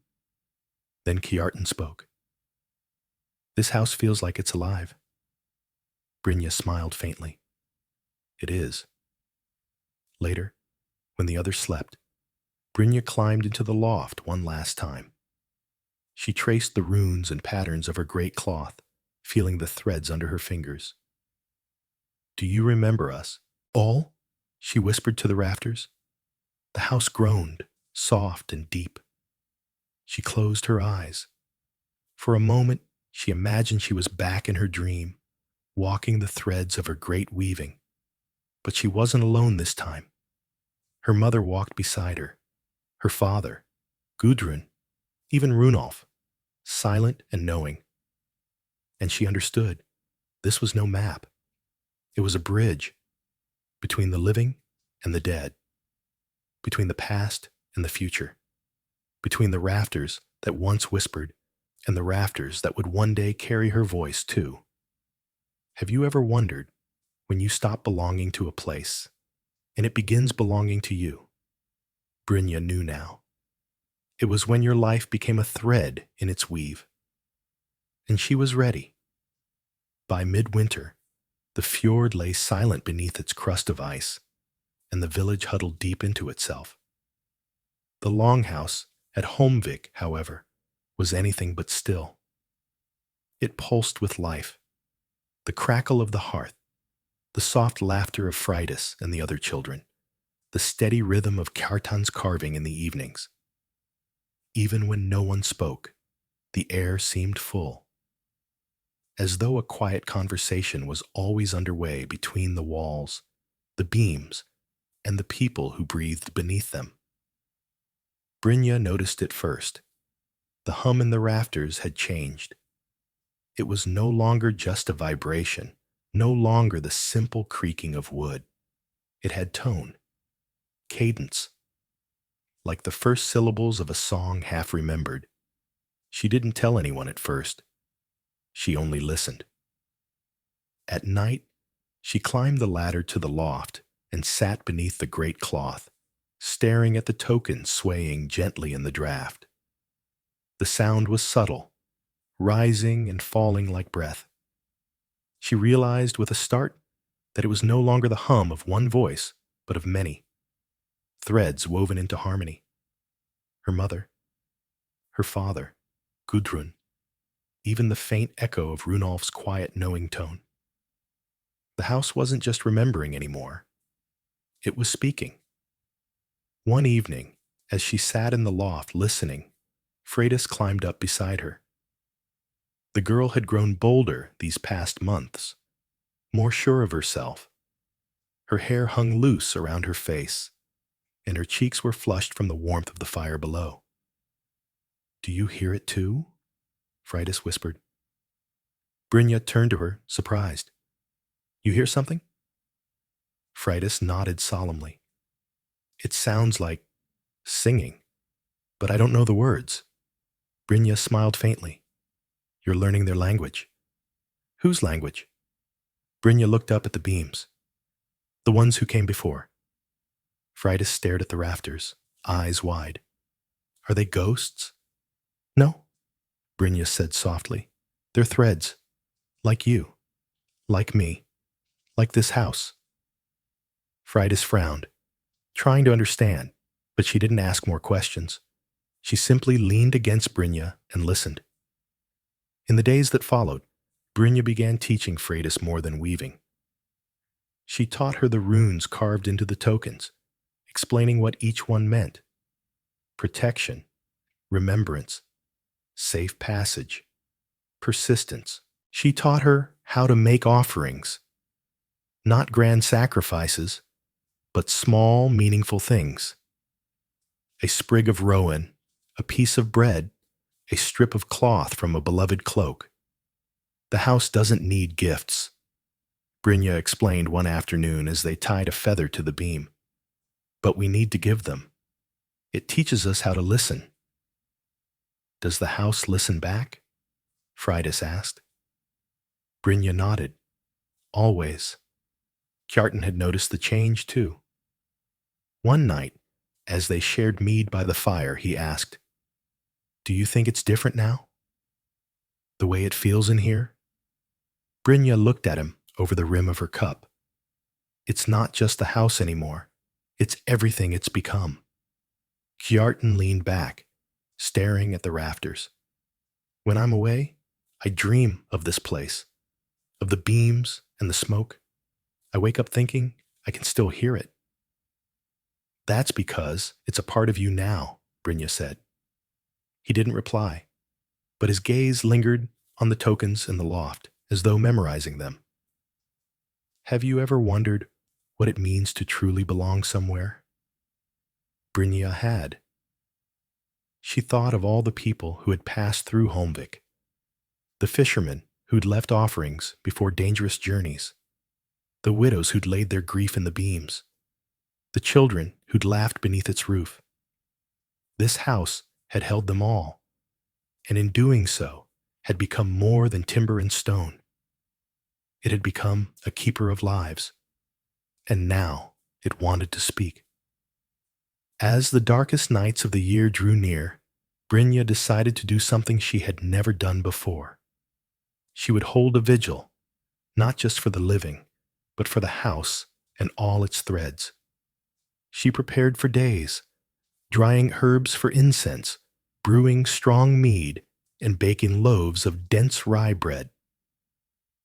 Then Kjartan spoke. "This house feels like it's alive." Brynja smiled faintly. "It is." Later, when the others slept, Brynja climbed into the loft one last time. She traced the runes and patterns of her great cloth, feeling the threads under her fingers. "Do you remember us? All?" she whispered to the rafters. The house groaned, soft and deep. She closed her eyes. For a moment, she imagined she was back in her dream, walking the threads of her great weaving. But she wasn't alone this time. Her mother walked beside her, her father, Gudrun, even Runolf, silent and knowing. And she understood. This was no map. It was a bridge between the living and the dead, between the past and the future, between the rafters that once whispered and the rafters that would one day carry her voice too. Have you ever wondered when you stop belonging to a place and it begins belonging to you? Brynja knew now. It was when your life became a thread in its weave. And she was ready. By midwinter, the fjord lay silent beneath its crust of ice, and the village huddled deep into itself. The longhouse at Holmvik, however, was anything but still. It pulsed with life, the crackle of the hearth, the soft laughter of Freydis and the other children, the steady rhythm of Kjartan's carving in the evenings. Even when no one spoke, the air seemed full, as though a quiet conversation was always underway between the walls, the beams, and the people who breathed beneath them. Brynja noticed it first. The hum in the rafters had changed. It was no longer just a vibration, no longer the simple creaking of wood. It had tone, cadence, like the first syllables of a song half remembered. She didn't tell anyone at first. She only listened. At night, she climbed the ladder to the loft and sat beneath the great cloth, staring at the tokens swaying gently in the draft. The sound was subtle, rising and falling like breath. She realized with a start that it was no longer the hum of one voice, but of many, threads woven into harmony. Her mother, her father, Gudrun, even the faint echo of Runolf's quiet knowing tone. The house wasn't just remembering anymore. It was speaking. One evening, as she sat in the loft listening, Freydis climbed up beside her. The girl had grown bolder these past months, more sure of herself. Her hair hung loose around her face, and her cheeks were flushed from the warmth of the fire below. "Do you hear it too?" Freydis whispered. Brynja turned to her, surprised. "You hear something?" Freydis nodded solemnly. "It sounds like singing, but I don't know the words." Brynja smiled faintly. "You're learning their language." "Whose language?" Brynja looked up at the beams. "The ones who came before." Freydis stared at the rafters, eyes wide. "Are they ghosts?" "No," Brynja said softly. "They're threads. Like you. Like me. Like this house." Freydis frowned, trying to understand, but she didn't ask more questions. She simply leaned against Brynja and listened. In the days that followed, Brynja began teaching Freydis more than weaving. She taught her the runes carved into the tokens, explaining what each one meant: protection, remembrance, safe passage, persistence. She taught her how to make offerings, not grand sacrifices, but small, meaningful things. A sprig of rowan, a piece of bread, a strip of cloth from a beloved cloak. "The house doesn't need gifts," Brynja explained one afternoon as they tied a feather to the beam. "But we need to give them. It teaches us how to listen." "Does the house listen back?" Freydis asked. Brynja nodded. "Always." Kjartan had noticed the change too. One night, as they shared mead by the fire, he asked, "Do you think it's different now? The way it feels in here?" Brynja looked at him over the rim of her cup. "It's not just the house anymore. It's everything it's become. Kjartan leaned back, staring at the rafters. When I'm away, I dream of this place, of the beams and the smoke. I wake up thinking I can still hear it. That's because it's a part of you now, Brynja said. He didn't reply, but his gaze lingered on the tokens in the loft, as though memorizing them. Have you ever wondered what it means to truly belong somewhere? Brynja had. She thought of all the people who had passed through Holmvik, the fishermen who'd left offerings before dangerous journeys, the widows who'd laid their grief in the beams, the children who'd laughed beneath its roof. This house had held them all, and in doing so had become more than timber and stone. It had become a keeper of lives, and now it wanted to speak. As the darkest nights of the year drew near, Brynja decided to do something she had never done before. She would hold a vigil, not just for the living, but for the house and all its threads. She prepared for days, drying herbs for incense, brewing strong mead, and baking loaves of dense rye bread.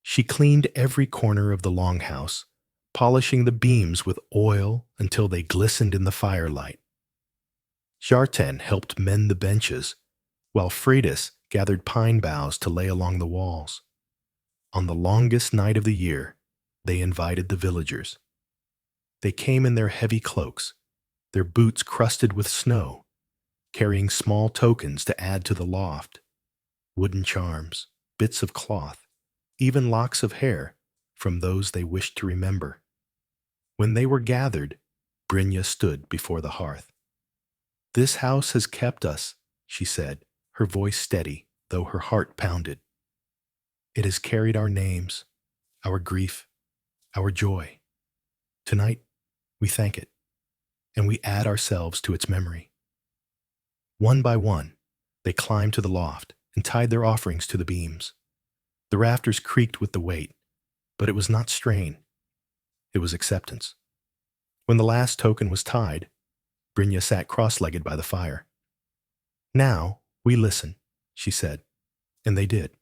She cleaned every corner of the longhouse, polishing the beams with oil until they glistened in the firelight. Kjartan helped mend the benches, while Freydis gathered pine boughs to lay along the walls. On the longest night of the year, they invited the villagers. They came in their heavy cloaks, their boots crusted with snow, carrying small tokens to add to the loft, wooden charms, bits of cloth, even locks of hair from those they wished to remember. When they were gathered, Brynja stood before the hearth. "This house has kept us," she said, her voice steady, though her heart pounded. "It has carried our names, our grief, our joy. Tonight, we thank it, and we add ourselves to its memory." One by one, they climbed to the loft and tied their offerings to the beams. The rafters creaked with the weight, but it was not strain. It was acceptance. When the last token was tied, Brynja sat cross-legged by the fire. "Now, we listen," she said, and they did.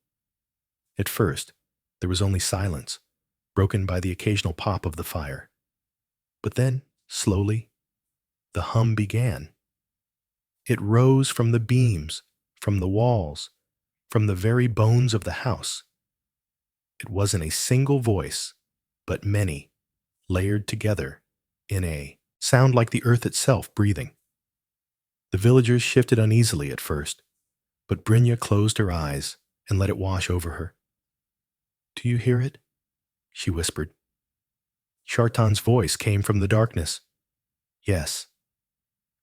At first, there was only silence, broken by the occasional pop of the fire. But then, slowly, the hum began. It rose from the beams, from the walls, from the very bones of the house. It wasn't a single voice, but many, layered together in a sound like the earth itself breathing. The villagers shifted uneasily at first, but Brynja closed her eyes and let it wash over her. "Do you hear it?" she whispered. Kjartan's voice came from the darkness. "Yes."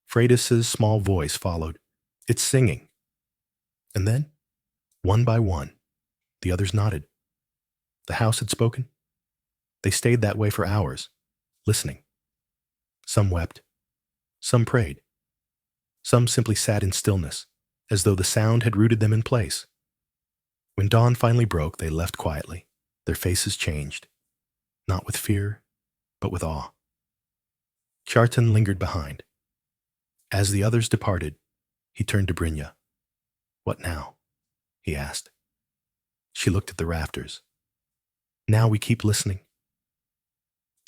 Freydis's small voice followed. "It's singing." And then, one by one, the others nodded. The house had spoken. They stayed that way for hours, listening. Some wept. Some prayed. Some simply sat in stillness, as though the sound had rooted them in place. When dawn finally broke, they left quietly, their faces changed, not with fear, but with awe. Kjartan lingered behind. As the others departed, he turned to Brynja. "What now?" he asked. She looked at the rafters. "Now we keep listening.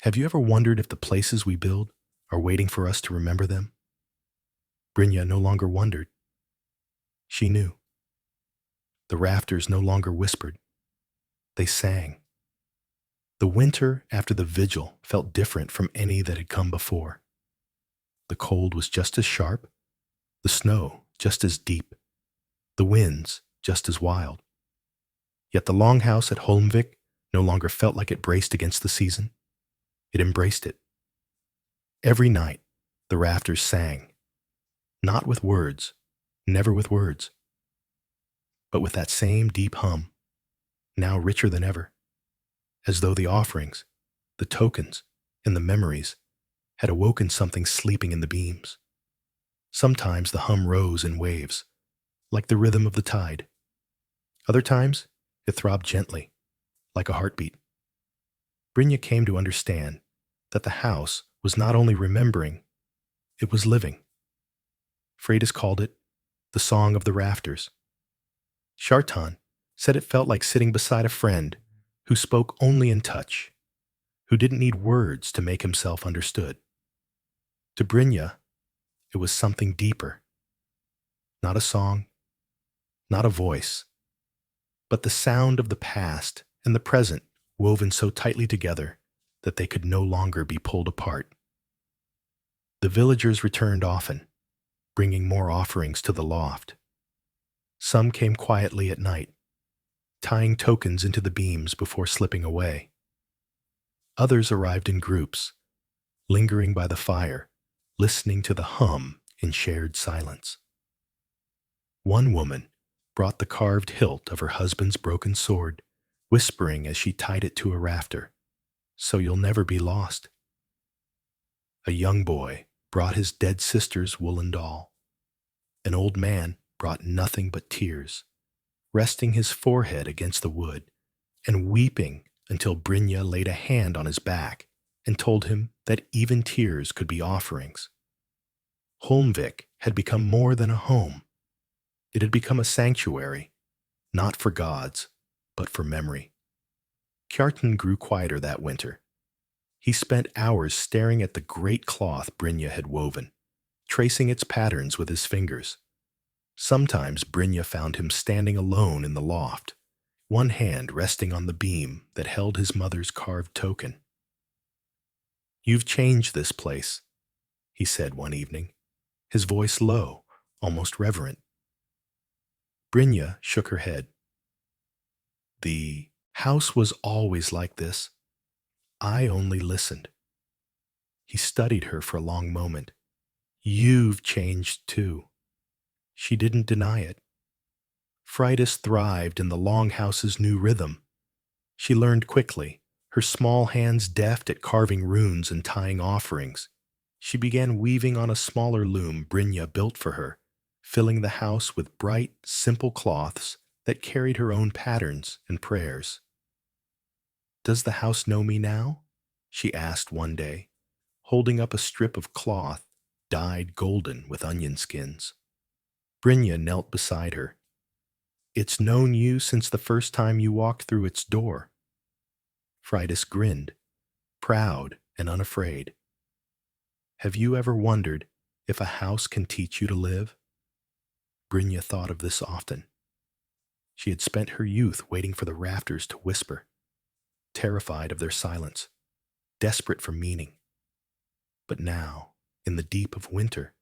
Have you ever wondered if the places we build are waiting for us to remember them?" Brynja no longer wondered. She knew. The rafters no longer whispered. They sang. The winter after the vigil felt different from any that had come before. The cold was just as sharp, the snow just as deep, the winds just as wild. Yet the longhouse at Holmvik no longer felt like it braced against the season. It embraced it. Every night, the rafters sang, not with words, never with words, but with that same deep hum, now richer than ever, as though the offerings, the tokens, and the memories had awoken something sleeping in the beams. Sometimes the hum rose in waves, like the rhythm of the tide. Other times, it throbbed gently, like a heartbeat. Brynja came to understand that the house was not only remembering, it was living. Freydis called it the Song of the Rafters. Kjartan said it felt like sitting beside a friend who spoke only in touch, who didn't need words to make himself understood. To Brynja, it was something deeper. Not a song, not a voice, but the sound of the past and the present woven so tightly together that they could no longer be pulled apart. The villagers returned often, bringing more offerings to the loft. Some came quietly at night, tying tokens into the beams before slipping away. Others arrived in groups, lingering by the fire, listening to the hum in shared silence. One woman brought the carved hilt of her husband's broken sword, whispering as she tied it to a rafter, "So you'll never be lost." A young boy brought his dead sister's woolen doll. An old man brought nothing but tears, resting his forehead against the wood and weeping until Brynja laid a hand on his back and told him that even tears could be offerings. Holmvik had become more than a home. It had become a sanctuary, not for gods, but for memory. Kjartan grew quieter that winter. He spent hours staring at the great cloth Brynja had woven, tracing its patterns with his fingers. Sometimes Brynja found him standing alone in the loft, one hand resting on the beam that held his mother's carved token. "You've changed this place," he said one evening, his voice low, almost reverent. Brynja shook her head. "The house was always like this. I only listened." He studied her for a long moment. "You've changed too." She didn't deny it. Freydis thrived in the longhouse's new rhythm. She learned quickly, her small hands deft at carving runes and tying offerings. She began weaving on a smaller loom Brynja built for her, filling the house with bright, simple cloths that carried her own patterns and prayers. "Does the house know me now?" she asked one day, holding up a strip of cloth dyed golden with onion skins. Brynja knelt beside her. "It's known you since the first time you walked through its door." Freydis grinned, proud and unafraid. "Have you ever wondered if a house can teach you to live?" Brynja thought of this often. She had spent her youth waiting for the rafters to whisper, terrified of their silence, desperate for meaning. But now, in the deep of winter,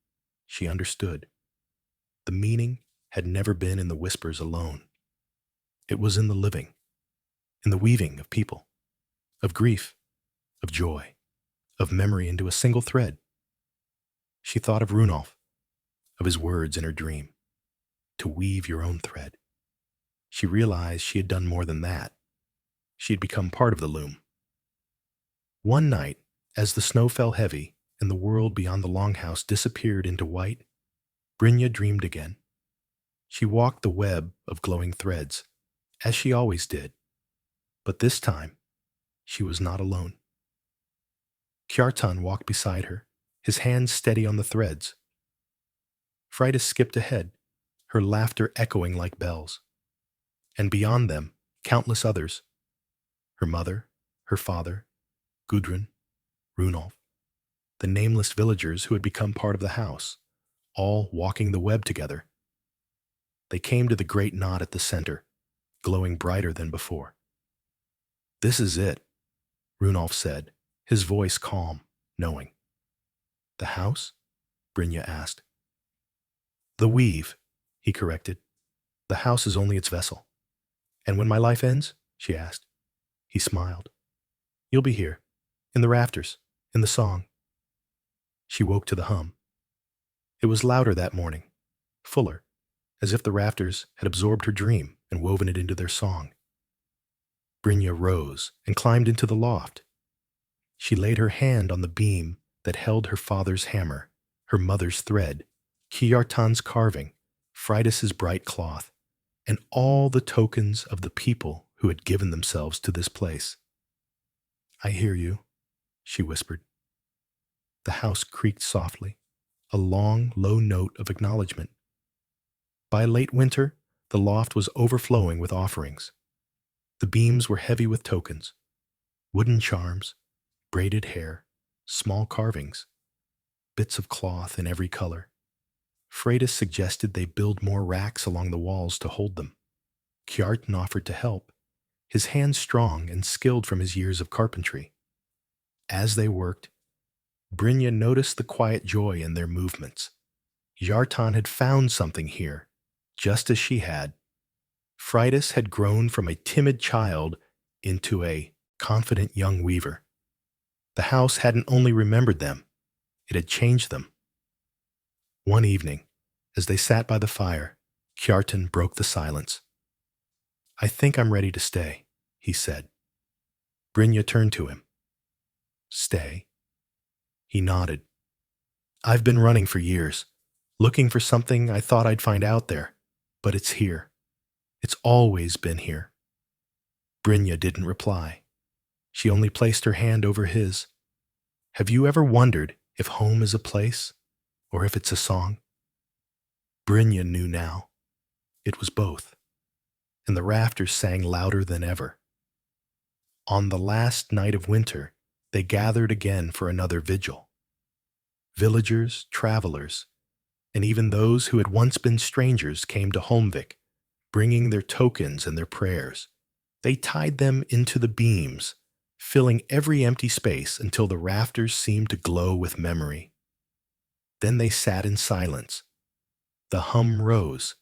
she understood. The meaning had never been in the whispers alone. It was in the living, in the weaving of people, of grief, of joy, of memory into a single thread. She thought of Runolf, of his words in her dream, to weave your own thread. She realized she had done more than that. She had become part of the loom. One night, as the snow fell heavy and the world beyond the longhouse disappeared into white, Brynja dreamed again. She walked the web of glowing threads, as she always did. But this time, she was not alone. Kjartan walked beside her, his hands steady on the threads. Freydis skipped ahead, her laughter echoing like bells. And beyond them, countless others. Her mother, her father, Gudrun, Runolf, the nameless villagers who had become part of the house, all walking the web together. They came to the great knot at the center, glowing brighter than before. "This is it," Runolf said, his voice calm, knowing. "The house?" Brynja asked. "The weave," he corrected. "The house is only its vessel." "And when my life ends?" she asked. He smiled. "You'll be here, in the rafters, in the song." She woke to the hum. It was louder that morning, fuller, as if the rafters had absorbed her dream and woven it into their song. Brynja rose and climbed into the loft. She laid her hand on the beam that held her father's hammer, her mother's thread, Kjartan's carving, Freydis's bright cloth, and all the tokens of the people who had given themselves to this place. "I hear you," she whispered. The house creaked softly, a long, low note of acknowledgement. By late winter, the loft was overflowing with offerings. The beams were heavy with tokens, wooden charms, braided hair, small carvings, bits of cloth in every color. Freydis suggested they build more racks along the walls to hold them. Kjartan offered to help, his hands strong and skilled from his years of carpentry. As they worked, Brynja noticed the quiet joy in their movements. Kjartan had found something here, just as she had. Freydis had grown from a timid child into a confident young weaver. The house hadn't only remembered them, it had changed them. One evening, as they sat by the fire, Kjartan broke the silence. "I think I'm ready to stay," he said. Brynja turned to him. "Stay?" He nodded. "I've been running for years, looking for something I thought I'd find out there, but it's here. It's always been here." Brynja didn't reply. She only placed her hand over his. "Have you ever wondered if home is a place, or if it's a song?" Brynja knew now. It was both, and the rafters sang louder than ever. On the last night of winter, they gathered again for another vigil. Villagers, travelers, and even those who had once been strangers came to Holmvik, bringing their tokens and their prayers. They tied them into the beams, filling every empty space until the rafters seemed to glow with memory. Then they sat in silence. The hum rose.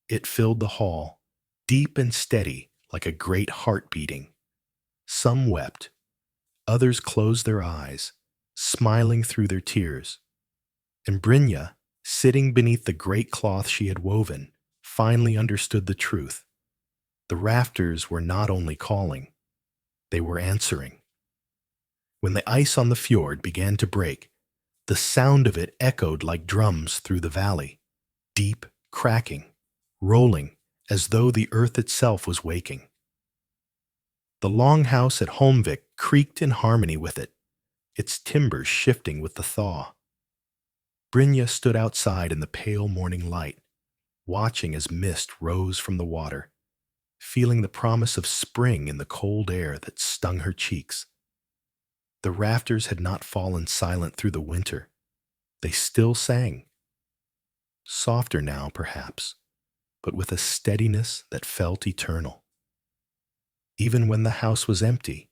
It filled the hall, deep and steady like a great heart beating. Some wept. Others closed their eyes, smiling through their tears. And Brynja, sitting beneath the great cloth she had woven, finally understood the truth. The rafters were not only calling, they were answering. When the ice on the fjord began to break, the sound of it echoed like drums through the valley, deep, cracking, rolling, as though the earth itself was waking. The longhouse at Holmvik creaked in harmony with it, its timbers shifting with the thaw. Brynja stood outside in the pale morning light, watching as mist rose from the water, feeling the promise of spring in the cold air that stung her cheeks. The rafters had not fallen silent through the winter. They still sang. Softer now, perhaps, but with a steadiness that felt eternal. Even when the house was empty,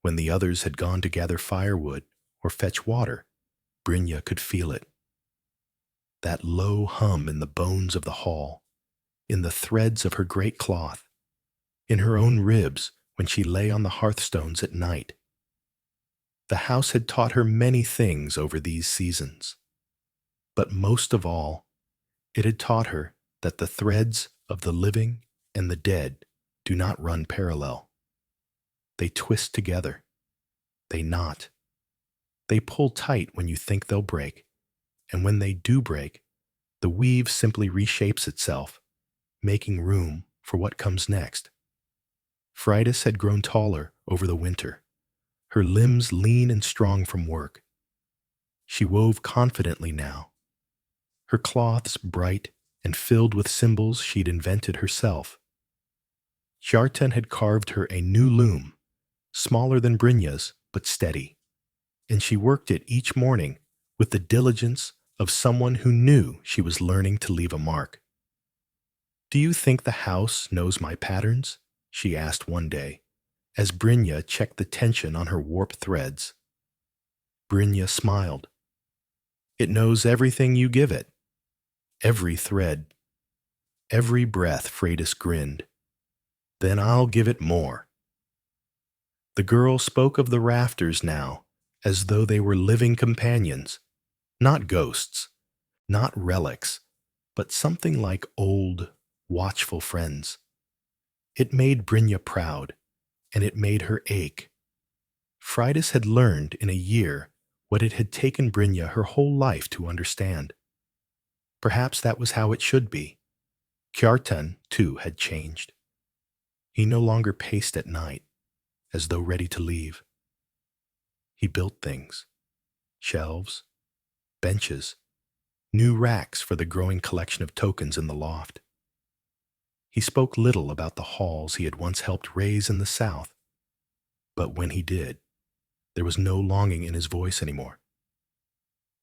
when the others had gone to gather firewood or fetch water, Brynja could feel it. That low hum in the bones of the hall, in the threads of her great cloth, in her own ribs when she lay on the hearthstones at night. The house had taught her many things over these seasons, but most of all, it had taught her that the threads of the living and the dead do not run parallel. They twist together. They knot. They pull tight when you think they'll break, and when they do break, the weave simply reshapes itself, making room for what comes next. Freydis had grown taller over the winter, her limbs lean and strong from work. She wove confidently now, her cloths bright and filled with symbols she'd invented herself. Kjartan had carved her a new loom, smaller than Brynja's, but steady, and she worked it each morning with the diligence of someone who knew she was learning to leave a mark. "Do you think the house knows my patterns?" she asked one day, as Brynja checked the tension on her warped threads. Brynja smiled. "It knows everything you give it. Every thread. Every breath," Freydis grinned. "Then I'll give it more." The girl spoke of the rafters now, as though they were living companions, not ghosts, not relics, but something like old, watchful friends. It made Brynja proud, and it made her ache. Freydis had learned in a year what it had taken Brynja her whole life to understand. Perhaps that was how it should be. Kjartan, too, had changed. He no longer paced at night, as though ready to leave. He built things, shelves, benches, new racks for the growing collection of tokens in the loft. He spoke little about the halls he had once helped raise in the South, but when he did, there was no longing in his voice anymore.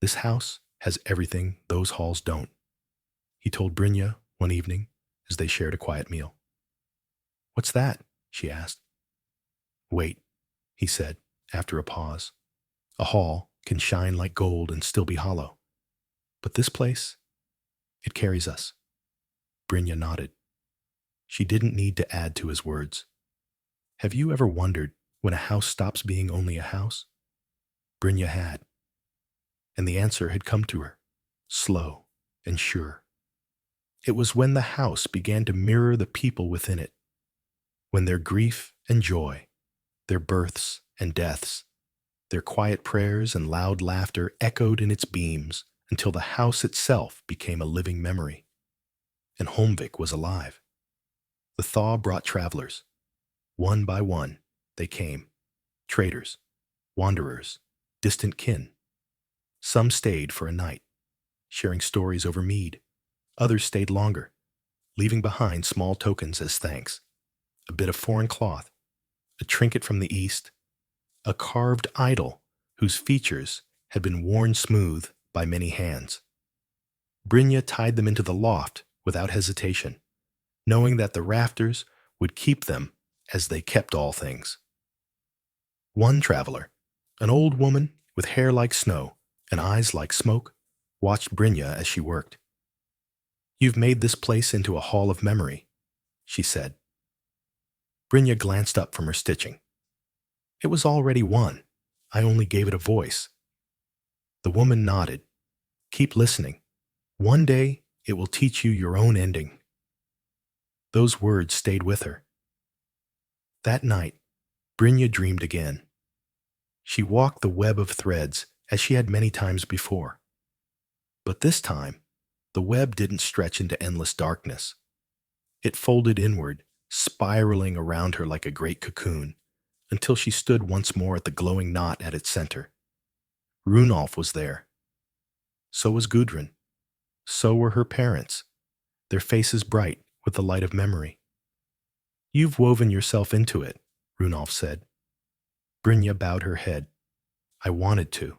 This house has everything those halls don't, he told Brynja one evening as they shared a quiet meal. What's that? She asked. Wait, he said after a pause. A hall can shine like gold and still be hollow. But this place, it carries us. Brynja nodded. She didn't need to add to his words. Have you ever wondered when a house stops being only a house? Brynja had. And the answer had come to her, slow and sure. It was when the house began to mirror the people within it, when their grief and joy, their births and deaths, their quiet prayers and loud laughter echoed in its beams until the house itself became a living memory. And Holmvik was alive. The thaw brought travelers. One by one, they came. Traders, wanderers, distant kin. Some stayed for a night, sharing stories over mead. Others stayed longer, leaving behind small tokens as thanks. A bit of foreign cloth, a trinket from the East, a carved idol whose features had been worn smooth by many hands. Brynja tied them into the loft without hesitation, knowing that the rafters would keep them as they kept all things. One traveler, an old woman with hair like snow and eyes like smoke, watched Brynja as she worked. You've made this place into a hall of memory, she said. Brynja glanced up from her stitching. It was already one. I only gave it a voice. The woman nodded. Keep listening. One day it will teach you your own ending. Those words stayed with her. That night, Brynja dreamed again. She walked the web of threads as she had many times before. But this time, the web didn't stretch into endless darkness. It folded inward, spiraling around her like a great cocoon, until she stood once more at the glowing knot at its center. Runolf was there. So was Gudrun. So were her parents, their faces bright with the light of memory. You've woven yourself into it, Runolf said. Brynja bowed her head. I wanted to.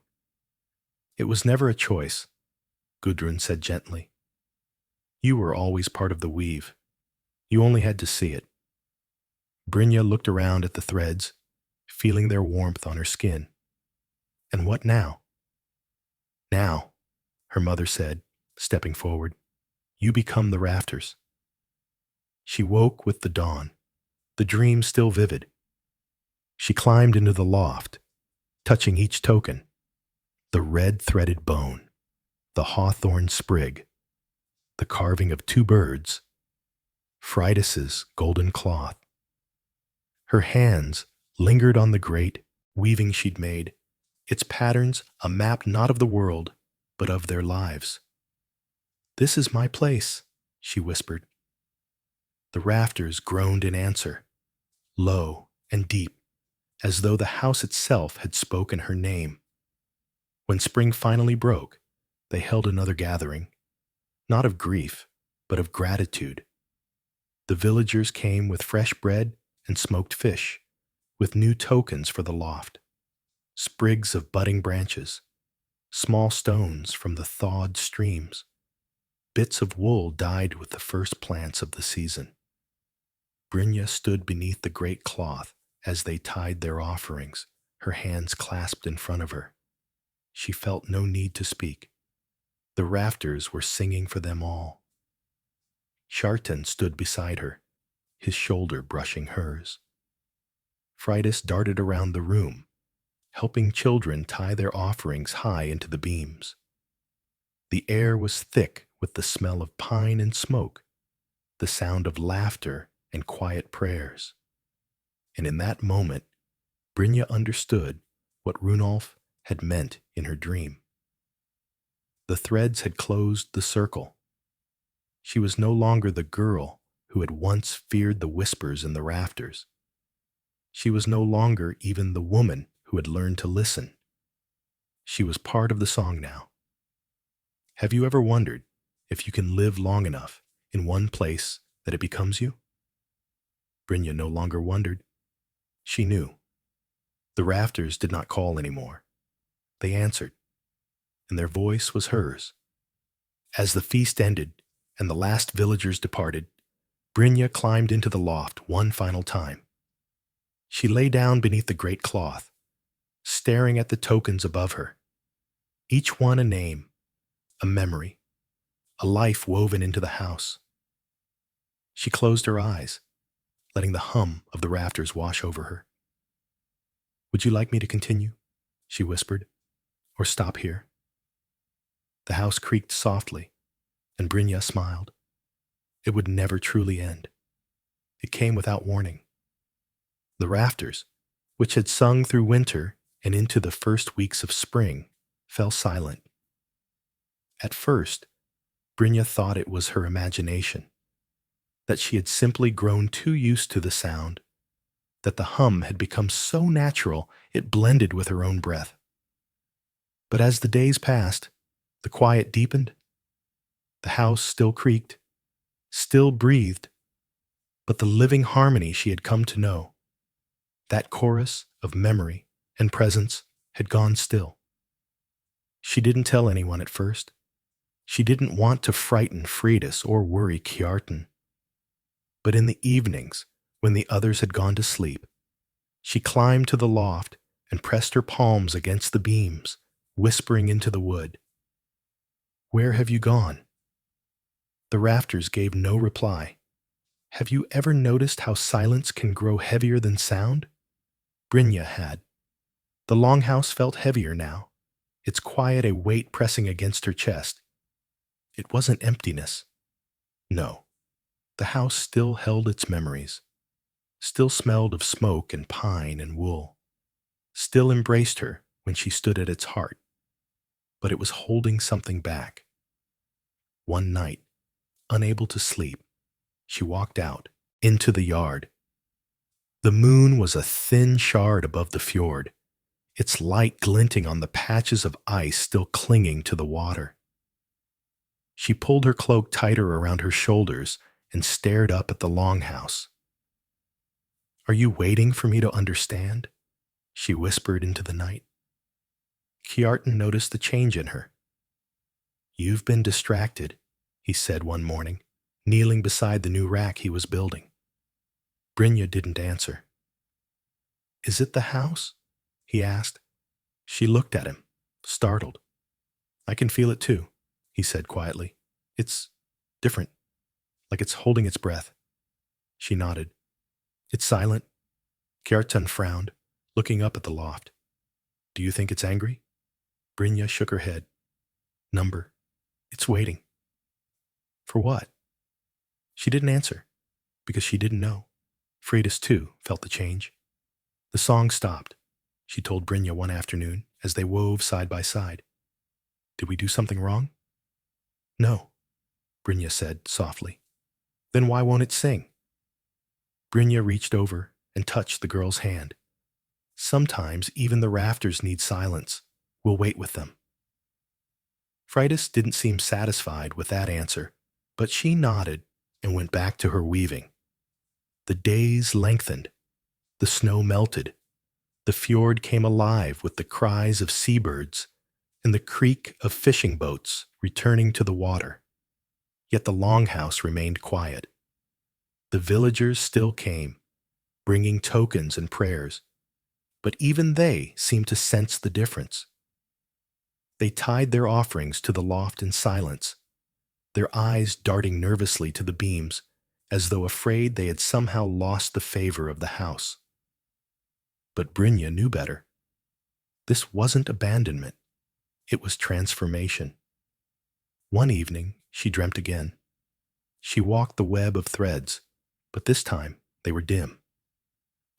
It was never a choice, Gudrun said gently. You were always part of the weave. You only had to see it. Brynja looked around at the threads, feeling their warmth on her skin. And what now? Now, her mother said, stepping forward, you become the rafters. She woke with the dawn, the dream still vivid. She climbed into the loft, touching each token, the red-threaded bone, the hawthorn sprig, the carving of two birds, Freydis's golden cloth. Her hands lingered on the great weaving she'd made, its patterns a map not of the world, but of their lives. This is my place, she whispered. The rafters groaned in answer, low and deep, as though the house itself had spoken her name. When spring finally broke, they held another gathering, not of grief, but of gratitude. The villagers came with fresh bread and smoked fish, with new tokens for the loft, sprigs of budding branches, small stones from the thawed streams, bits of wool dyed with the first plants of the season. Brynja stood beneath the great cloth as they tied their offerings, her hands clasped in front of her. She felt no need to speak. The rafters were singing for them all. Kjartan stood beside her, his shoulder brushing hers. Freydis darted around the room, helping children tie their offerings high into the beams. The air was thick with the smell of pine and smoke, the sound of laughter and quiet prayers. And in that moment, Brynja understood what Runolf had meant in her dream. The threads had closed the circle. She was no longer the girl who had once feared the whispers in the rafters. She was no longer even the woman who had learned to listen. She was part of the song now. Have you ever wondered if you can live long enough in one place that it becomes you? Brynja no longer wondered. She knew. The rafters did not call anymore. They answered, and their voice was hers. As the feast ended and the last villagers departed, Brynja climbed into the loft one final time. She lay down beneath the great cloth, staring at the tokens above her, each one a name, a memory, a life woven into the house. She closed her eyes, letting the hum of the rafters wash over her. "Would you like me to continue?" she whispered, "or stop here?" The house creaked softly, and Brynja smiled. It would never truly end. It came without warning. The rafters, which had sung through winter and into the first weeks of spring, fell silent. At first, Brynja thought it was her imagination, that she had simply grown too used to the sound, that the hum had become so natural it blended with her own breath. But as the days passed, the quiet deepened. The house still creaked, still breathed, but the living harmony she had come to know, that chorus of memory and presence, had gone still. She didn't tell anyone at first. She didn't want to frighten Freydis or worry Kjartan. But in the evenings, when the others had gone to sleep, she climbed to the loft and pressed her palms against the beams, whispering into the wood, "Where have you gone?" The rafters gave no reply. Have you ever noticed how silence can grow heavier than sound? Brynja had. The longhouse felt heavier now, its quiet a weight pressing against her chest. It wasn't emptiness. No, the house still held its memories, still smelled of smoke and pine and wool, still embraced her when she stood at its heart. But it was holding something back. One night, unable to sleep, she walked out into the yard. The moon was a thin shard above the fjord, its light glinting on the patches of ice still clinging to the water. She pulled her cloak tighter around her shoulders and stared up at the longhouse. "Are you waiting for me to understand?" she whispered into the night. Kjartan noticed the change in her. "You've been distracted," he said one morning, kneeling beside the new rack he was building. Brynja didn't answer. "Is it the house?" he asked. She looked at him, startled. "I can feel it too," he said quietly. "It's different, like it's holding its breath." She nodded. "It's silent." Kjartan frowned, looking up at the loft. "Do you think it's angry?" Brynja shook her head. "Number. It's waiting." For what? She didn't answer, because she didn't know. Freydis, too, felt the change. The song stopped, she told Brynja one afternoon as they wove side by side. "Did we do something wrong?" "No," Brynja said softly. "Then why won't it sing?" Brynja reached over and touched the girl's hand. "Sometimes even the rafters need silence. We'll wait with them." Freydis didn't seem satisfied with that answer, but she nodded and went back to her weaving. The days lengthened. The snow melted. The fjord came alive with the cries of seabirds and the creak of fishing boats returning to the water. Yet the longhouse remained quiet. The villagers still came, bringing tokens and prayers, but even they seemed to sense the difference. They tied their offerings to the loft in silence, their eyes darting nervously to the beams, as though afraid they had somehow lost the favor of the house. But Brynja knew better. This wasn't abandonment. It was transformation. One evening, she dreamt again. She walked the web of threads, but this time they were dim.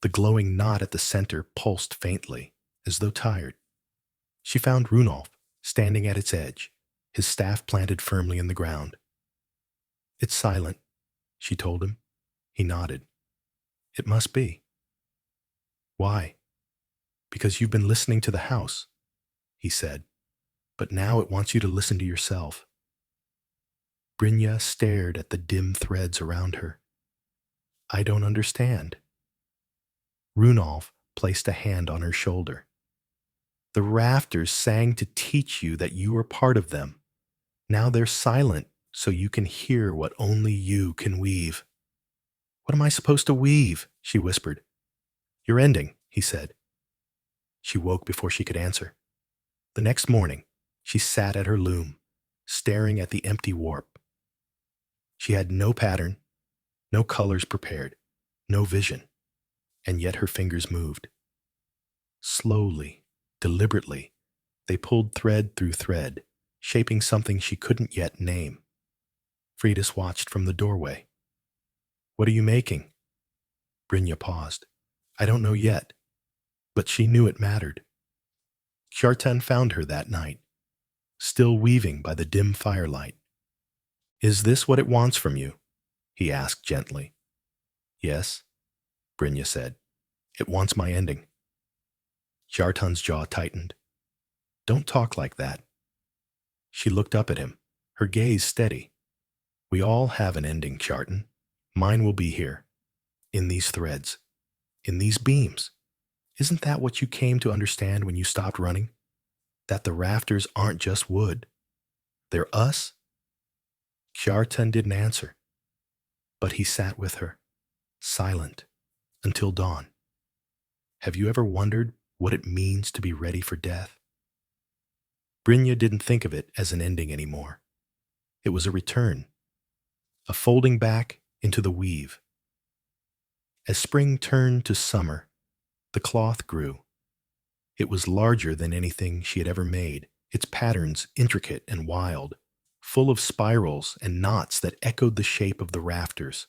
The glowing knot at the center pulsed faintly, as though tired. She found Runolf standing at its edge, his staff planted firmly in the ground. "It's silent," she told him. He nodded. "It must be." "Why?" "Because you've been listening to the house." he said, but now it wants you to listen to yourself. Brynja stared at the dim threads around her. I don't understand. Runolf placed a hand on her shoulder. The rafters sang to teach you that you are part of them. Now they're silent so you can hear what only you can weave. What am I supposed to weave? She whispered. Your ending, he said. She woke before she could answer. The next morning, she sat at her loom, staring at the empty warp. She had no pattern, no colors prepared, no vision, and yet her fingers moved. Slowly, deliberately, they pulled thread through thread, shaping something she couldn't yet name. Freydis watched from the doorway. What are you making? Brynja paused. I don't know yet, but she knew it mattered. Kjartan found her that night, still weaving by the dim firelight. Is this what it wants from you? He asked gently. Yes, Brynja said. It wants my ending. Kjartan's jaw tightened. Don't talk like that. She looked up at him, her gaze steady. We all have an ending, Kjartan. Mine will be here, in these threads, in these beams. Isn't that what you came to understand when you stopped running? That the rafters aren't just wood. They're us? Kjartan didn't answer, but he sat with her, silent, until dawn. Have you ever wondered what it means to be ready for death? Brynja didn't think of it as an ending anymore. It was a return, a folding back into the weave. As spring turned to summer, the cloth grew. It was larger than anything she had ever made, its patterns intricate and wild, full of spirals and knots that echoed the shape of the rafters.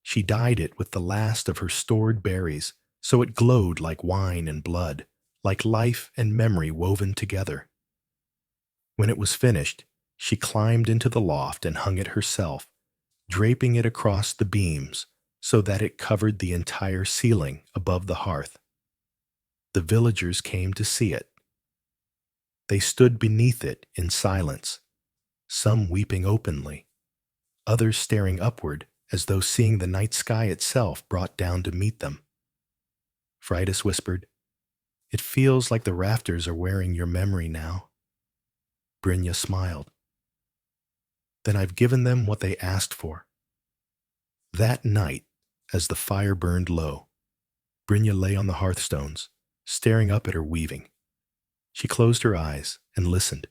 She dyed it with the last of her stored berries, so it glowed like wine and blood, like life and memory woven together. When it was finished, she climbed into the loft and hung it herself, draping it across the beams so that it covered the entire ceiling above the hearth. The villagers came to see it. They stood beneath it in silence, some weeping openly, others staring upward as though seeing the night sky itself brought down to meet them. Freydis whispered, It feels like the rafters are wearing your memory now. Brynja smiled. Then I've given them what they asked for. That night, as the fire burned low, Brynja lay on the hearthstones, staring up at her weaving. She closed her eyes and listened,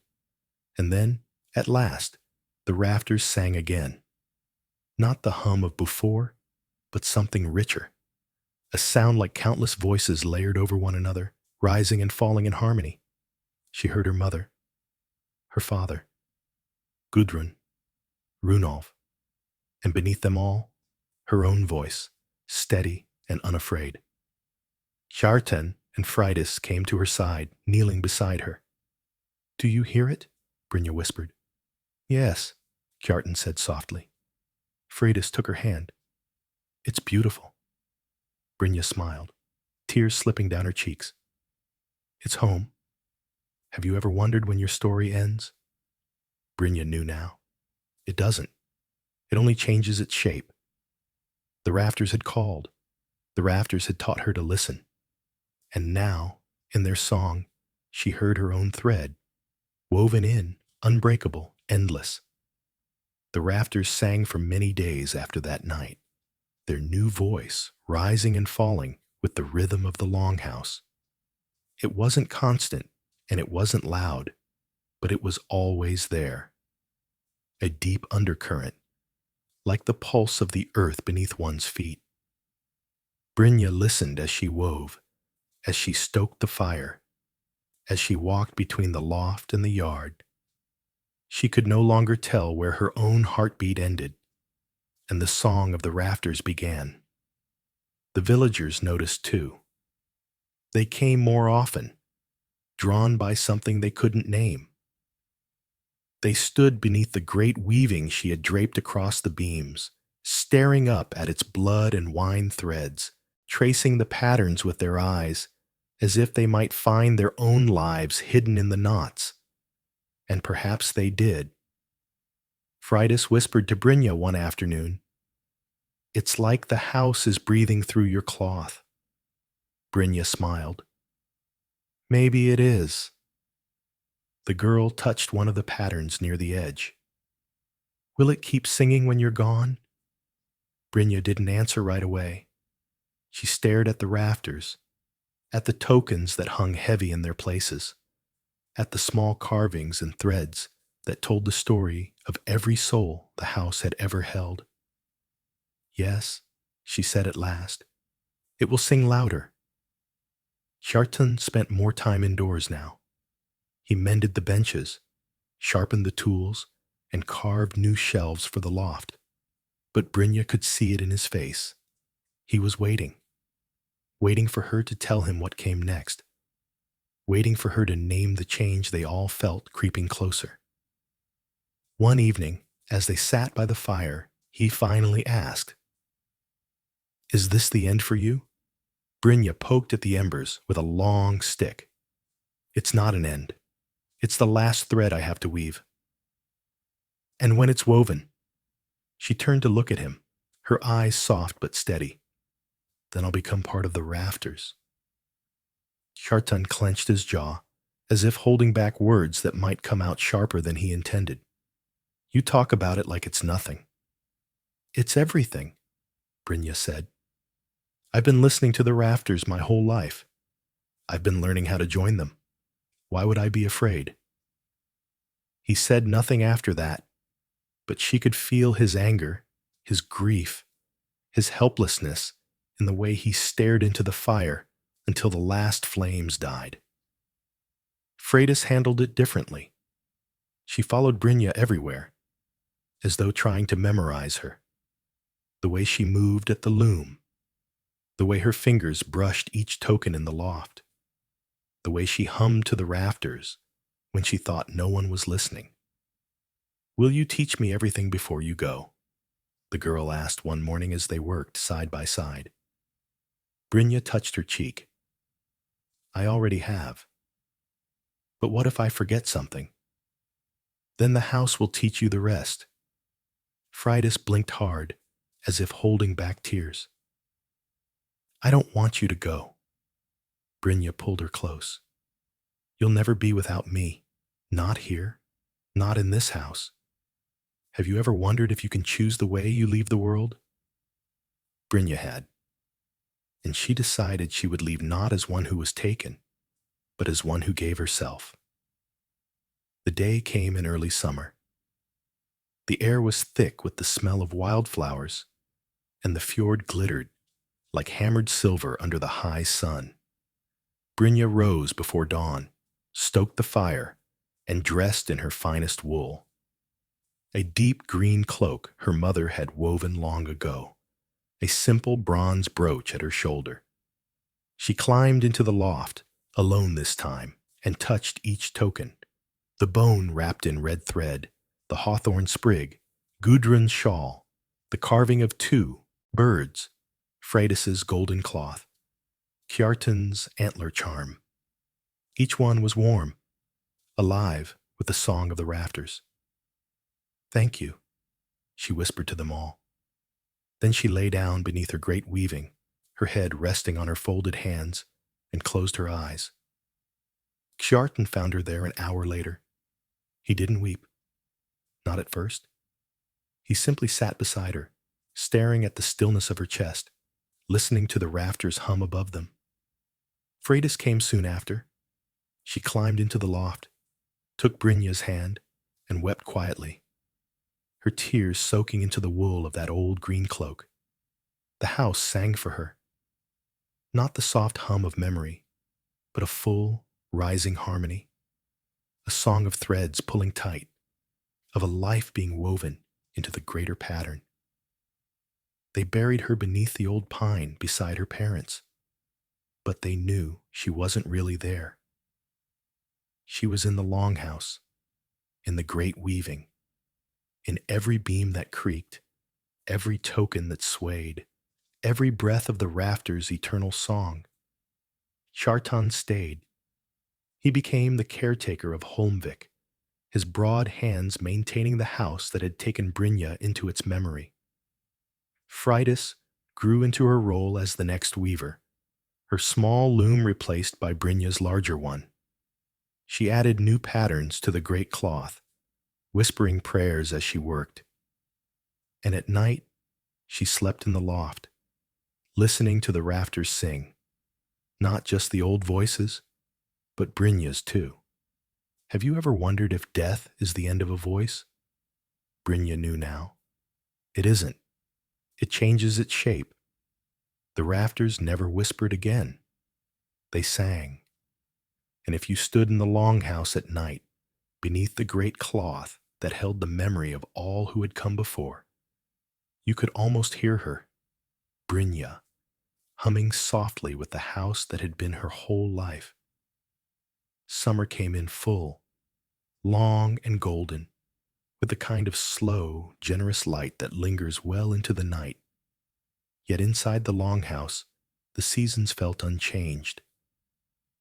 and then, at last, the rafters sang again. Not the hum of before, but something richer, a sound like countless voices layered over one another, rising and falling in harmony. She heard her mother, her father, Gudrun, Runolf, and beneath them all, her own voice, steady and unafraid. Kjartan and Freydis came to her side, kneeling beside her. Do you hear it? Brynja whispered. Yes, Kjartan said softly. Freydis took her hand. It's beautiful. Brynja smiled, tears slipping down her cheeks. It's home. Have you ever wondered when your story ends? Brynja knew now. It doesn't. It only changes its shape. The rafters had called. The rafters had taught her to listen. And now, in their song, she heard her own thread, woven in, unbreakable, endless. The rafters sang for many days after that night, their new voice rising and falling with the rhythm of the longhouse. It wasn't constant, and it wasn't loud, but it was always there. A deep undercurrent, like the pulse of the earth beneath one's feet. Brynja listened as she wove, as she stoked the fire, as she walked between the loft and the yard. She could no longer tell where her own heartbeat ended, and the song of the rafters began. The villagers noticed too. They came more often, drawn by something they couldn't name. They stood beneath the great weaving she had draped across the beams, staring up at its blood and wine threads, tracing the patterns with their eyes, as if they might find their own lives hidden in the knots. And perhaps they did. Frighten whispered to Brynja one afternoon, "It's like the house is breathing through your cloth." Brynja smiled. "Maybe it is." The girl touched one of the patterns near the edge. "Will it keep singing when you're gone?" Brynja didn't answer right away. She stared at the rafters, at the tokens that hung heavy in their places, at the small carvings and threads that told the story of every soul the house had ever held. "Yes," she said at last, "it will sing louder." Kjartan spent more time indoors now. He mended the benches, sharpened the tools, and carved new shelves for the loft. But Brynja could see it in his face. He was waiting for her to tell him what came next, waiting for her to name the change they all felt creeping closer. One evening, as they sat by the fire, he finally asked, "Is this the end for you?" Brynja poked at the embers with a long stick. "It's not an end. It's the last thread I have to weave." "And when it's woven?" She turned to look at him, her eyes soft but steady. "Then I'll become part of the rafters." Kjartan clenched his jaw, as if holding back words that might come out sharper than he intended. "You talk about it like it's nothing." "It's everything," Brynja said. "I've been listening to the rafters my whole life. I've been learning how to join them. Why would I be afraid?" He said nothing after that, but she could feel his anger, his grief, his helplessness in the way he stared into the fire until the last flames died. Freydis handled it differently. She followed Brynja everywhere, as though trying to memorize her. The way she moved at the loom, the way her fingers brushed each token in the loft, the way she hummed to the rafters when she thought no one was listening. "Will you teach me everything before you go?" the girl asked one morning as they worked side by side. Brynja touched her cheek. "I already have." "But what if I forget something?" "Then the house will teach you the rest." Freydis blinked hard, as if holding back tears. "I don't want you to go." Brynja pulled her close. "You'll never be without me. Not here. Not in this house. Have you ever wondered if you can choose the way you leave the world?" Brynja had. And she decided she would leave not as one who was taken, but as one who gave herself. The day came in early summer. The air was thick with the smell of wildflowers, and the fjord glittered like hammered silver under the high sun. Brynja rose before dawn, stoked the fire, and dressed in her finest wool. A deep green cloak her mother had woven long ago, a simple bronze brooch at her shoulder. She climbed into the loft, alone this time, and touched each token: the bone wrapped in red thread, the hawthorn sprig, Gudrun's shawl, the carving of two birds, Freydis's golden cloth, Kjartan's antler charm. Each one was warm, alive with the song of the rafters. "Thank you," she whispered to them all. Then she lay down beneath her great weaving, her head resting on her folded hands, and closed her eyes. Kjartan found her there an hour later. He didn't weep. Not at first. He simply sat beside her, staring at the stillness of her chest, listening to the rafters hum above them. Freydis came soon after. She climbed into the loft, took Brynja's hand, and wept quietly, her tears soaking into the wool of that old green cloak. The house sang for her. Not the soft hum of memory, but a full, rising harmony. A song of threads pulling tight, of a life being woven into the greater pattern. They buried her beneath the old pine beside her parents, but they knew she wasn't really there. She was in the longhouse, in the great weaving, in every beam that creaked, every token that swayed, every breath of the rafters' eternal song. Kjartan stayed. He became the caretaker of Holmvik, his broad hands maintaining the house that had taken Brynja into its memory. Freydis grew into her role as the next weaver, her small loom replaced by Brynja's larger one. She added new patterns to the great cloth, whispering prayers as she worked. And at night, she slept in the loft, listening to the rafters sing, not just the old voices, but Brynja's too. Have you ever wondered if death is the end of a voice? Brynja knew now. It isn't. It changes its shape. The rafters never whispered again. They sang. And if you stood in the longhouse at night, beneath the great cloth that held the memory of all who had come before, you could almost hear her, Brynja, humming softly with the house that had been her whole life. Summer came in full, long and golden, with the kind of slow, generous light that lingers well into the night. Yet inside the longhouse, the seasons felt unchanged,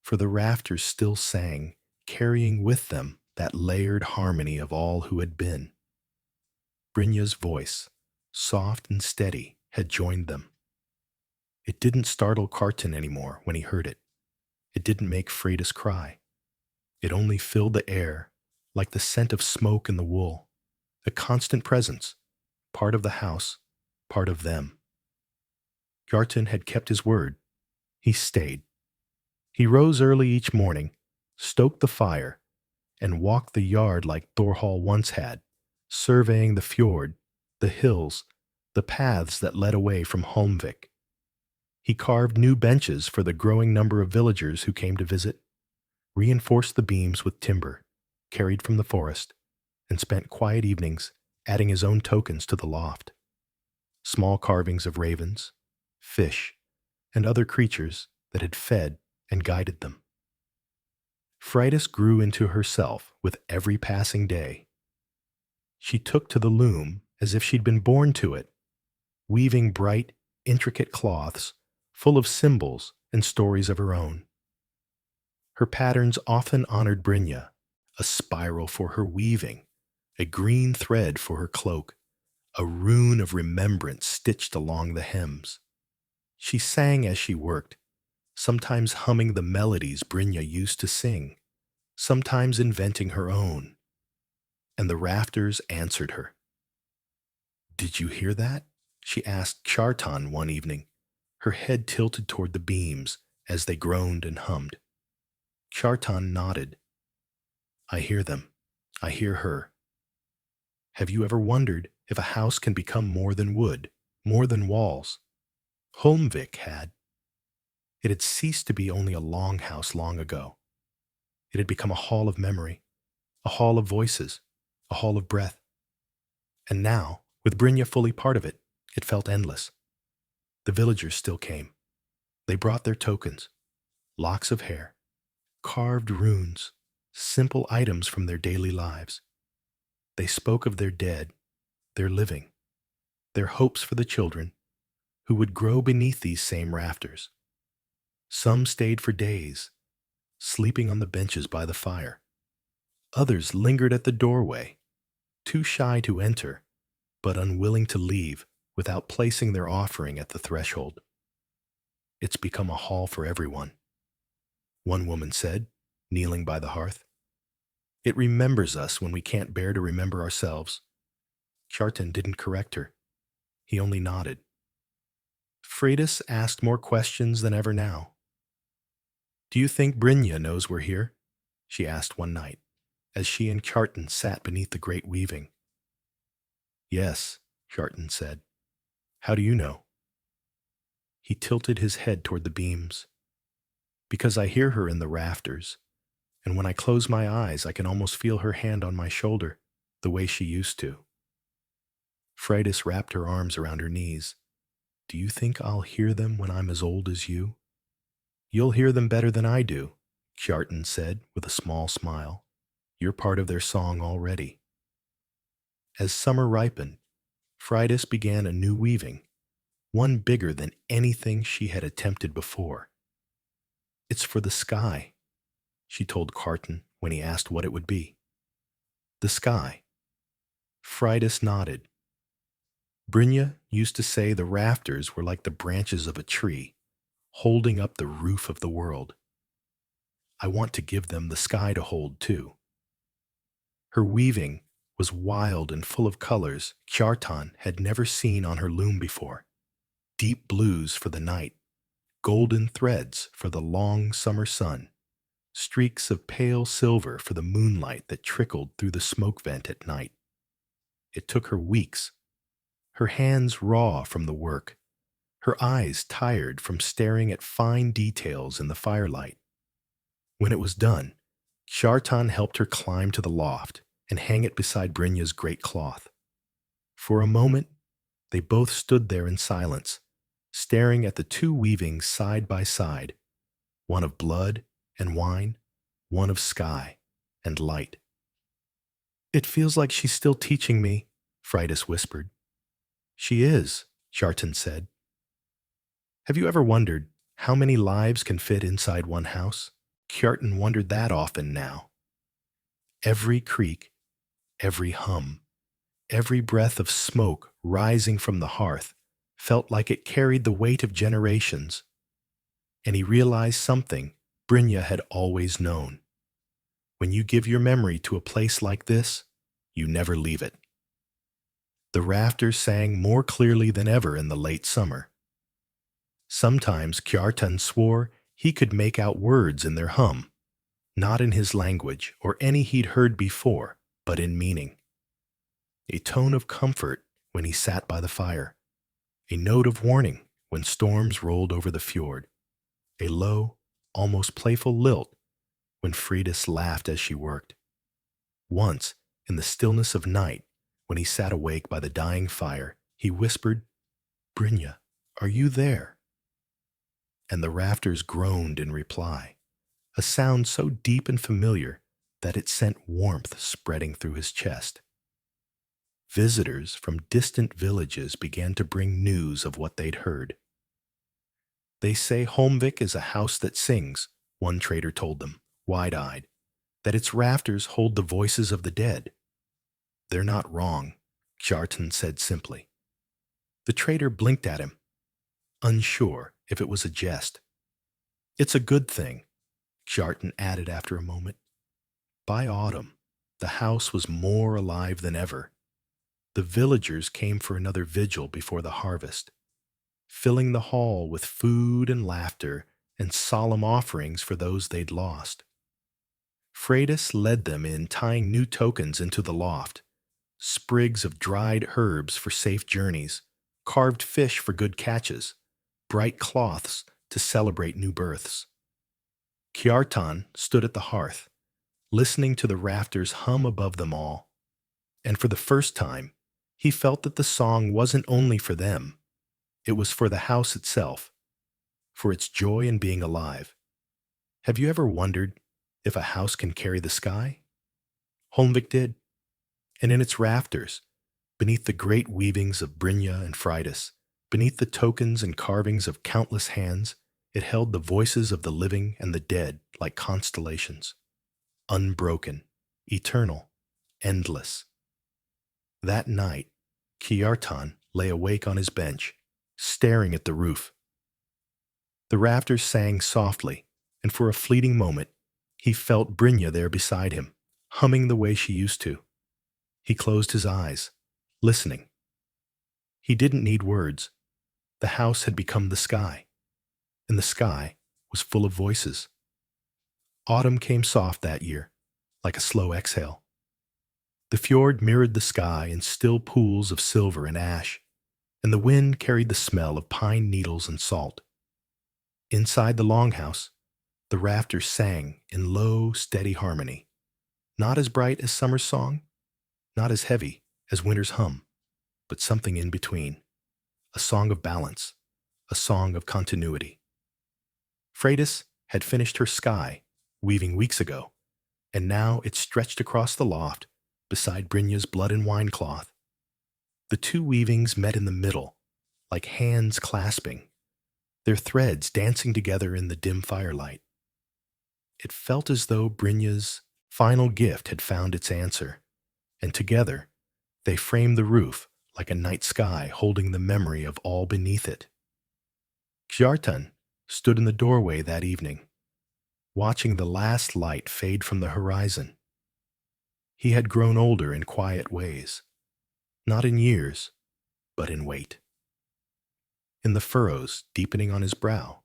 for the rafters still sang, carrying with them that layered harmony of all who had been. Brynja's voice, soft and steady, had joined them. It didn't startle Kjartan anymore when he heard it. It didn't make Freydis cry. It only filled the air, like the scent of smoke in the wool, a constant presence, part of the house, part of them. Kjartan had kept his word. He stayed. He rose early each morning, stoked the fire, and walked the yard like Thorhall once had, surveying the fjord, the hills, the paths that led away from Holmvik. He carved new benches for the growing number of villagers who came to visit, reinforced the beams with timber, carried from the forest, and spent quiet evenings adding his own tokens to the loft. Small carvings of ravens, fish, and other creatures that had fed and guided them. Freydis grew into herself with every passing day. She took to the loom as if she'd been born to it, weaving bright, intricate cloths full of symbols and stories of her own. Her patterns often honored Brynja, a spiral for her weaving, a green thread for her cloak, a rune of remembrance stitched along the hems. She sang as she worked, sometimes humming the melodies Brynja used to sing, sometimes inventing her own. And the rafters answered her. "Did you hear that?" she asked Kjartan one evening, her head tilted toward the beams as they groaned and hummed. Kjartan nodded. "I hear them. I hear her." Have you ever wondered if a house can become more than wood, more than walls? Holmvik had. It had ceased to be only a longhouse long ago. It had become a hall of memory, a hall of voices, a hall of breath. And now, with Brynja fully part of it, it felt endless. The villagers still came. They brought their tokens, locks of hair, carved runes, simple items from their daily lives. They spoke of their dead, their living, their hopes for the children who would grow beneath these same rafters. Some stayed for days, sleeping on the benches by the fire. Others lingered at the doorway, too shy to enter, but unwilling to leave without placing their offering at the threshold. "It's become a hall for everyone," one woman said, kneeling by the hearth. "It remembers us when we can't bear to remember ourselves." Kjartan didn't correct her. He only nodded. Freydis asked more questions than ever now. "Do you think Brynja knows we're here?" she asked one night, as she and Kjartan sat beneath the great weaving. "Yes," Kjartan said. "How do you know?" He tilted his head toward the beams. "Because I hear her in the rafters, and when I close my eyes I can almost feel her hand on my shoulder, the way she used to." Freydis wrapped her arms around her knees. "Do you think I'll hear them when I'm as old as you?" "You'll hear them better than I do," Kjartan said with a small smile. "You're part of their song already." As summer ripened, Freydis began a new weaving, one bigger than anything she had attempted before. It's for the sky, she told Carton when he asked what it would be. The sky. Frighten nodded. Brynja used to say the rafters were like the branches of a tree, holding up the roof of the world. I want to give them the sky to hold, too. Her weaving was wild and full of colors Kjartan had never seen on her loom before. Deep blues for the night, golden threads for the long summer sun, streaks of pale silver for the moonlight that trickled through the smoke vent at night. It took her weeks, her hands raw from the work, her eyes tired from staring at fine details in the firelight. When it was done, Kjartan helped her climb to the loft and hang it beside Brynja's great cloth. For a moment, they both stood there in silence, staring at the two weavings side by side, one of blood and wine, one of sky and light. It feels like she's still teaching me, Frighten whispered. She is, Kjartan said. Have you ever wondered how many lives can fit inside one house? Kjartan wondered that often now. Every creak, every hum, every breath of smoke rising from the hearth felt like it carried the weight of generations. And he realized something Brynja had always known. When you give your memory to a place like this, you never leave it. The rafters sang more clearly than ever in the late summer. Sometimes Kjartan swore he could make out words in their hum, not in his language or any he'd heard before, but in meaning. A tone of comfort when he sat by the fire, a note of warning when storms rolled over the fjord, a low, almost playful lilt when Freydis laughed as she worked. Once, in the stillness of night, when he sat awake by the dying fire, he whispered, "Brynja, are you there?" And the rafters groaned in reply, a sound so deep and familiar that it sent warmth spreading through his chest. Visitors from distant villages began to bring news of what they'd heard. They say Holmvik is a house that sings, one trader told them, wide-eyed, that its rafters hold the voices of the dead. They're not wrong, Kjartan said simply. The trader blinked at him, unsure if it was a jest. It's a good thing, Kjartan added after a moment. By autumn, the house was more alive than ever. The villagers came for another vigil before the harvest, filling the hall with food and laughter and solemn offerings for those they'd lost. Freydis led them in, tying new tokens into the loft, sprigs of dried herbs for safe journeys, carved fish for good catches, bright cloths to celebrate new births. Kjartan stood at the hearth, listening to the rafters hum above them all, and for the first time, he felt that the song wasn't only for them, it was for the house itself, for its joy in being alive. Have you ever wondered if a house can carry the sky? Holmvik did, and in its rafters, beneath the great weavings of Brynja and Freydis, beneath the tokens and carvings of countless hands, it held the voices of the living and the dead like constellations, unbroken, eternal, endless. That night, Kjartan lay awake on his bench, staring at the roof. The rafters sang softly, and for a fleeting moment, he felt Brynja there beside him, humming the way she used to. He closed his eyes, listening. He didn't need words. The house had become the sky, and the sky was full of voices. Autumn came soft that year, like a slow exhale. The fjord mirrored the sky in still pools of silver and ash, and the wind carried the smell of pine needles and salt. Inside the longhouse, the rafters sang in low, steady harmony, not as bright as summer's song, not as heavy as winter's hum, but something in between, a song of balance, a song of continuity. Freydis had finished her sky, weaving weeks ago, and now it stretched across the loft beside Brynja's blood and wine cloth. The two weavings met in the middle, like hands clasping, their threads dancing together in the dim firelight. It felt as though Brynja's final gift had found its answer, and together they framed the roof like a night sky holding the memory of all beneath it. Kjartan stood in the doorway that evening, watching the last light fade from the horizon. He had grown older in quiet ways, not in years, but in weight. In the furrows deepening on his brow,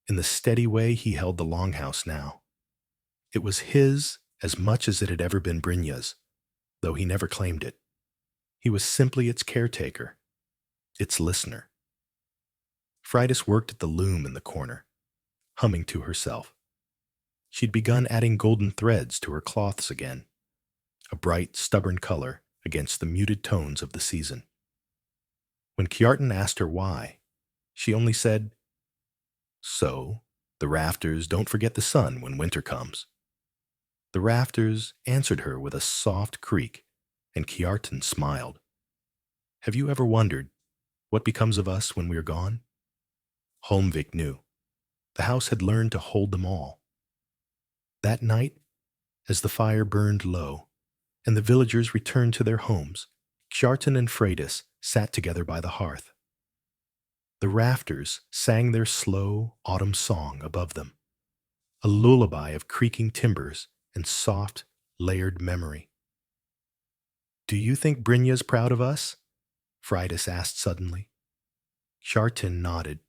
in the steady way he held the longhouse now. It was his as much as it had ever been Brynja's, though he never claimed it. He was simply its caretaker, its listener. Freydis worked at the loom in the corner, humming to herself. She'd begun adding golden threads to her cloths again, a bright, stubborn color against the muted tones of the season. When Kjartan asked her why, she only said, "So, the rafters don't forget the sun when winter comes." The rafters answered her with a soft creak, and Kjartan smiled. Have you ever wondered what becomes of us when we're gone? Holmvik knew. The house had learned to hold them all. That night, as the fire burned low, and the villagers returned to their homes, Kjartan and Freydis sat together by the hearth. The rafters sang their slow autumn song above them, a lullaby of creaking timbers and soft, layered memory. Do you think Brynja's proud of us? Freydis asked suddenly. Kjartan nodded.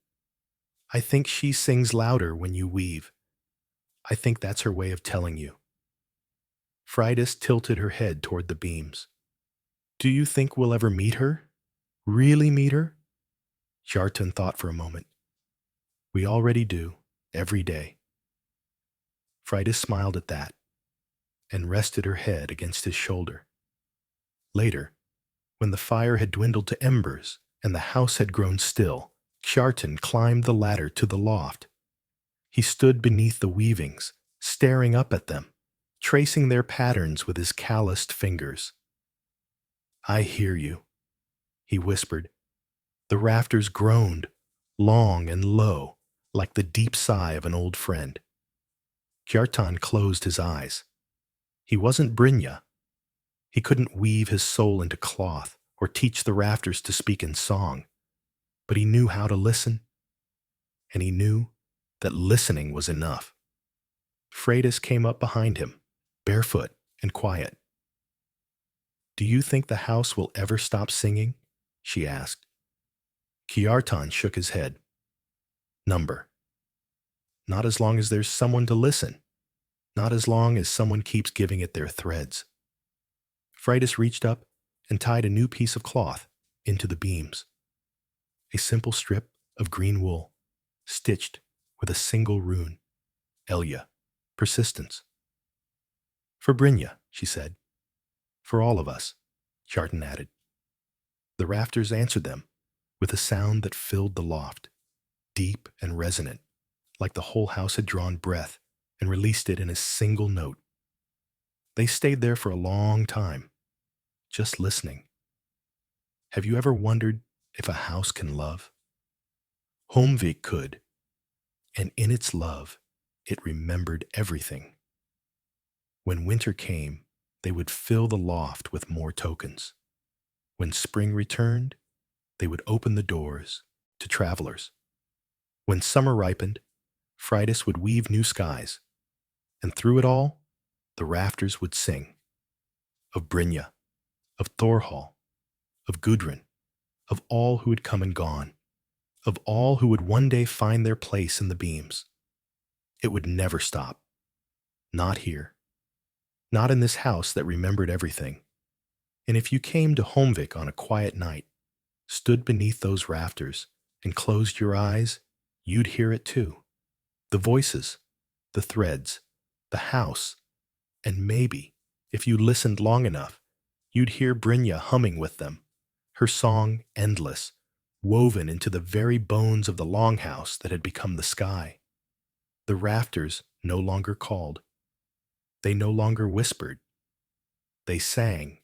I think she sings louder when you weave. I think that's her way of telling you. Freydis tilted her head toward the beams. Do you think we'll ever meet her? Really meet her? Kjartan thought for a moment. We already do, every day. Freydis smiled at that and rested her head against his shoulder. Later, when the fire had dwindled to embers and the house had grown still, Kjartan climbed the ladder to the loft. He stood beneath the weavings, staring up at them, tracing their patterns with his calloused fingers. I hear you, he whispered. The rafters groaned, long and low, like the deep sigh of an old friend. Kjartan closed his eyes. He wasn't Brynja. He couldn't weave his soul into cloth or teach the rafters to speak in song, but he knew how to listen, and he knew that listening was enough. Freydis came up behind him, barefoot and quiet. Do you think the house will ever stop singing? She asked. Kjartan shook his head. Number. Not as long as there's someone to listen. Not as long as someone keeps giving it their threads. Freydis reached up and tied a new piece of cloth into the beams. A simple strip of green wool, stitched with a single rune. Elya, persistence. For Brynja, she said. For all of us, Kjartan added. The rafters answered them with a sound that filled the loft, deep and resonant, like the whole house had drawn breath and released it in a single note. They stayed there for a long time, just listening. Have you ever wondered if a house can love? Holmvik could, and in its love, it remembered everything. When winter came, they would fill the loft with more tokens. When spring returned, they would open the doors to travelers. When summer ripened, Freydis would weave new skies, and through it all, the rafters would sing. Of Brynja, of Thorhall, of Gudrun, of all who had come and gone, of all who would one day find their place in the beams. It would never stop. Not here. Not in this house that remembered everything. And if you came to Holmvik on a quiet night, stood beneath those rafters, and closed your eyes, you'd hear it too. The voices, the threads, the house, and maybe, if you listened long enough, you'd hear Brynja humming with them, her song endless, woven into the very bones of the longhouse that had become the sky. The rafters no longer called. They no longer whispered. They sang,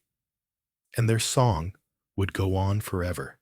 and their song would go on forever.